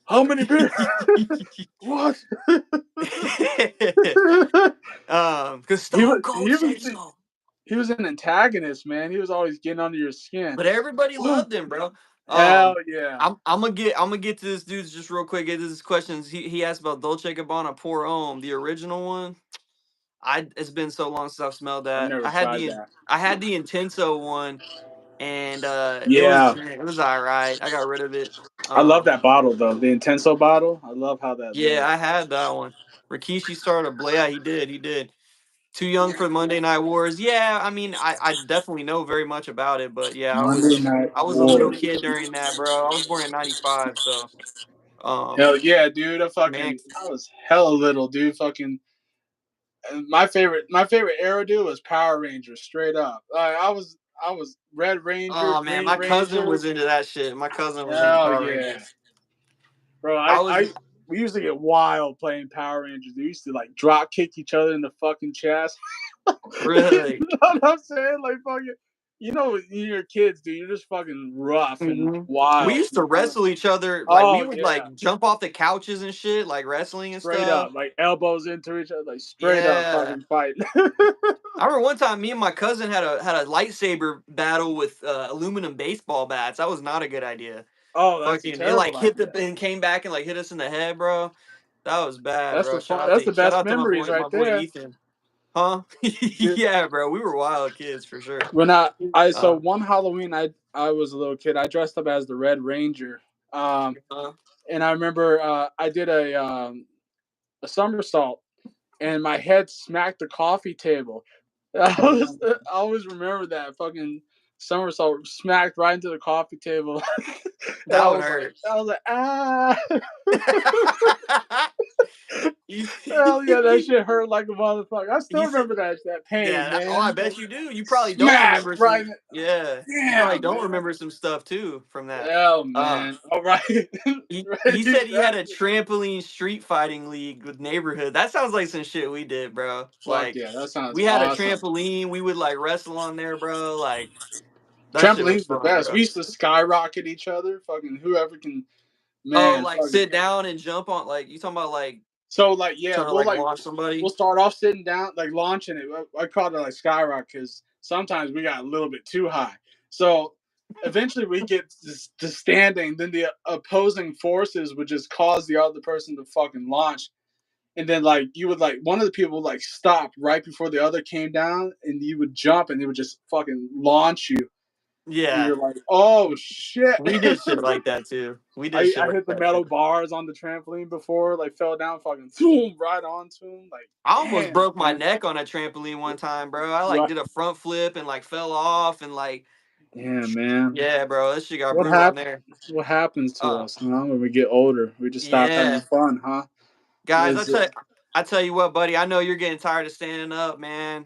How many beers? What?
Because
he
Stone
was
Cold
he was
said so.
he was an antagonist, man. He was always getting under your skin.
But everybody
What?
loved him, bro.
Hell yeah.
I'm gonna get to this dude's just real quick. Get to his questions. He asked about Dolce Gabbana Pour Homme, the original one. It's been so long since I've smelled
I've
that.
never tried that.
I had the Intenso one, and
Yeah.
it was all right. I got rid of it.
I love
Um,
that bottle though. The Intenso bottle. I love how that
yeah, I
looks.
had that one. Rikishi started a yeah, he did. He did. Too young for the Monday Night Wars. Yeah, I mean, I definitely know very much about it, but yeah,
Monday Night
I was a little
Wars.
kid during that, bro. I was born in '95, so
Hell yeah, dude.
man,
I was hella little, dude. Fucking my favorite era, dude, was Power Rangers. Straight up. I was Red Ranger,
oh man,
Green
my cousin
Ranger.
was into that shit. My cousin was into
Hell
Power
yeah,
Rangers.
bro.
I was
We used to get wild playing Power Rangers. We used to like drop kick each other in the fucking chest. You
really.
know what I'm saying? Like fucking, when you're kids, dude, you're just fucking rough and
Mhm. We
wild.
used to wrestle each other. Like we
Oh
would
yeah,
like jump off the couches and shit, like wrestling and
straight
stuff.
up, like elbows into each other, like straight up
Yeah.
fucking fight.
I remember one time me and my cousin had a lightsaber battle with aluminum baseball bats. That was not a good idea.
Oh, that's a
Fucking it like
terrible
hit the
idea.
and came back and like hit us in the head, bro. That was bad,
That's
bro.
the fun. That's the
Shout
best
out to
memories
my
right
boy
there.
Ethan. Huh?
Dude,
Yeah, bro. We were wild kids for sure.
when so
Uh,
one Halloween I was a little kid. I dressed up as the Red Ranger. Um,
uh,
and I remember I did a somersault and my head smacked the coffee table. I always remember that fucking somersault smacked right into the coffee table, and
that would hurt.
I was like, ah,
You-
hell yeah, that shit hurt like a motherfucker. I still
he said,
remember that pain,
"Yeah." Oh, I
man.
bet you do. You probably don't
Smack
remember
right,
some. Yeah, you probably
damn,
don't
man.
remember some stuff too from that.
Oh
Uh,
man, all right,
he
right,
said he had a
exactly.
trampoline street fighting league with neighborhood. That sounds like some shit we did, bro.
Fuck
Like
yeah, that sounds
we had a
awesome.
trampoline. We would like wrestle on there, bro. Like that shit was
Trampoline's the
fun,
best.
bro.
We used to skyrocket each other. Fucking whoever can,
Oh,
man.
like
Fucking.
sit down and jump on. Like you talking about like
So like yeah,
trying to like launch somebody?
we'll start off sitting down, like launching it. I call it like skyrocket because sometimes we got a little bit too high. So eventually we get to standing. Then the opposing forces would just cause the other person to fucking launch. And then like you would like one of the people would like stop right before the other came down, and you would jump, and they would just fucking launch you. And
Yeah,
you're like, oh shit.
we did shit like that too. We did shit
I
like
hit the
that too.
metal bars on the trampoline before, like fell down, fucking boom, right onto him. Like,
I almost
damn,
broke my
man.
neck on a trampoline one time, bro. I like
Right.
did a front flip and like fell off and like
Yeah, man.
yeah, bro. This shit got
What
brutal on
happens?
there.
What happens to
Uh,
us, huh? When we get older, we just stop having
yeah,
fun, huh?
guys.
Is it?
I tell you what, buddy. I know you're getting tired of standing up, man.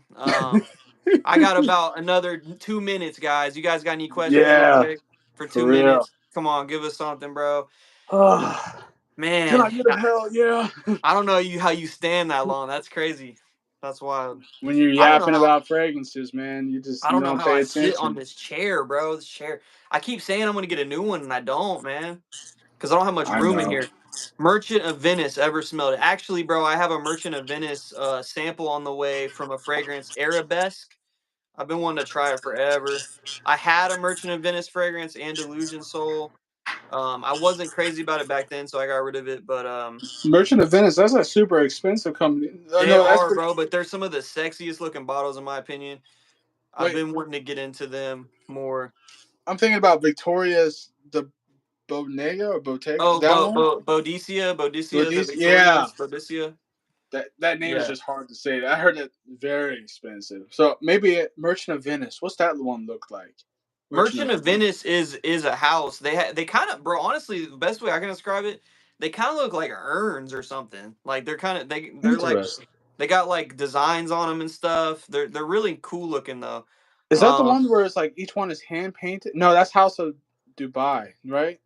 I got about another 2 minutes, guys. You guys got any questions, real
Yeah,
quick, for
for
two
real.
minutes? Come on, give us something, bro.
Can
Man,
I get a hell yeah?
I don't know how you stand that long. That's crazy. That's wild.
When you're
I don't know
yapping
how.
about fragrances, man,
I
you
don't know
don't
how
pay
I sit on
attention.
this chair, bro. This chair. I keep saying I'm gonna get a new one, and I don't, man, because I don't have much
I
room in
know.
here. Merchant of Venice, ever smelled it? Actually, bro, I have a Merchant of Venice sample on the way from a fragrance, Arabesque. I've been wanting to try it forever. I had a Merchant of Venice fragrance and Delusion Soul. I wasn't crazy about it back then, so I got rid of it. But
Merchant of Venice, that's a super expensive company.
they
No, that's
are,
pretty.
bro. But they're some of the sexiest looking bottles, in my opinion. I've
Wait,
been wanting to get into them more.
I'm thinking about Victoria's the Bonega or Bottega.
Oh,
That one?
Boadicea, the
Yeah.
Victorias, Boadicea.
That name is
Yeah.
just hard to say. I heard it very expensive. So maybe Merchant of Venice. What's that one look like? Merchant
Merchant
of
of Venice is a house. They kind of, bro. Honestly, the best way I can describe it, they kind of look like urns or something. Like they're kind of they're like
Interesting.
they got like designs on them and stuff. They're really cool looking though.
Is that the
Um,
one where it's like each one is hand painted? No, that's House of Dubai, right?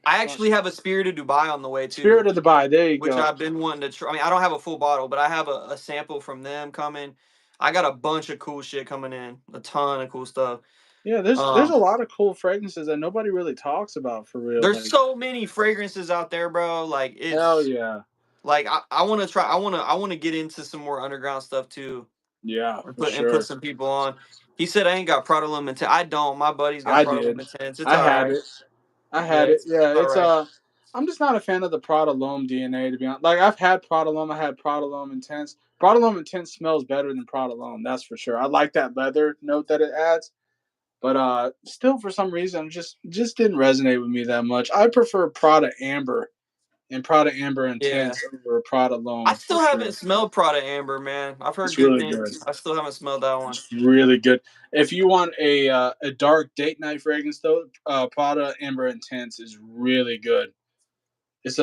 I actually have a Spirit of Dubai on the way too.
Spirit of Dubai. There you
which
go.
I've been wanting to try. I mean, I don't have a full bottle, but I have a sample from them coming. I got a bunch of cool shit coming in, a ton of cool stuff.
Yeah, there's a lot of cool fragrances that nobody really talks about for real.
There's
Like,
so many fragrances out there, bro. Like
hell
it's
yeah.
like I want to try. I want to get into some more underground stuff too,
Yeah,
and
for
put
sure.
some people on. He said I ain't got Prada Lim Intense. I don't. My buddy's got
I
Prada Lim
did.
Intense. It's
I
all
had
right.
it. I
Yeah,
had it. Yeah,
all
it's
right.
I'm just not a fan of the Prada L'Homme DNA, to be honest. Like, I've had Prada L'Homme, I had Prada L'Homme Intense. Prada L'Homme Intense smells better than Prada L'Homme, that's for sure. I like that leather note that it adds, but still for some reason just didn't resonate with me that much. I prefer Prada Amber and Prada Amber
Yeah.
Intense over Prada
I
L'Homme for
still
sure.
haven't smelled Prada Amber, man. I've heard
It's
good
really good.
things. I still haven't smelled that one.
It's really good. If you want a dark date night fragrance though, Prada Amber Intense is really good. It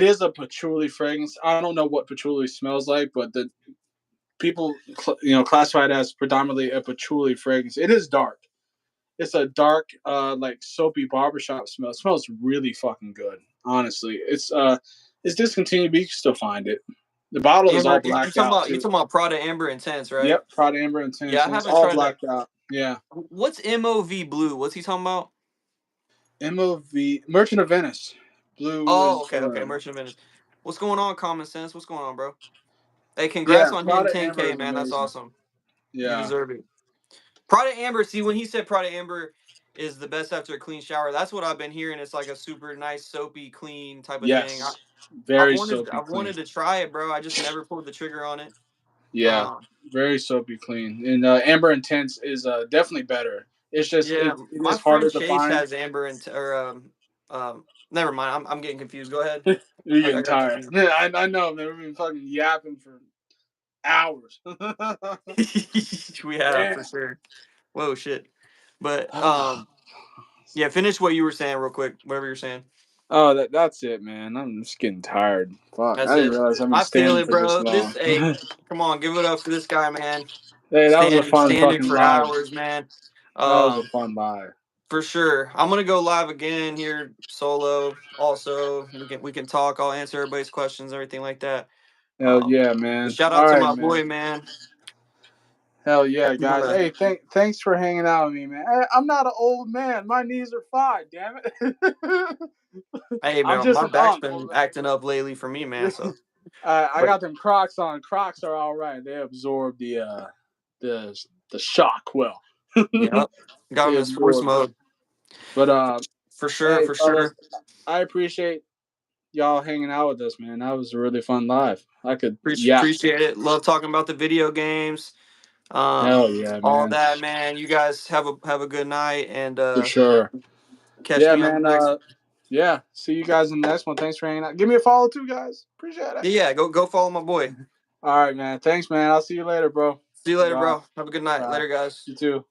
is a patchouli fragrance. I don't know what patchouli smells like, but the people classify it as predominantly a patchouli fragrance. It is dark. It's a dark, like soapy barbershop smell. It smells really fucking good. Honestly, it's discontinued, but you can still find it. The bottle is all
Amber, you
blacked
talking
out
about you
too.
talking about Prada Amber Intense, right?
Yep, Prada Amber
Yeah,
Intense,
I
and it's
haven't
all
tried that.
blacked out. Yeah.
What's MOV Blue? What's he talking about?
MOV Merchant of Venice. Blue
Oh,
is
okay, Merchant of Venice. What's going on, Common Sense? What's going on, bro? Hey, congrats
yeah.
on hitting
Prada Amber
10K,
is
man. That's
amazing.
awesome. You
Yeah.
deserve it. Prada Amber. See, when he said Prada Amber is the best after a clean shower, that's what I've been hearing. It's like a super nice, soapy, clean type of thing.
Yes. Very soapy
I've
clean.
wanted to try it, bro. I just never pulled the trigger on it.
Yeah, very soapy clean. And Amber Intense is definitely better. It's just
Yeah,
it
my
is
friend
harder to
Chase
find.
has Amber and never mind. I'm getting confused. Go ahead.
You're
I
getting
got
tired.
confused.
Yeah, I know, man. We've been fucking yapping for hours.
We have
Damn.
for sure. Whoa, shit. But yeah. Finish what you were saying real quick. Whatever you're saying.
Oh, that's it, man. I'm just getting tired. Fuck, I
That's
didn't
it.
realize I've been
I feel
standing
it,
for this
bro.
long.
Hey, come on, give it up for this guy, man.
Hey, that was a fun
Standing
fucking
for
live.
hours, man.
That was a
Um,
fun live.
for sure. I'm gonna go live again here solo. Also, we can talk. I'll answer everybody's questions, everything like that.
Hell yeah,
But
man.
shout
All
out to
right,
my
man.
boy, man.
Hell yeah,
I'm
guys.
gonna-
Hey, thanks for hanging out with me, man. I'm not an old man. My knees are fine, damn it.
Hey,
I'm
man,
just
my
an
back's
old
been
man.
acting up lately for me, man. So,
I
but
got them Crocs on. Crocs are all right. They absorb the the shock well.
yeah, got
They
him in sports
absorb it.
mode
But
for sure,
hey,
for
fellas,
sure.
I appreciate y'all hanging out with us, man. That was a really fun live. I could yap.
Appreciate it. Love talking about the video games.
Hell yeah,
All
man.
that, man. You guys have a good night and
For sure.
catch
Yeah,
me on
man.
the next.
Yeah. See you guys in the next one. Thanks for hanging out. Give me a follow too, guys. Appreciate it.
Yeah, go follow my boy.
All right, man. Thanks, man. I'll see you later, bro.
See you later,
Bye.
bro. Have a good night.
Bye.
Later, guys.
You too.